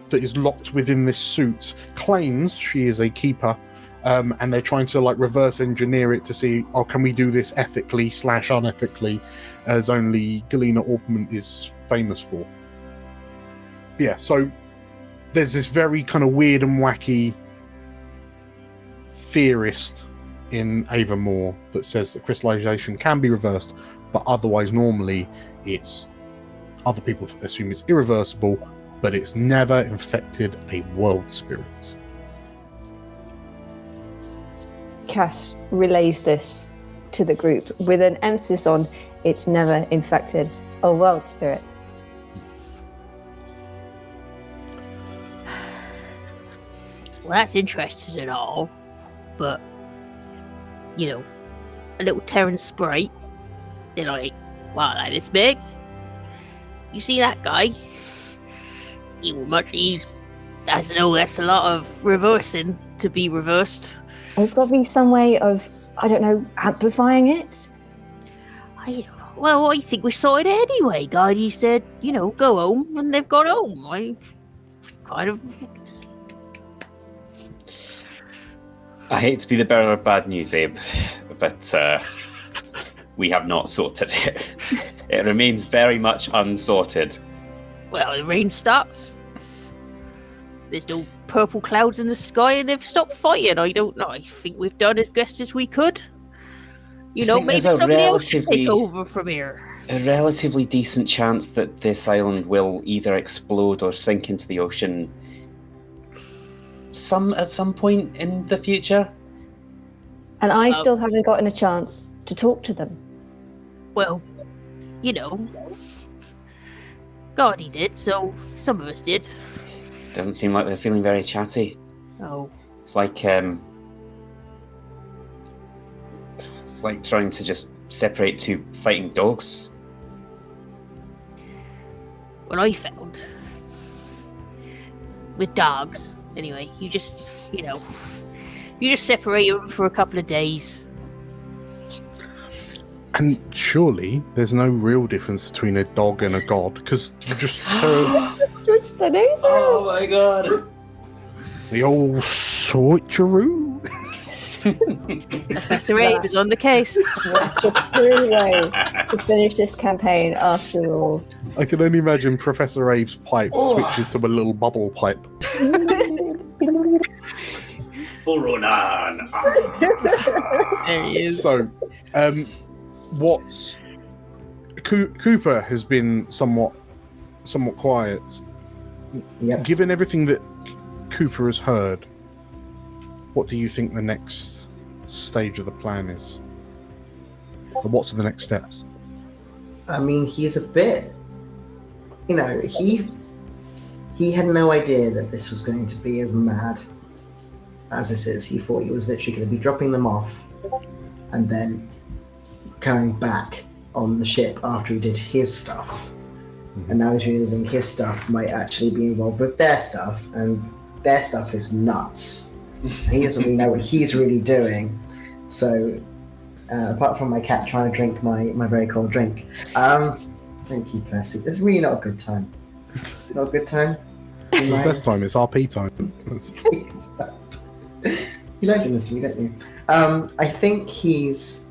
Speaker 1: that is locked within this suit claims she is a keeper. And they're trying to like reverse engineer it to see, oh, can we do this ethically / unethically, as only Galena Orpiment is famous for. Yeah, so there's this very kind of weird and wacky theorist in Avamore that says that crystallization can be reversed, but otherwise normally it's other people assume it's irreversible, but it's never infected a world spirit.
Speaker 2: Cass relays this to the group with an emphasis on it's never infected a world spirit.
Speaker 6: Well, that's interesting and all, but, you know, a little Terran sprite, they're like, wow, like this big? You see that guy? I don't know, that's a lot of reversing to be reversed.
Speaker 2: There's got to be some way of, I don't know, amplifying it?
Speaker 6: I think we saw it anyway. Guardy said, you know, go home, and they've gone home.
Speaker 8: I hate to be the bearer of bad news, Abe, but we have not sorted it. It remains very much unsorted.
Speaker 6: Well, the rain stopped. There's no purple clouds in the sky, and they've stopped fighting. I don't know. I think we've done as best as we could. You know, maybe somebody else should take over from here.
Speaker 8: A relatively decent chance that this island will either explode or sink into the ocean at some point in the future.
Speaker 2: And I still haven't gotten a chance to talk to them.
Speaker 6: Well, you know, Guardy did, so some of us did.
Speaker 8: Doesn't seem like they're feeling very chatty.
Speaker 6: Oh.
Speaker 8: It's like trying to just separate two fighting dogs.
Speaker 6: What I found with dogs, anyway, you just, you know, You just separate them for a couple of days.
Speaker 1: And surely there's no real difference between a dog and a god, because you just heard
Speaker 2: Switch the names
Speaker 8: Oh
Speaker 2: around.
Speaker 8: my god!
Speaker 1: the old switcheroo.
Speaker 6: Professor Abe is on the case.
Speaker 2: That's the true way to finish this campaign after all.
Speaker 1: I can only imagine Professor Abe's pipe switches to a little bubble pipe.
Speaker 8: Burunan!
Speaker 6: There he is.
Speaker 1: So, what's Cooper has been somewhat quiet.
Speaker 3: Yep.
Speaker 1: Given everything that Cooper has heard, what do you think the next stage of the plan is? Or what's the next steps?
Speaker 3: I mean, he's a bit, he had no idea that this was going to be as mad as this is. He thought he was literally going to be dropping them off and then going back on the ship after he did his stuff. And now he's realizing his stuff might actually be involved with their stuff, and their stuff is nuts. He doesn't really know what he's really doing. So, apart from my cat trying to drink my very cold drink, thank you, Percy. It's really not a good time. Not a good time.
Speaker 1: It's the best time. It's RP time.
Speaker 3: You like to listen, don't you? I think he's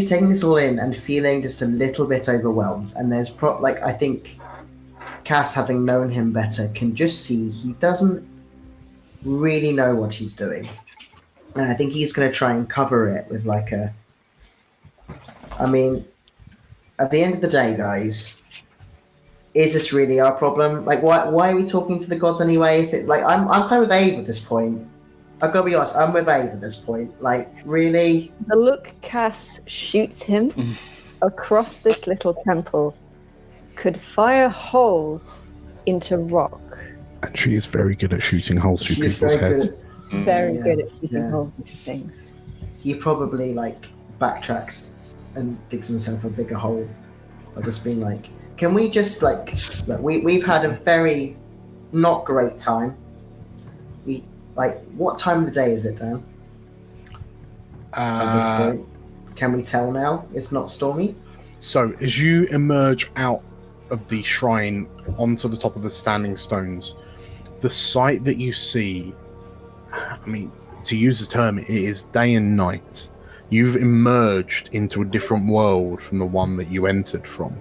Speaker 3: taking this all in and feeling just a little bit overwhelmed. And there's I think Cass, having known him better, can just see he doesn't really know what he's doing. And I think he's going to try and cover it with at the end of the day, guys, is this really our problem? Why are we talking to the gods anyway? If it I'm kind of with Abe at this point. I've got to be honest, I'm with Abe at this point. Really?
Speaker 2: The look Cass shoots him across this little temple could fire holes into rock.
Speaker 1: And she is very good at shooting holes through people's heads.
Speaker 2: He's very
Speaker 3: Yeah,
Speaker 2: good at shooting
Speaker 3: yeah.
Speaker 2: holes into things.
Speaker 3: He probably backtracks and digs himself a bigger hole by just being can we just look, we've had a very not great time. What time of the day is it, Dan? At this point, can we tell now it's not stormy?
Speaker 1: So, as you emerge out of the shrine onto the top of the standing stones, the sight that you see, to use the term, it is day and night. You've emerged into a different world from the one that you entered from.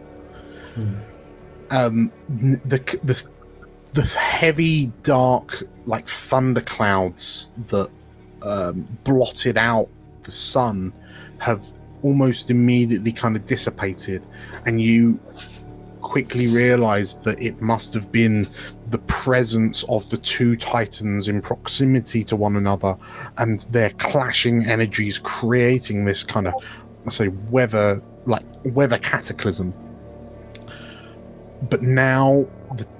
Speaker 1: The heavy, dark, thunder clouds that blotted out the sun have almost immediately kind of dissipated, and you quickly realized that it must have been the presence of the two titans in proximity to one another and their clashing energies creating this kind of, weather cataclysm. But now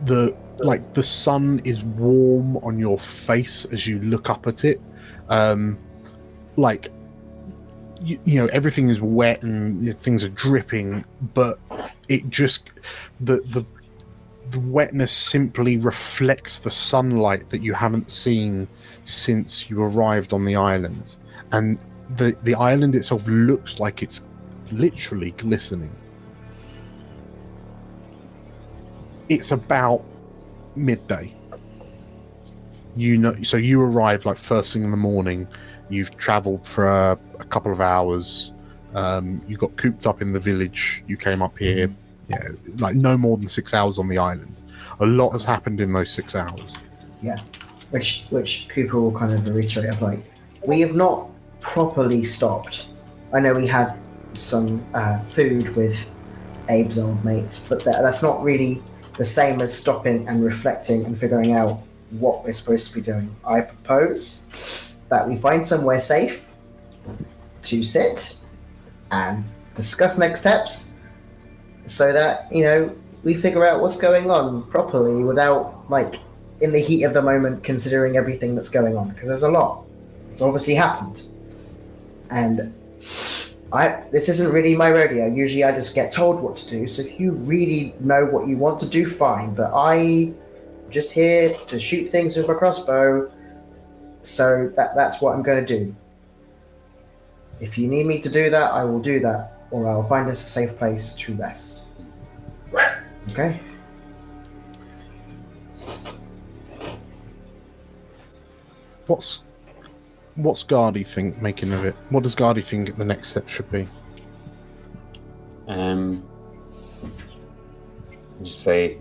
Speaker 1: the sun is warm on your face as you look up at it. Everything is wet and things are dripping, but it just the wetness simply reflects the sunlight that you haven't seen since you arrived on the island, and the island itself looks like it's literally glistening. It's about midday. So you arrive first thing in the morning. You've travelled for a couple of hours. You got cooped up in the village. You came up here. No more than 6 hours on the island. A lot has happened in those 6 hours.
Speaker 3: Yeah, which Cooper will kind of reiterate of we have not properly stopped. I know we had some food with Abe's old mates, but that's not really the same as stopping and reflecting and figuring out what we're supposed to be doing. I propose that we find somewhere safe to sit and discuss next steps so that, we figure out what's going on properly without, in the heat of the moment, considering everything that's going on. Because there's a lot. It's obviously happened. And this isn't really my rodeo. Usually I just get told what to do. So if you really know what you want to do, fine. But I'm just here to shoot things with a crossbow. So that's what I'm going to do. If you need me to do that, I will do that, or I'll find us a safe place to rest. Okay?
Speaker 1: What's Gardy think making of it? What does Gardy think the next step should be?
Speaker 8: Just say,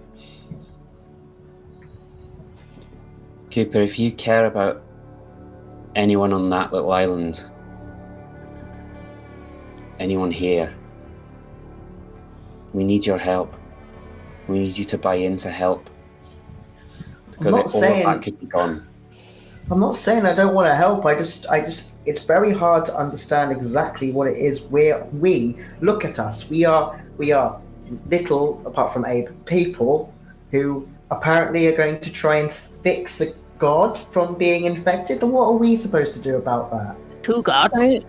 Speaker 8: Cooper, if you care about anyone on that little island, anyone here, we need your help. We need you to buy in to help. Because all of that could be gone.
Speaker 3: I'm not saying I don't want to help. I just, it's very hard to understand exactly what it is. We look at us. We are little, apart from Abe, people who apparently are going to try and fix a god from being infected. And what are we supposed to do about that?
Speaker 6: 2 gods. We've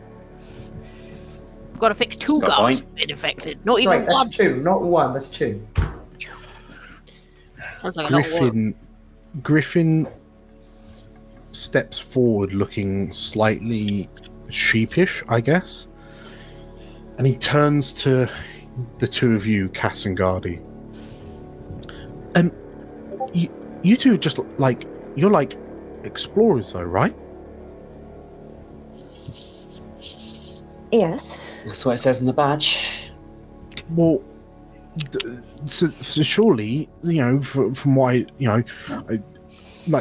Speaker 6: got to fix 2 gods being infected. Not even
Speaker 3: that's
Speaker 6: one.
Speaker 3: 2, not 1. That's 2.
Speaker 6: Sounds like a lot of work.
Speaker 1: Griffin steps forward looking slightly sheepish, I guess. And he turns to the 2 of you, Cass and Gardy. You two are just like, you're like explorers though, right?
Speaker 2: Yes.
Speaker 8: That's what it says in the badge.
Speaker 1: Well, so surely, from what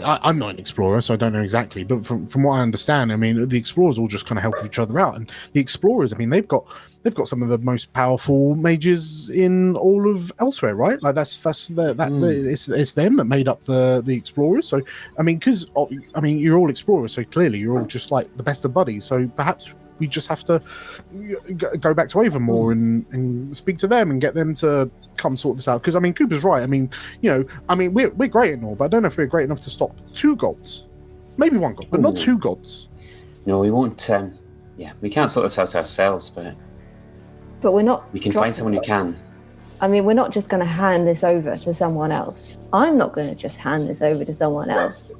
Speaker 1: I'm not an explorer, so I don't know exactly, but from what I understand, I mean, the explorers all just kind of help each other out, and the explorers, I mean, they've got some of the most powerful mages in all of elsewhere, right? Like it's them that made up the explorers. So I mean, you're all explorers, so clearly you're all just like the best of buddies. So perhaps we just have to go back to Avonmore and speak to them and get them to come sort this out. Because I mean, Cooper's right. I mean, we're great and all, but I don't know if we're great enough to stop 2 gods. Maybe 1 god, but not 2 gods.
Speaker 8: No, we won't. We can't sort this out ourselves, but
Speaker 2: we're not.
Speaker 8: We can find someone who can.
Speaker 2: I mean, we're not just going to hand this over to someone else. I'm not going to just hand this over to someone else.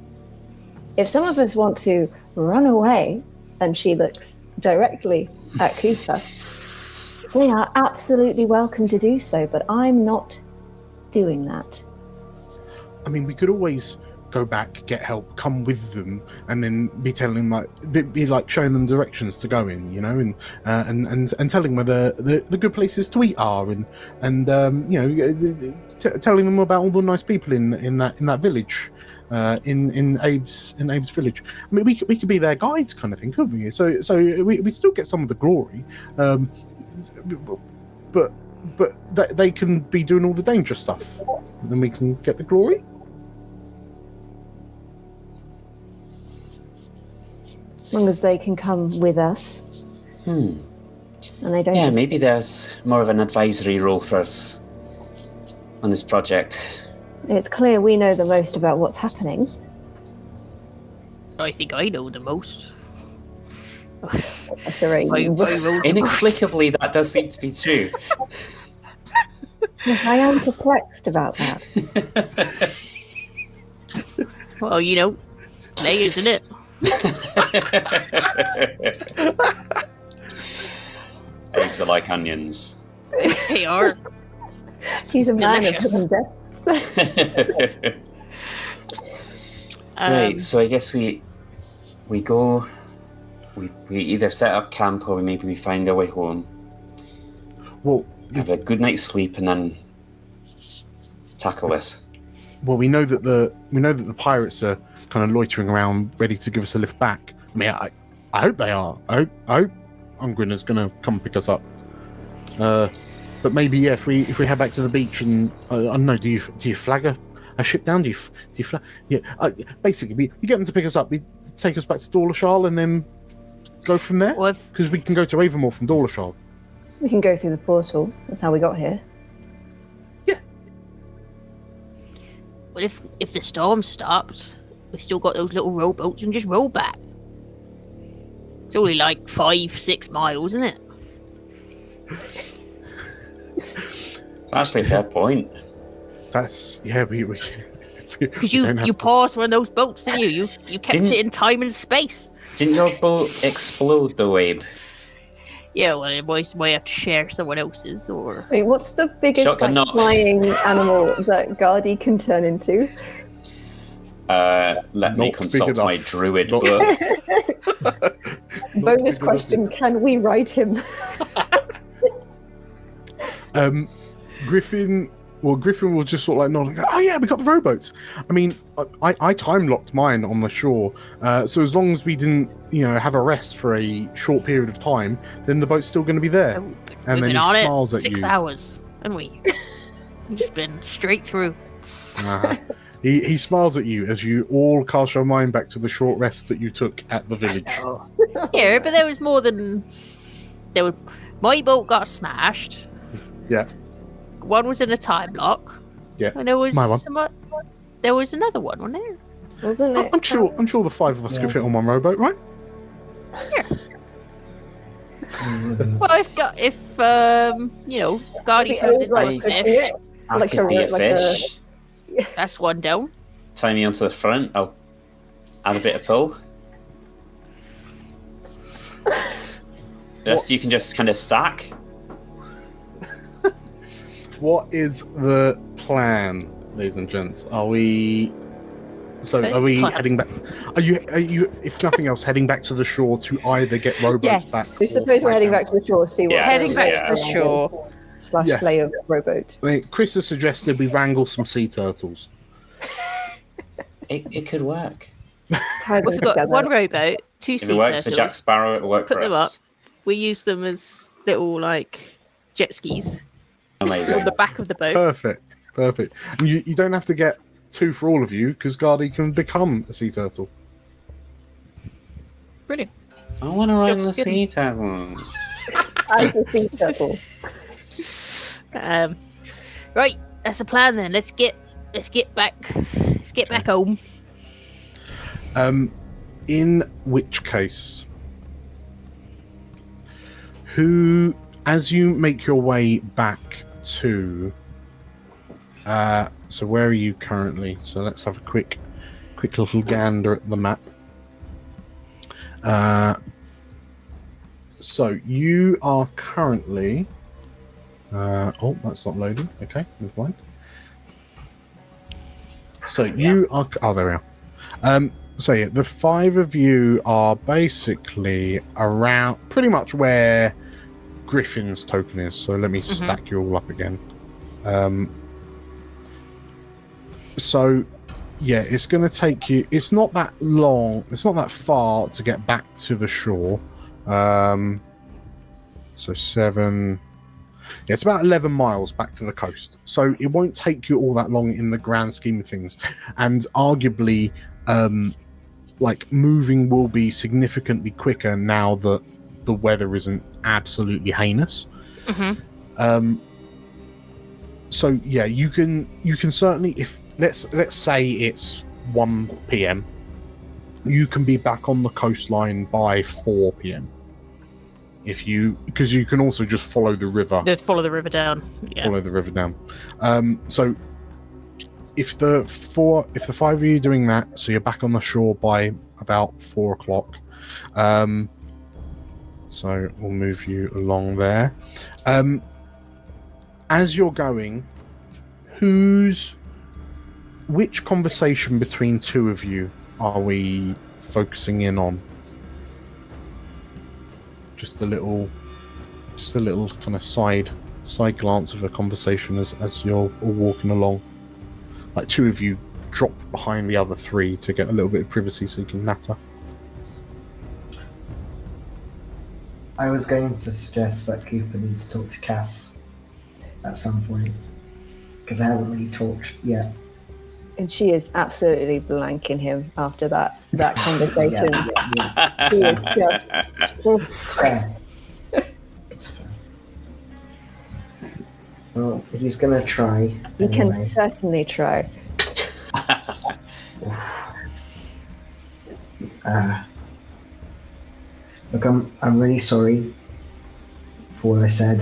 Speaker 2: If some of us want to run away, and she looks directly at Cooper, they are absolutely welcome to do so, but I'm not doing that.
Speaker 1: I mean, we could always go back, get help, come with them, and then be telling them be showing them directions to go in, and telling where the good places to eat are, and telling them about all the nice people in that village, in Abe's village. I mean, we could be their guides, kind of thing, couldn't we? So we still get some of the glory, but they can be doing all the dangerous stuff, and then we can get the glory.
Speaker 2: As long as they can come with us. And they don't.
Speaker 8: Yeah, maybe there's more of an advisory role for us on this project.
Speaker 2: It's clear we know the most about what's happening.
Speaker 6: I think I know the most.
Speaker 8: Inexplicably, that does seem to be true.
Speaker 2: Yes, I am perplexed about that.
Speaker 6: Well, layers, isn't it?
Speaker 8: Eggs are like onions.
Speaker 6: They are.
Speaker 2: He's a man of
Speaker 6: Delicious.
Speaker 2: hidden depths.
Speaker 8: Right, so I guess we go. We either set up camp or maybe we find our way home.
Speaker 1: Well,
Speaker 8: have a good night's sleep and then tackle this. Well,
Speaker 1: we know that the pirates are kind of loitering around, ready to give us a lift back. I mean, I hope they are. I hope Ungrin's going to come pick us up. But maybe if we head back to the beach and I don't know, do you flag a ship down? Do you flag? Yeah. Basically, we get them to pick us up. We take us back to Dorlashal and then go from there. Because we can go to Avonmore from Dorlashal.
Speaker 2: We can go through the portal. That's how we got here.
Speaker 1: Yeah.
Speaker 6: Well, if the storm stops, we still got those little rowboats and just row back. It's only like 5-6 miles, isn't it?
Speaker 8: It's actually a fair point.
Speaker 1: That's we
Speaker 6: Because you paused one of those boats, didn't you? You kept it in time and space.
Speaker 8: Didn't your boat explode, though, Abe?
Speaker 6: Yeah, well, it might have to share someone else's, or...
Speaker 2: Wait, what's the biggest
Speaker 8: Shotgun
Speaker 2: like,
Speaker 8: knot.
Speaker 2: flying animal that Gardy can turn into?
Speaker 8: Let me
Speaker 1: Not big
Speaker 8: consult my
Speaker 1: enough.
Speaker 8: druid
Speaker 1: Not-
Speaker 8: book.
Speaker 2: Bonus
Speaker 1: big enough.
Speaker 2: question, can we ride him?
Speaker 1: Griffin will just sort of like nod and go, oh yeah, we got the rowboats. I mean, I time locked mine on the shore, so as long as we didn't, have a rest for a short period of time, then the boat's still going to be there.
Speaker 6: We've
Speaker 1: And then
Speaker 6: been
Speaker 1: he
Speaker 6: on
Speaker 1: smiles
Speaker 6: it
Speaker 1: at
Speaker 6: 6
Speaker 1: you.
Speaker 6: hours, haven't we? We've just been straight through.
Speaker 1: Uh-huh. He smiles at you as you all cast your mind back to the short rest that you took at the village.
Speaker 6: Yeah, but there was more than... My boat got smashed.
Speaker 1: Yeah.
Speaker 6: One was in a time lock.
Speaker 1: Yeah.
Speaker 6: And there was
Speaker 1: My one.
Speaker 6: there was another one, wasn't there?
Speaker 2: Wasn't it?
Speaker 1: I'm sure the 5 of us could fit on one rowboat, right?
Speaker 6: Well, if Guardy turns into a fish,
Speaker 8: I could be a fish.
Speaker 6: that's one down.
Speaker 8: Tie me onto the front. I'll add a bit of pull. The rest you can just kind of stack.
Speaker 1: What is the plan, ladies and gents? Are we heading back? Are you, if nothing else, heading back to the shore to either get rowboats
Speaker 6: Yes.
Speaker 1: back?
Speaker 2: We
Speaker 1: or
Speaker 2: suppose we're
Speaker 1: fight
Speaker 2: heading
Speaker 1: them?
Speaker 2: back to the shore, see what
Speaker 6: Heading back to the shore.
Speaker 2: /
Speaker 1: Yes.
Speaker 2: play of rowboat.
Speaker 1: I mean, Chris has suggested we wrangle some sea turtles.
Speaker 8: It could work.
Speaker 2: Tie them
Speaker 6: We've got
Speaker 2: together.
Speaker 6: one rowboat, 2
Speaker 8: If
Speaker 6: sea
Speaker 8: it works for
Speaker 6: turtles.
Speaker 8: Jack Sparrow, it'll work
Speaker 6: Put
Speaker 8: for
Speaker 6: them
Speaker 8: us.
Speaker 6: up. We use them as little jet skis
Speaker 8: Amazing.
Speaker 6: on the back of the boat.
Speaker 1: Perfect. And you don't have to get 2 for all of you because Gardy can become a sea turtle.
Speaker 6: Brilliant.
Speaker 8: I want to ride
Speaker 6: Just
Speaker 8: the
Speaker 6: kidding.
Speaker 8: sea turtle.
Speaker 2: As a sea turtle.
Speaker 6: Right, that's the plan then. Let's get back home.
Speaker 1: In which case, as you make your way back to, so where are you currently? So let's have a quick little gander at the map. So you are currently, that's not loading. Okay, never mind. So you are, there we are. So yeah, the 5 of you are basically around pretty much where Griffin's token is. So let me stack you all up again. So yeah, it's going to take you, it's not that long, it's not that far to get back to the shore. So 7, yeah, it's about 11 miles back to the coast. So it won't take you all that long in the grand scheme of things. And arguably, moving will be significantly quicker now that the weather isn't absolutely heinous. So yeah, you can certainly, if let's say it's 1 p.m, you can be back on the coastline by 4 p.m. Because you can also just follow the river.
Speaker 6: Just follow the river down. Yeah.
Speaker 1: Follow the river down. So if the 5 of you are doing that, so you're back on the shore by about 4 o'clock. So we'll move you along there. As you're going, which conversation between 2 of you are we focusing in on? Just a little kind of side glance of a conversation as you're all walking along. Like 2 of you drop behind the other 3 to get a little bit of privacy so you can natter.
Speaker 3: I was going to suggest that Cooper needs to talk to Cass at some point, because I haven't really talked yet.
Speaker 2: And she is absolutely blanking him after that conversation.
Speaker 3: Yeah.
Speaker 2: She is just...
Speaker 3: It's fair. It's fair. Well, he's going to try.
Speaker 2: He can
Speaker 3: anyway.
Speaker 2: certainly try.
Speaker 3: Look, I'm really sorry for what I said.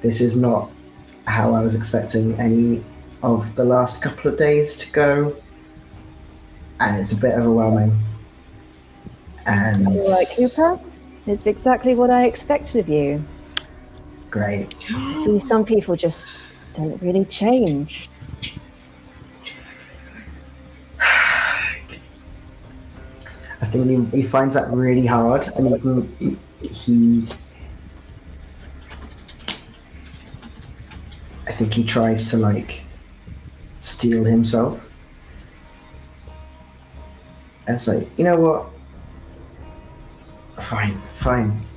Speaker 3: This is not how I was expecting any of the last couple of days to go, and it's a bit overwhelming. And
Speaker 2: All right, Cooper. It's exactly what I expected of you.
Speaker 3: great.
Speaker 2: See, some people just don't really change.
Speaker 3: I think he finds that really hard, and he I think he tries to like steel himself. And it's like, you know what? Fine.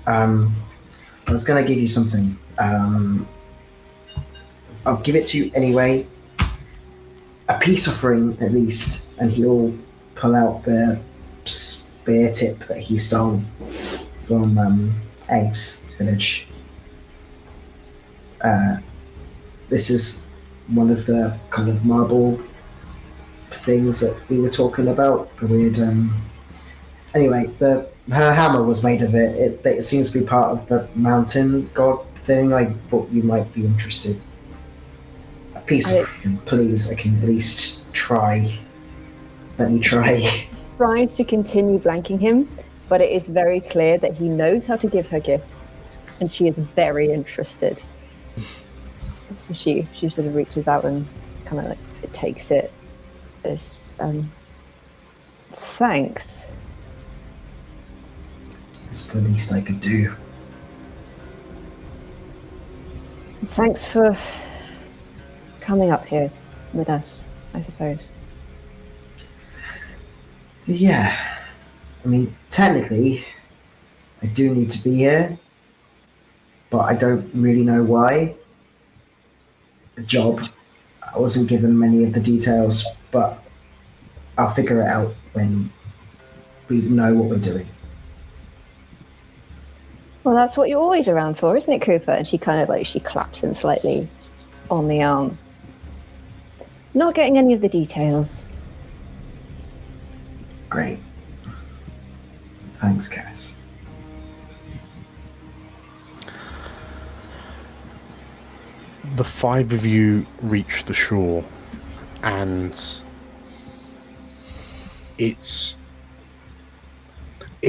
Speaker 3: I was gonna give you something. I'll give it to you anyway. A peace offering, at least. And he'll pull out the spear tip that he stole from Egg's village. This is one of the kind of marble things that we were talking about. The weird. Anyway, her hammer was made of it. It seems to be part of the mountain god thing. I thought you might be interested. A piece of please. I can at least try. Let me try.
Speaker 2: Tries to continue blanking him, but it is very clear that he knows how to give her gifts, and she is very interested. So she sort of reaches out and kind of like takes it as thanks.
Speaker 3: It's the least I could do.
Speaker 2: Thanks for coming up here with us, I suppose.
Speaker 3: Yeah. I mean, technically, I do need to be here, but I don't really know why. A job. I wasn't given many of the details, but I'll figure it out when we know what we're doing.
Speaker 2: Well, that's what you're always around for, isn't it, Cooper? And she kind of like, she claps him slightly on the arm. Not getting any of the details.
Speaker 3: Great. Thanks, Cass.
Speaker 1: The five of you reach the shore, and it's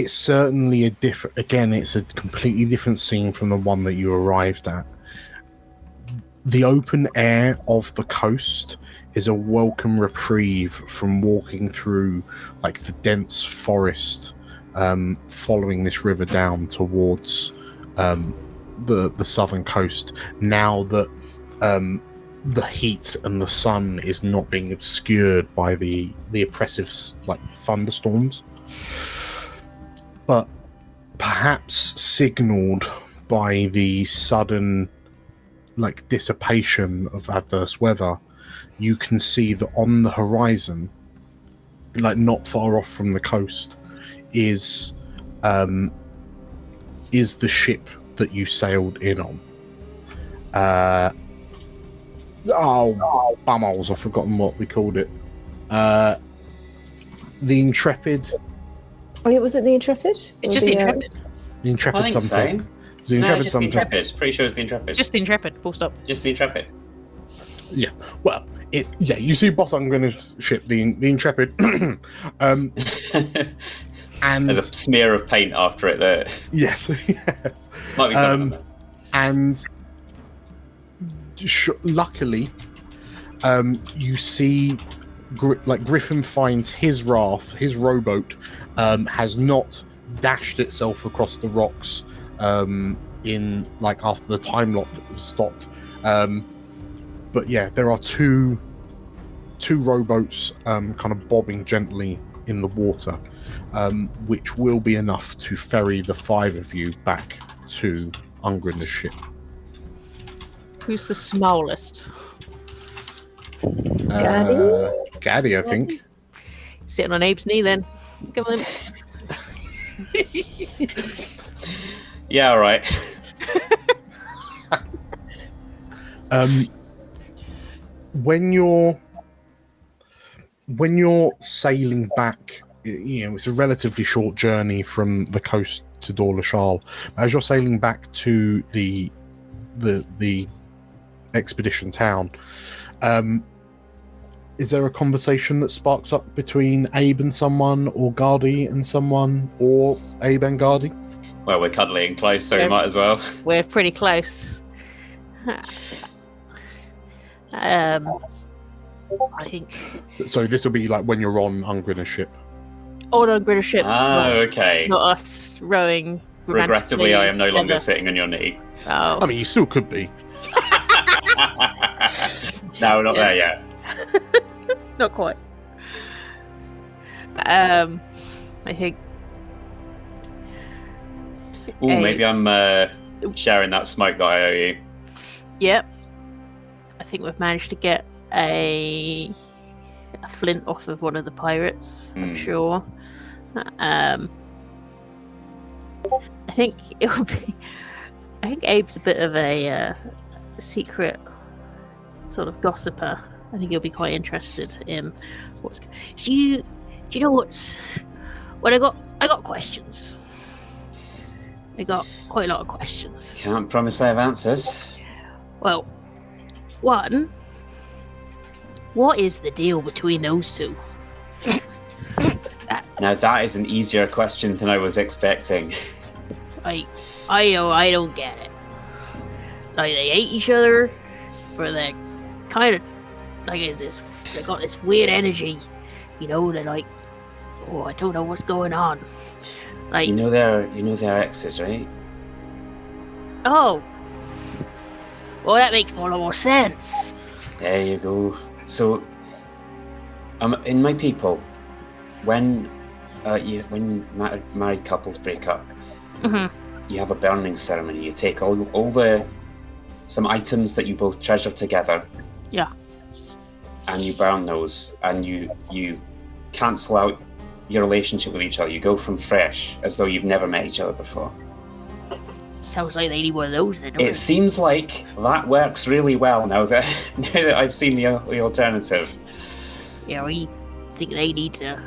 Speaker 1: certainly a different. Again, it's a completely different scene from the one that you arrived at. The open air of the coast is a welcome reprieve from walking through like the dense forest, following this river down towards the southern coast. Now that the heat and the sun is not being obscured by the oppressive like thunderstorms, but perhaps signaled by the sudden like dissipation of adverse weather, you can see that on the horizon, like not far off from the coast, is the ship that you sailed in on. Bumholes, I've forgotten what we called it. The Intrepid.
Speaker 2: Oh, yeah, was it the Intrepid?
Speaker 6: It's just the Intrepid.
Speaker 1: The Intrepid
Speaker 8: I think
Speaker 1: something.
Speaker 8: so.
Speaker 1: The
Speaker 8: No,
Speaker 1: Intrepid
Speaker 8: just the
Speaker 1: something.
Speaker 8: Intrepid. Pretty sure it's the Intrepid.
Speaker 6: Just the Intrepid, full stop.
Speaker 8: Just the Intrepid.
Speaker 1: Yeah. Well, you see Boss Ungren's ship, the Intrepid. And
Speaker 8: there's a smear of paint after it there.
Speaker 1: yes.
Speaker 8: Might be something.
Speaker 1: And luckily, you see, Griffin finds his raft, his rowboat, has not dashed itself across the rocks in like after the time lock stopped. But yeah, there are two rowboats kind of bobbing gently in the water, which will be enough to ferry the five of you back to Ungren's ship.
Speaker 6: Who's the smallest?
Speaker 1: Gaddy, I think.
Speaker 6: Sitting on Abe's knee then. Come on.
Speaker 8: Yeah, all right.
Speaker 1: When you're sailing back, you know, it's a relatively short journey from the coast to Dorlashal. As you're sailing back to the expedition town, is there a conversation that sparks up between Abe and someone, or Gardy and someone, or Abe and Gardy?
Speaker 8: Well, we're cuddling close, so we
Speaker 6: Yeah.
Speaker 8: might as well.
Speaker 6: We're pretty close. I think
Speaker 1: So this will be like when you're on Ungrinner's ship.
Speaker 6: on a British ship,
Speaker 8: Okay.
Speaker 6: not us rowing.
Speaker 8: Regrettably, I am no longer
Speaker 6: together.
Speaker 8: sitting on your knee.
Speaker 6: Oh,
Speaker 1: I mean, you still could be.
Speaker 8: No, we're not there yet.
Speaker 6: not quite. I think.
Speaker 8: Ooh,
Speaker 6: Hey.
Speaker 8: maybe I'm sharing that smoke that I owe you.
Speaker 6: Yep. I think we've managed to get a flint off of one of the pirates. I'm sure. I think it would be. I think Abe's a bit of a secret sort of gossiper. I think he'll be quite interested in what's. Do you know what's? Well, I got questions. I got quite a lot of questions.
Speaker 8: Can't promise I have answers.
Speaker 6: Well, one, what is the deal between those two?
Speaker 8: Now that is an easier question than I was expecting.
Speaker 6: I don't get it. Like, they hate each other, or they kind of like they got this weird energy, you know. They're like, oh, I don't know what's going on. Like,
Speaker 8: You know they're exes, right?
Speaker 6: oh, well, that makes a lot more sense.
Speaker 8: There you go. So, in my people, when married couples break up, you have a burning ceremony. You take all some items that you both treasure together.
Speaker 6: Yeah.
Speaker 8: And you burn those, and you cancel out your relationship with each other. You go from fresh, as though you've never met each other before.
Speaker 6: Sounds like they need one of those. Then, don't
Speaker 8: It seems like that works really well now that I've seen the alternative.
Speaker 6: Yeah, we think they need to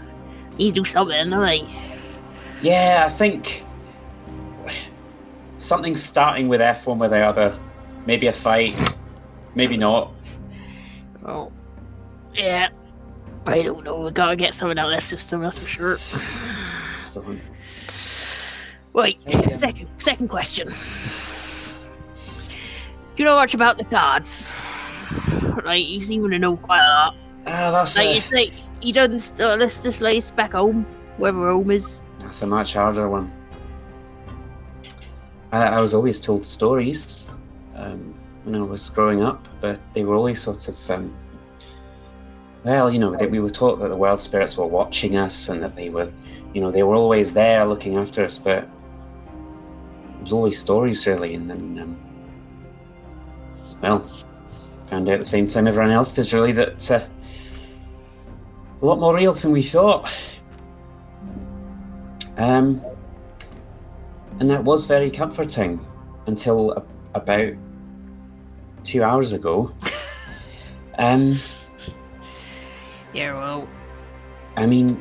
Speaker 6: do something, don't they?
Speaker 8: Yeah, I think something's starting with F one with the other. Maybe a fight, maybe not.
Speaker 6: Oh, yeah. I don't know. We gotta get something out of their system, that's for sure.
Speaker 8: Still on.
Speaker 6: Right, second question. Do you know much about the cards? Like, you seem to know quite a lot.
Speaker 8: That's
Speaker 6: Like, it's like, you done, let's just place back home, wherever home is.
Speaker 8: that's a much harder one. I was always told stories when I was growing up, but they were always sort of, that we were taught that the world spirits were watching us and that they were, they were always there looking after us, but it was always stories, really. And then, found out at the same time everyone else did, really, that a lot more real than we thought. And that was very comforting until about 2 hours ago.
Speaker 6: Yeah, well,
Speaker 8: I mean,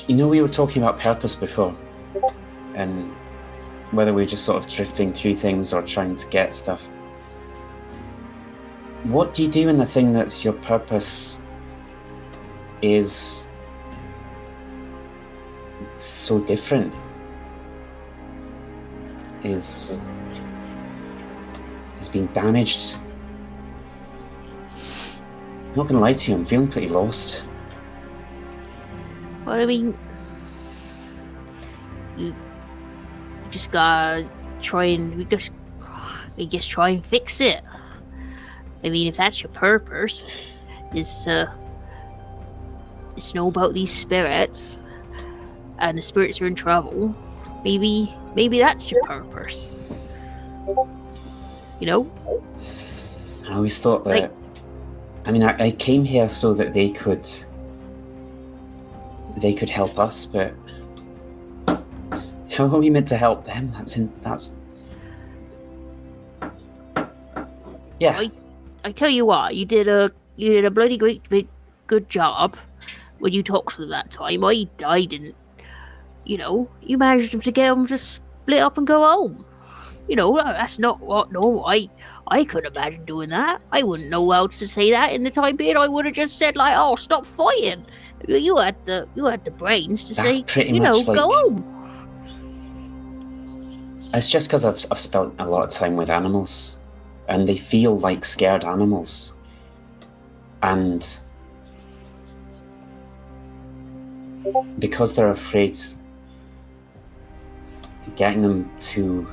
Speaker 8: we were talking about purpose before, and whether we're just sort of drifting through things or trying to get stuff. What do you do in the thing that's your purpose is so different? Is being damaged? I'm not gonna lie to you, I'm feeling pretty lost.
Speaker 6: well, I mean, you just gotta try and try and fix it. I mean, if that's your purpose, is to know about these spirits, and the spirits are in trouble, maybe that's your purpose.
Speaker 8: I always thought that. I came here so that they could help us, but how are we meant to help them? Yeah.
Speaker 6: I tell you what, you did a bloody great big good job when you talked to them that time. I didn't. You managed to get them to split up and go home. That's not what. No, I couldn't imagine doing that. I wouldn't know how to say that in the time period. I would have just said like, "Oh, stop fighting." You had the brains to
Speaker 8: That's
Speaker 6: say,
Speaker 8: pretty much like-
Speaker 6: go home.
Speaker 8: It's just because I've spent a lot of time with animals, and they feel like scared animals, and because they're afraid, getting them to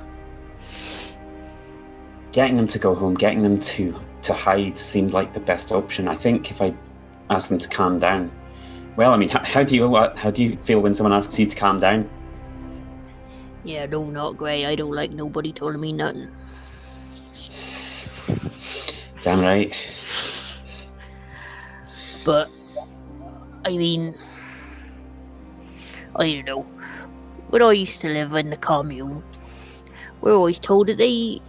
Speaker 8: go home, getting them to hide seemed like the best option. I think if I asked them to calm down, well, I mean, how do you feel when someone asks you to calm down?
Speaker 6: Yeah, no, not great. I don't like nobody telling me nothing.
Speaker 8: Damn right.
Speaker 6: But I mean, I don't know. When I used to live in the commune, we're always told that they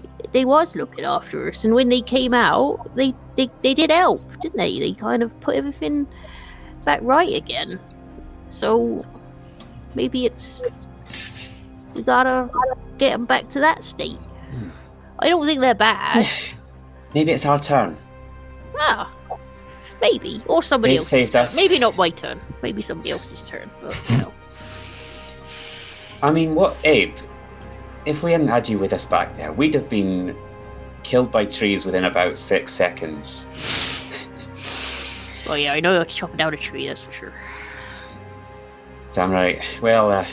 Speaker 6: was looking after us, and when they came out, they did help, didn't they? They kind of put everything back right again. So maybe we gotta get them back to that state. I don't think they're bad.
Speaker 8: Maybe it's our turn.
Speaker 6: Ah, maybe, or somebody
Speaker 8: They've
Speaker 6: else's
Speaker 8: saved
Speaker 6: turn.
Speaker 8: us.
Speaker 6: Maybe not my turn. Maybe somebody else's turn. But
Speaker 8: I mean, what, Abe? If we hadn't had you with us back there, we'd have been killed by trees within about 6 seconds.
Speaker 6: Well, yeah, I know how to chop down a tree, that's for sure.
Speaker 8: Damn right. Well, I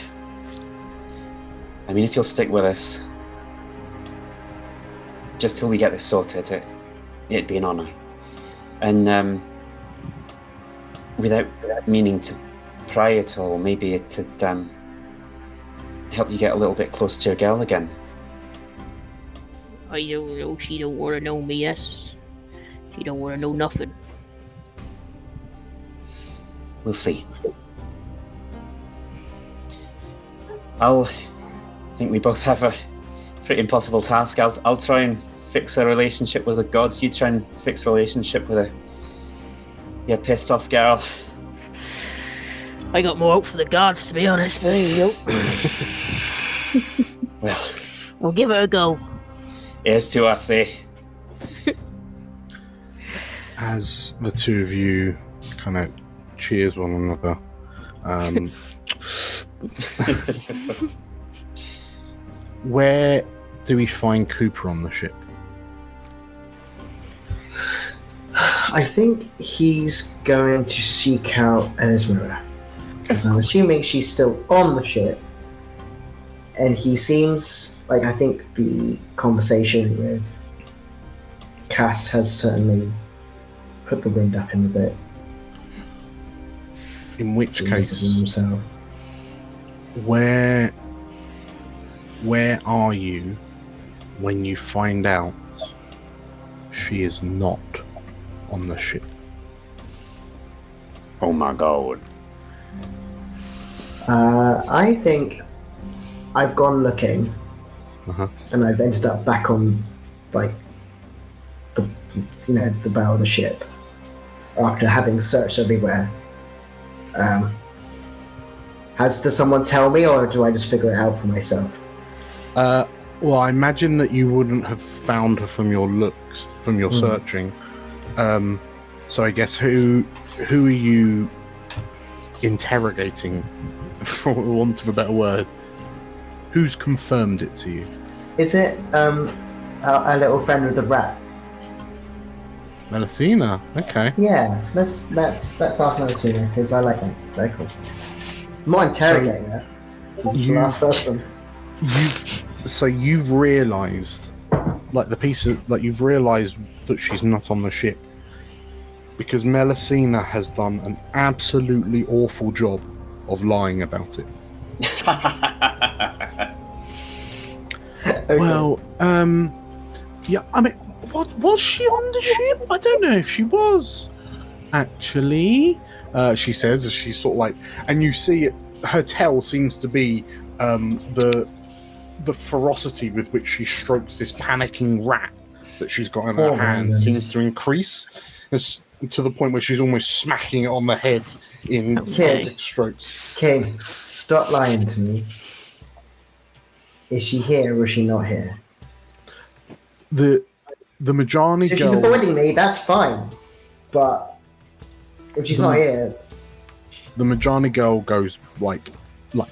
Speaker 8: mean, if you'll stick with us, just till we get this sorted, it'd be an honour. And without meaning to pry at all, maybe it'd help you get a little bit closer to your girl again.
Speaker 6: I don't know. She don't want to know me. Yes, she don't want to know nothing.
Speaker 8: We'll see. I think we both have a pretty impossible task. I'll try and fix a relationship with a god. You try and fix a relationship with your pissed off girl.
Speaker 6: I got more hope for the gods, to be honest. But there you go.
Speaker 8: Well,
Speaker 6: we'll give it a go.
Speaker 8: Here's to us, eh?
Speaker 1: As the two of you kind of cheers one another, where do we find Cooper on the ship?
Speaker 3: I think he's going to seek out Enismera, because I'm assuming she's still on the ship, and he seems like, I think the conversation with Cass has certainly put the wind up him a bit.
Speaker 1: In which
Speaker 3: So
Speaker 1: case,
Speaker 3: he's himself.
Speaker 1: where are you when you find out she is not on the ship?
Speaker 8: Oh my god.
Speaker 3: I think I've gone looking, and I've ended up back on, like, the bow of the ship after having searched everywhere. Does someone tell me, or do I just figure it out for myself?
Speaker 1: Well, I imagine that you wouldn't have found her from your looks, from your searching. So I guess who are you interrogating, for want of a better word? Who's confirmed it to you?
Speaker 3: Is it our little friend with the rat?
Speaker 1: Melusina. Okay.
Speaker 3: Yeah, let's ask Melusina, because I like that. Very cool. I'm not interrogating her. She's the last person.
Speaker 1: You've realised, you've realised that she's not on the ship because Melusina has done an absolutely awful job of lying about it.
Speaker 3: Okay.
Speaker 1: Well, yeah, I mean, what was she on the ship? I don't know if she was. Actually, she says as she's sort of like, and you see it, her tell seems to be the ferocity with which she strokes this panicking rat that she's got in her hand seems to increase to the point where she's almost smacking it on the head in frantic strokes.
Speaker 3: Kid, stop lying to me. Is she here or is she not here?
Speaker 1: The Majani
Speaker 3: So if
Speaker 1: girl.
Speaker 3: she's avoiding me, that's fine. But if she's not here,
Speaker 1: The Majani girl goes like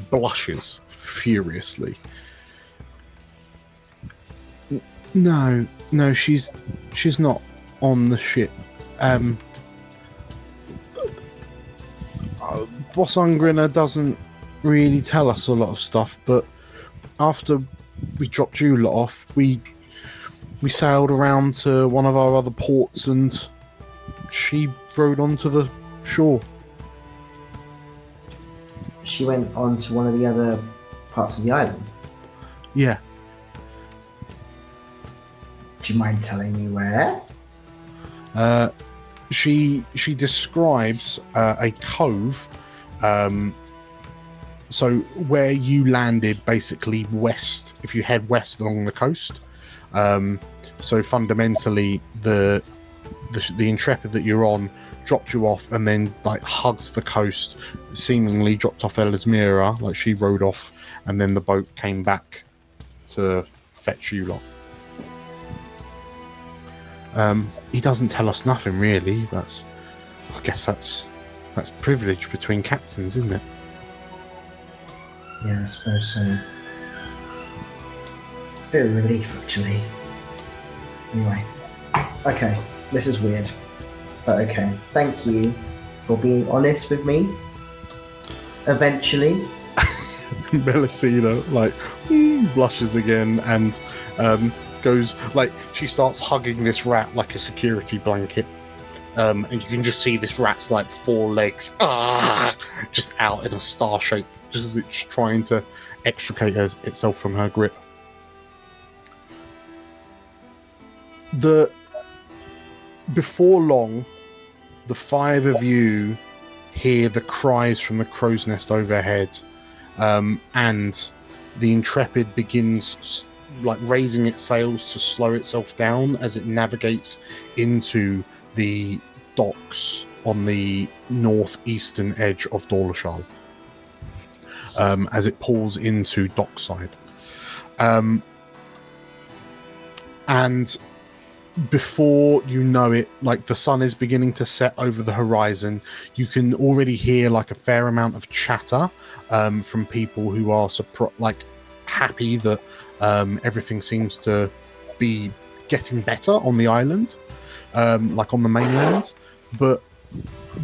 Speaker 1: blushes furiously. No, she's not on the ship. Boss Ungrinner doesn't really tell us a lot of stuff, but after we dropped you lot off, we sailed around to one of our other ports and she rode onto the shore.
Speaker 3: she went on to one of the other parts of the island.
Speaker 1: Yeah.
Speaker 3: Do you mind telling me where?
Speaker 1: She describes a cove. So where you landed, basically west. If you head west along the coast, so fundamentally the Intrepid that you're on dropped you off and then like hugs the coast, seemingly dropped off Elismira, like she rode off, and then the boat came back to fetch you lot. He doesn't tell us nothing really. I guess that's privilege between captains, isn't it?
Speaker 3: Yeah, I suppose so. Bit of relief, actually. Anyway. Okay, this is weird. But okay. Thank you for being honest with me. Eventually.
Speaker 1: Melisina blushes again and goes she starts hugging this rat like a security blanket, and you can just see this rat's like 4 legs just out in a star shape, just as it's trying to extricate itself from her grip. Before long, the 5 of you hear the cries from the crow's nest overhead, and the Intrepid begins raising its sails to slow itself down as it navigates into the docks on the northeastern edge of Dorlashal, as it pulls into dockside. And before you know it, the sun is beginning to set over the horizon. You can already hear a fair amount of chatter from people who are happy that everything seems to be getting better on the island, on the mainland. But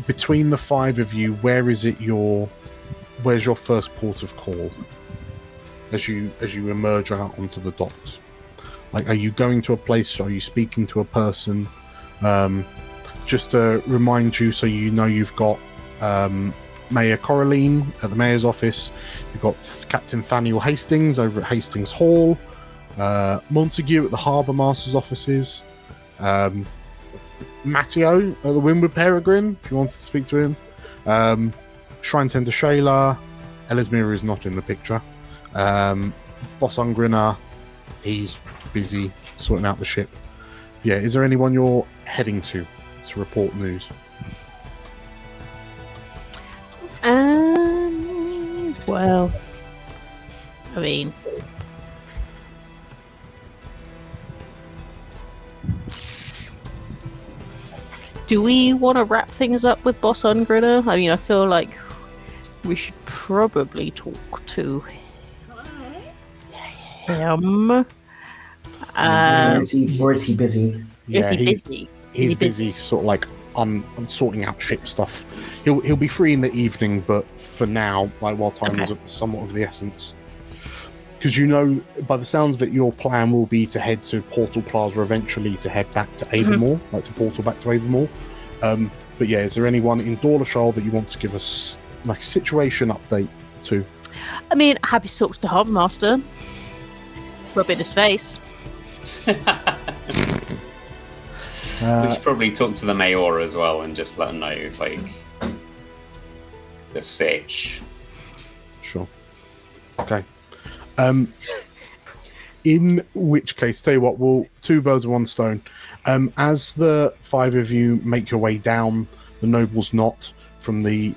Speaker 1: between the 5 of you, where's your first port of call as you emerge out onto the docks? Are you going to a place? Are you speaking to a person? Just to remind you, so you know, you've got Mayor Coraline at the mayor's office. You've got Captain Faniel Hastings over at Hastings Hall. Montague at the Harbour Master's offices. Matteo at the Windward Peregrine, if you wanted to speak to him. Shrine Tender Shayla. Elismira is not in the picture. Boss Ungrinner, he's busy sorting out the ship. Yeah, is there anyone you're heading to report news?
Speaker 6: Well, I mean, do we want to wrap things up with Boss Ungrinner? I mean, I feel like we should probably talk to him.
Speaker 3: Or is he busy?
Speaker 1: Yeah,
Speaker 6: is he busy?
Speaker 1: He's busy sort of sorting out ship stuff. He'll be free in the evening, but for now, while time is somewhat of the essence. Because by the sounds of it, your plan will be to head to Portal Plaza eventually, to head back to Avermore, to portal back to Avermore. But yeah, is there anyone in Dorlashal that you want to give us a situation update to?
Speaker 6: I mean, happy to talk to the Harbour Master. Rub in his face.
Speaker 8: We should probably talk to the mayor as well and just let him know, the sitch.
Speaker 1: Sure. Okay. In which case, tell you what, we'll 2 birds with 1 stone. As the 5 of you make your way down the Noble's Knot from the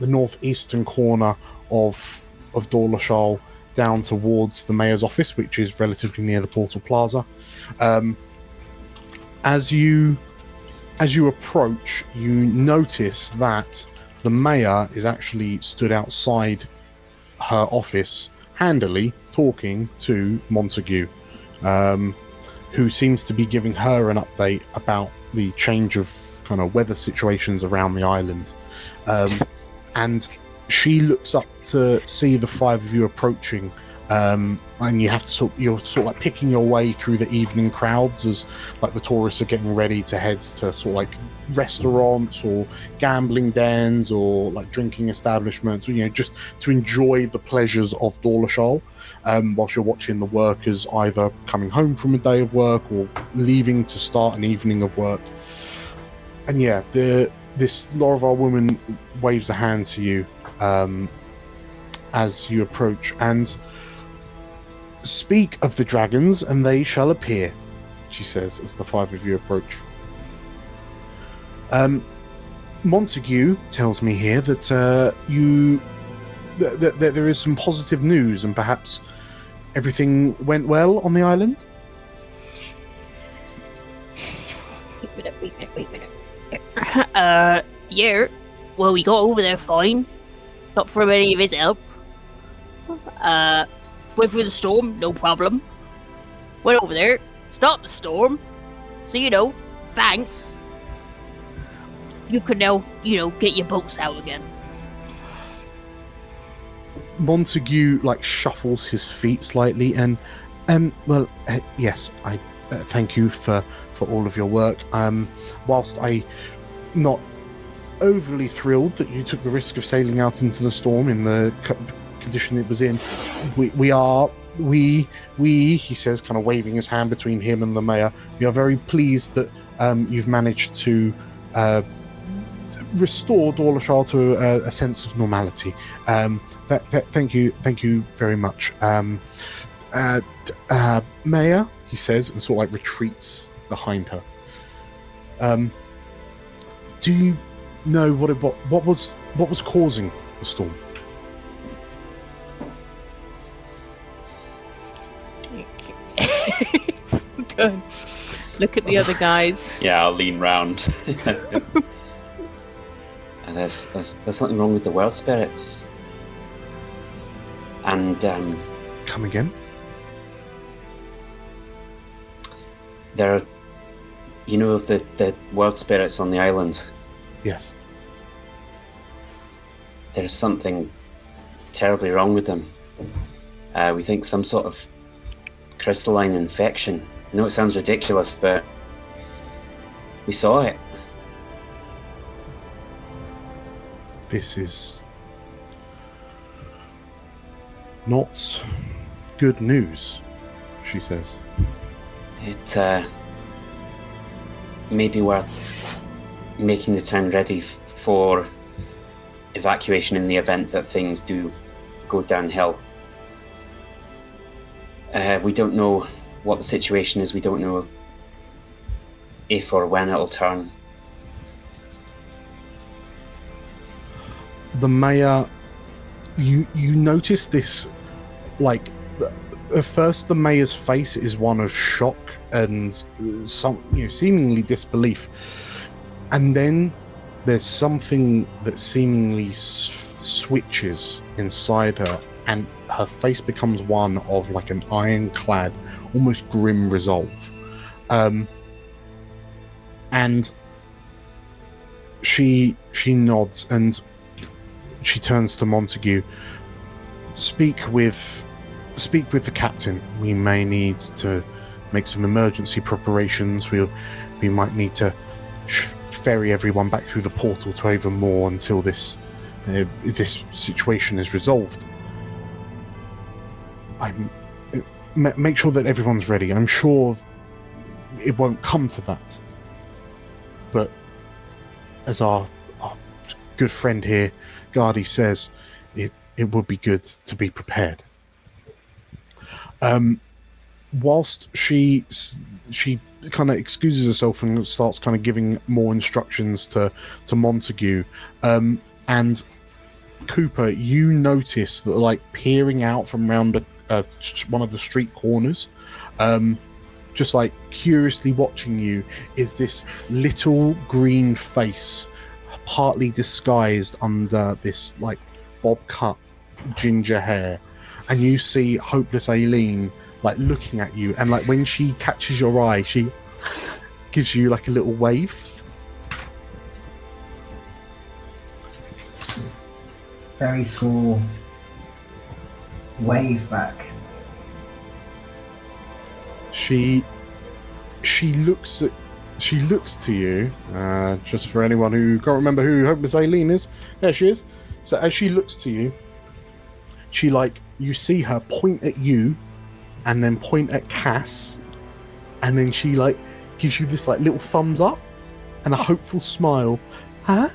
Speaker 1: northeastern corner of Dorlashal down towards the mayor's office, which is relatively near the Portal Plaza. As you approach, you notice that the mayor is actually stood outside her office, handily talking to Montague, who seems to be giving her an update about the change of kind of weather situations around the island. And she looks up to see the five of you approaching, and you have to you're sort of like picking your way through the evening crowds as like the tourists are getting ready to head to sort of like restaurants or gambling dens or like drinking establishments, or, just to enjoy the pleasures of Dorlashal, whilst you're watching the workers either coming home from a day of work or leaving to start an evening of work. And this Laravar woman waves a hand to you as you approach, and speak of the dragons and they shall appear, she says as the five of you approach. Montague tells me here that that there is some positive news and perhaps everything went well on the island.
Speaker 6: Wait a minute. Yeah. Well, we got over there fine. Not from any of his help. Went through the storm, no problem. Went over there, stopped the storm. So, thanks. You can now, get your boats out again.
Speaker 1: Montague, shuffles his feet slightly and, yes, I thank you for all of your work. Whilst I'm not overly thrilled that you took the risk of sailing out into the storm in the condition it was in, he says, kind of waving his hand between him and the mayor, we are very pleased that you've managed to restore Dorlashal to a sense of normality. Thank you very much. Mayor, he says, and sort of retreats behind her. Do you know what was causing the storm?
Speaker 6: Good. Look at the other guys.
Speaker 8: Yeah, I'll lean round. And there's something wrong with the world spirits. And
Speaker 1: come again?
Speaker 8: There are, of the world spirits on the island.
Speaker 1: Yes.
Speaker 8: There's something terribly wrong with them. We think some sort of crystalline infection. I know it sounds ridiculous, but we saw it.
Speaker 1: This is not good news, she says.
Speaker 8: It may be worth making the town ready for evacuation in the event that things do go downhill. We don't know what the situation is. We don't know if or when it'll turn.
Speaker 1: The mayor, you notice this, at first the mayor's face is one of shock and some, seemingly disbelief, and then there's something that seemingly switches inside her, and her face becomes one of an ironclad, almost grim resolve. And she nods and she turns to Montague. Speak with the captain. We may need to make some emergency preparations. We might need to ferry everyone back through the portal to Avonmore until this situation is resolved. Make sure that everyone's ready. I'm sure it won't come to that, but as our good friend here, Gardy, says, it would be good to be prepared. Whilst she kind of excuses herself and starts kind of giving more instructions to Montague, and Cooper, you notice that like peering out from round one of the street corners, just like curiously watching you, is this little green face, partly disguised under this like bob cut ginger hair, and you see hopeless Aileen like looking at you, and like when she catches your eye, she gives you like a little wave.
Speaker 3: Very small wave back.
Speaker 1: She looks to you. Just for anyone who can't remember who Hopeless Aileen is, there she is. So as she looks to you, she like, you see her point at you, and then point at Cass, and then she like gives you this like little thumbs up and a hopeful smile. Huh?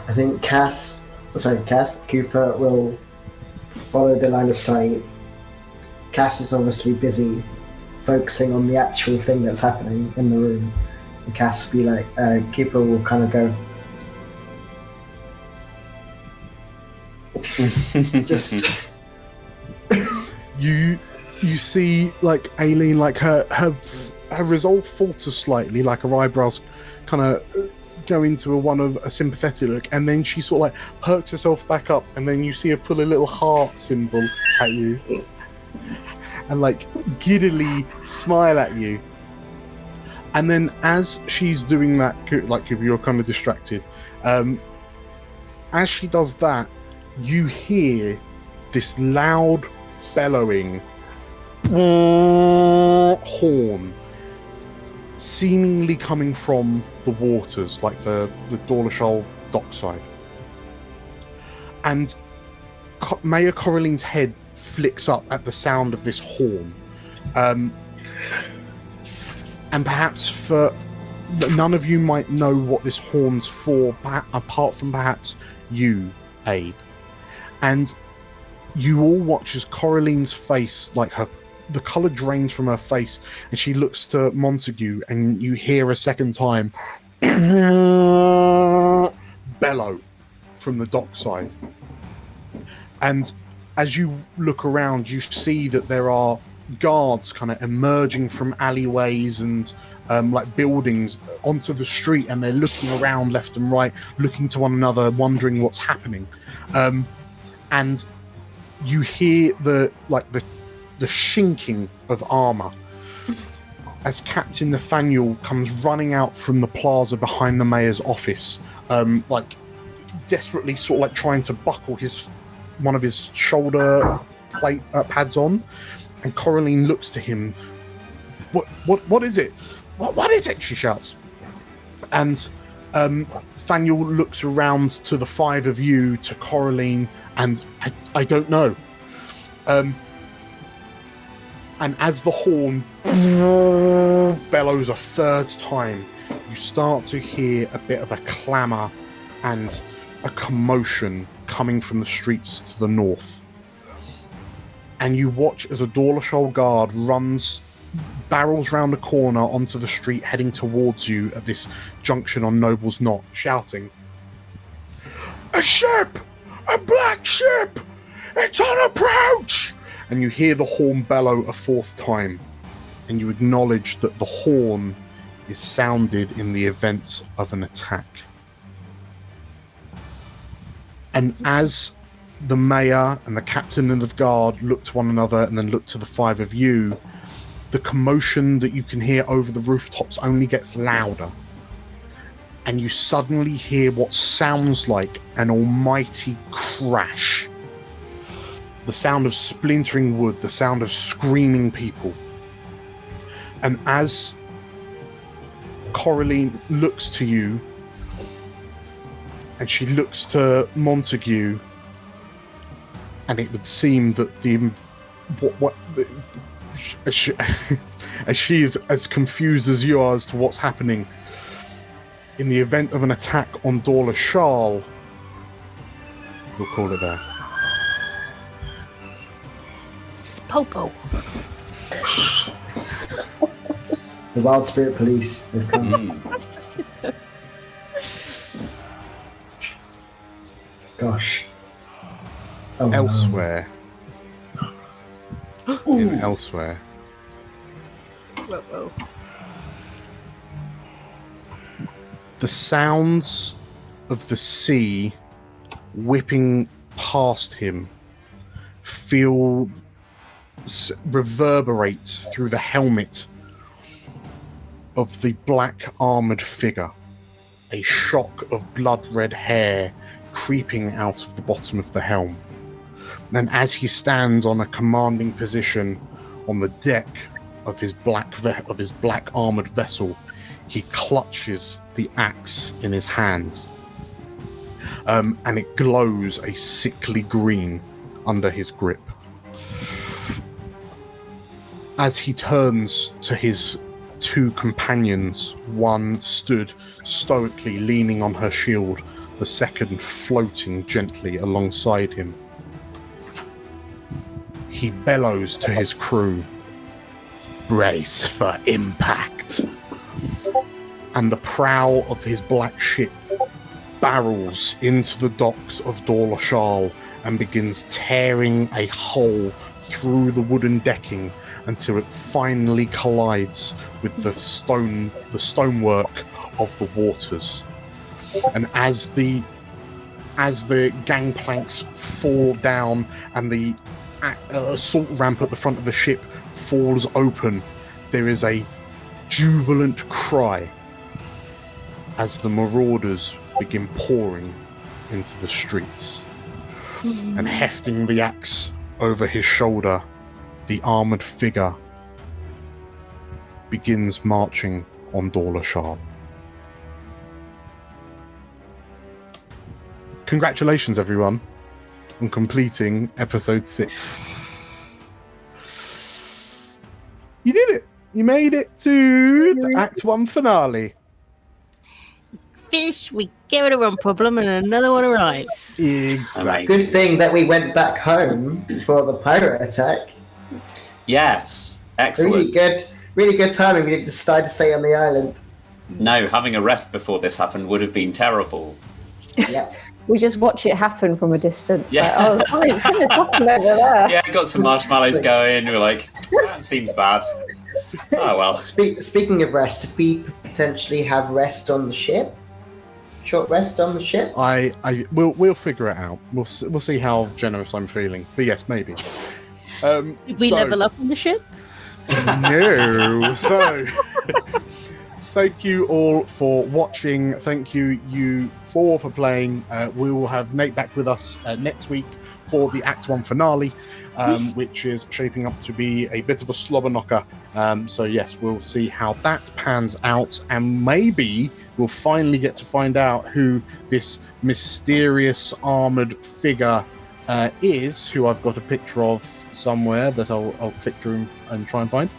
Speaker 3: I think Cooper will follow the line of sight. Cass is obviously busy focusing on the actual thing that's happening in the room. And Cass will be like, Cooper will kind of go, just...
Speaker 1: You see like Aileen, like her resolve falters slightly, like her eyebrows kind of go into one of a sympathetic look, and then she sort of like perks herself back up, and then you see her pull a little heart symbol at you and like giddily smile at you. And then as she's doing that, like you're kind of distracted, as she does that, you hear this loud bellowing horn, seemingly coming from the waters, like the Dorlashall dockside. And Mayor Coraline's head flicks up at the sound of this horn. And perhaps for none of you might know what this horn's for, apart from perhaps you, Abe. And you all watch as Coraline's face, like the colour drains from her face, and she looks to Montague, and you hear a second time bellow from the dockside. And as you look around, you see that there are guards kind of emerging from alleyways and like buildings onto the street, and they're looking around left and right, looking to one another, wondering what's happening. And you hear the shinking of armor as Captain Nathaniel comes running out from the plaza behind the mayor's office, like desperately sort of like trying to buckle one of his shoulder plate pads on. And Coraline looks to him. What is it? What is it? She shouts. And Nathaniel looks around to the five of you, to Coraline, and I don't know. And as the horn bellows a third time, you start to hear a bit of a clamour and a commotion coming from the streets to the north. And you watch as a Dorlashall guard barrels round the corner onto the street, heading towards you at this junction on Noble's Knot, shouting, "A ship! A black ship! It's on approach!" And you hear the horn bellow a fourth time, and you acknowledge that the horn is sounded in the event of an attack. And as the mayor and the captain of the guard look to one another and then look to the five of you, the commotion that you can hear over the rooftops only gets louder. And you suddenly hear what sounds like an almighty crash. The sound of splintering wood, the sound of screaming people. And as Coraline looks to you, and she looks to Montague, and it would seem that as she is as confused as you are as to what's happening, in the event of an attack on Dorlashall, we'll call it there.
Speaker 6: It's the Popo.
Speaker 3: The Wild Spirit Police have come. gosh. Oh, no.
Speaker 1: Elsewhere. In Elsewhere.
Speaker 6: Whoa, whoa.
Speaker 1: The sounds of the sea whipping past him reverberate through the helmet of the black armored figure. A shock of blood-red hair creeping out of the bottom of the helm. And as he stands on a commanding position on the deck of his black armored vessel, he clutches the axe in his hand, and it glows a sickly green under his grip. As he turns to his two companions, one stood stoically leaning on her shield, the second floating gently alongside him. He bellows to his crew, "Brace for impact." And the prow of his black ship barrels into the docks of Dorlashal and begins tearing a hole through the wooden decking until it finally collides with the stonework of the waters. And as the gangplanks fall down and the assault ramp at the front of the ship falls open, there is a jubilant cry as the marauders begin pouring into the streets. And hefting the axe over his shoulder, the armoured figure begins marching on Dorlashal. Congratulations, everyone, on completing episode 6. You did it! You made it to the Act 1 finale.
Speaker 6: Finish, we get rid of one problem and another one arrives.
Speaker 1: Exactly.
Speaker 3: Good thing that we went back home for the pirate attack.
Speaker 8: Yes, excellent.
Speaker 3: Really good timing. We didn't decide to stay on the island.
Speaker 8: No, having a rest before this happened would have been terrible.
Speaker 3: Yeah.
Speaker 2: We just watch it happen from a distance.
Speaker 8: Yeah.
Speaker 2: Like, oh, something's happened over there.
Speaker 8: Yeah, got some marshmallows going. We're like, that seems bad. Oh well.
Speaker 3: Speaking of rest, did we potentially have rest on the ship? Short rest on the ship?
Speaker 1: We'll figure it out. We'll see how generous I'm feeling. But yes, maybe.
Speaker 6: Did we level up on the ship?
Speaker 1: No. So, thank you all for watching. Thank you for playing. We will have Nate back with us next week for the Act 1 finale, which is shaping up to be a bit of a slobber knocker. So yes, we'll see how that pans out, and maybe we'll finally get to find out who this mysterious armored figure is, who I've got a picture of somewhere that I'll click through and try and find.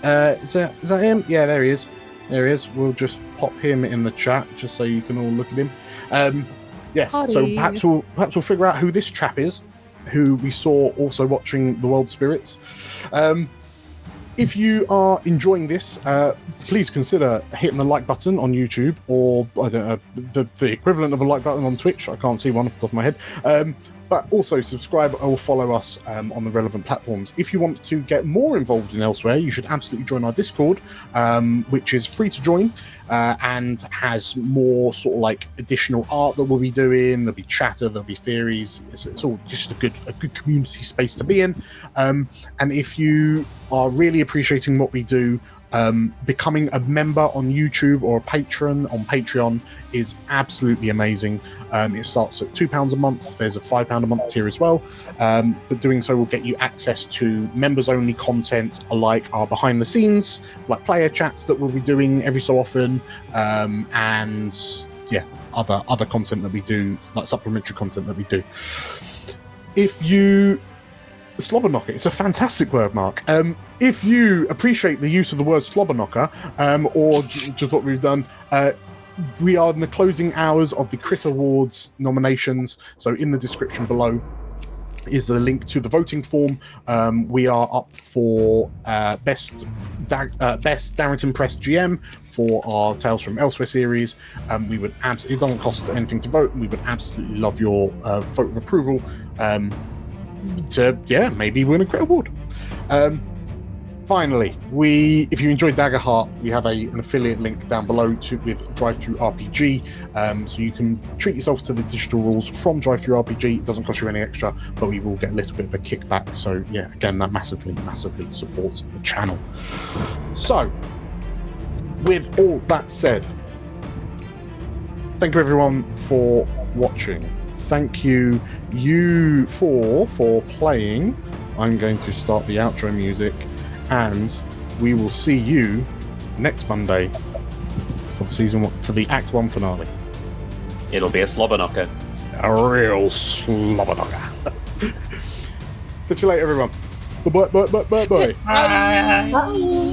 Speaker 1: Is that him? Yeah, there he is. We'll just pop him in the chat just so you can all look at him. Yes,
Speaker 6: Howdy.
Speaker 1: so perhaps we'll figure out who this chap is, who we saw also watching The World Spirits. If you are enjoying this, please consider hitting the like button on YouTube, or I don't know, the equivalent of a like button on Twitch. I can't see one off the top of my head. But also subscribe or follow us on the relevant platforms. If you want to get more involved in Elsewhere, you should absolutely join our Discord, which is free to join and has more sort of like additional art that we'll be doing. There'll be chatter, there'll be theories. It's all just a good community space to be in. And if you are really appreciating what we do, becoming a member on YouTube or a patron on Patreon is absolutely amazing. It starts at £2 a month. There's a £5 a month tier as well, but doing so will get you access to members only content, like our behind the scenes, like player chats that we'll be doing every so often, and yeah, other content that we do, like supplementary content that we do. If you slobber knocker, it's a fantastic word, Mark. If you appreciate the use of the word slobber knocker, or just what we've done, we are in the closing hours of the Crit Awards nominations, so in the description below is a link to the voting form. We are up for best Darrington Press GM for our Tales from Elsewhere series. We would it doesn't cost anything to vote. We would absolutely love your vote of approval to maybe win a Crit Award. Finally, if you enjoyed Daggerheart, we have an affiliate link down below with DriveThruRPG, so you can treat yourself to the digital rules from DriveThruRPG. It doesn't cost you any extra, but we will get a little bit of a kickback. So yeah, again, that massively supports the channel. So, with all that said, thank you everyone for watching. Thank you for playing. I'm going to start the outro music. And we will see you next Monday for the Act 1 finale.
Speaker 8: It'll be a slobber knocker.
Speaker 1: A real slobber knocker. Catch you later, everyone. Bye.
Speaker 2: Bye.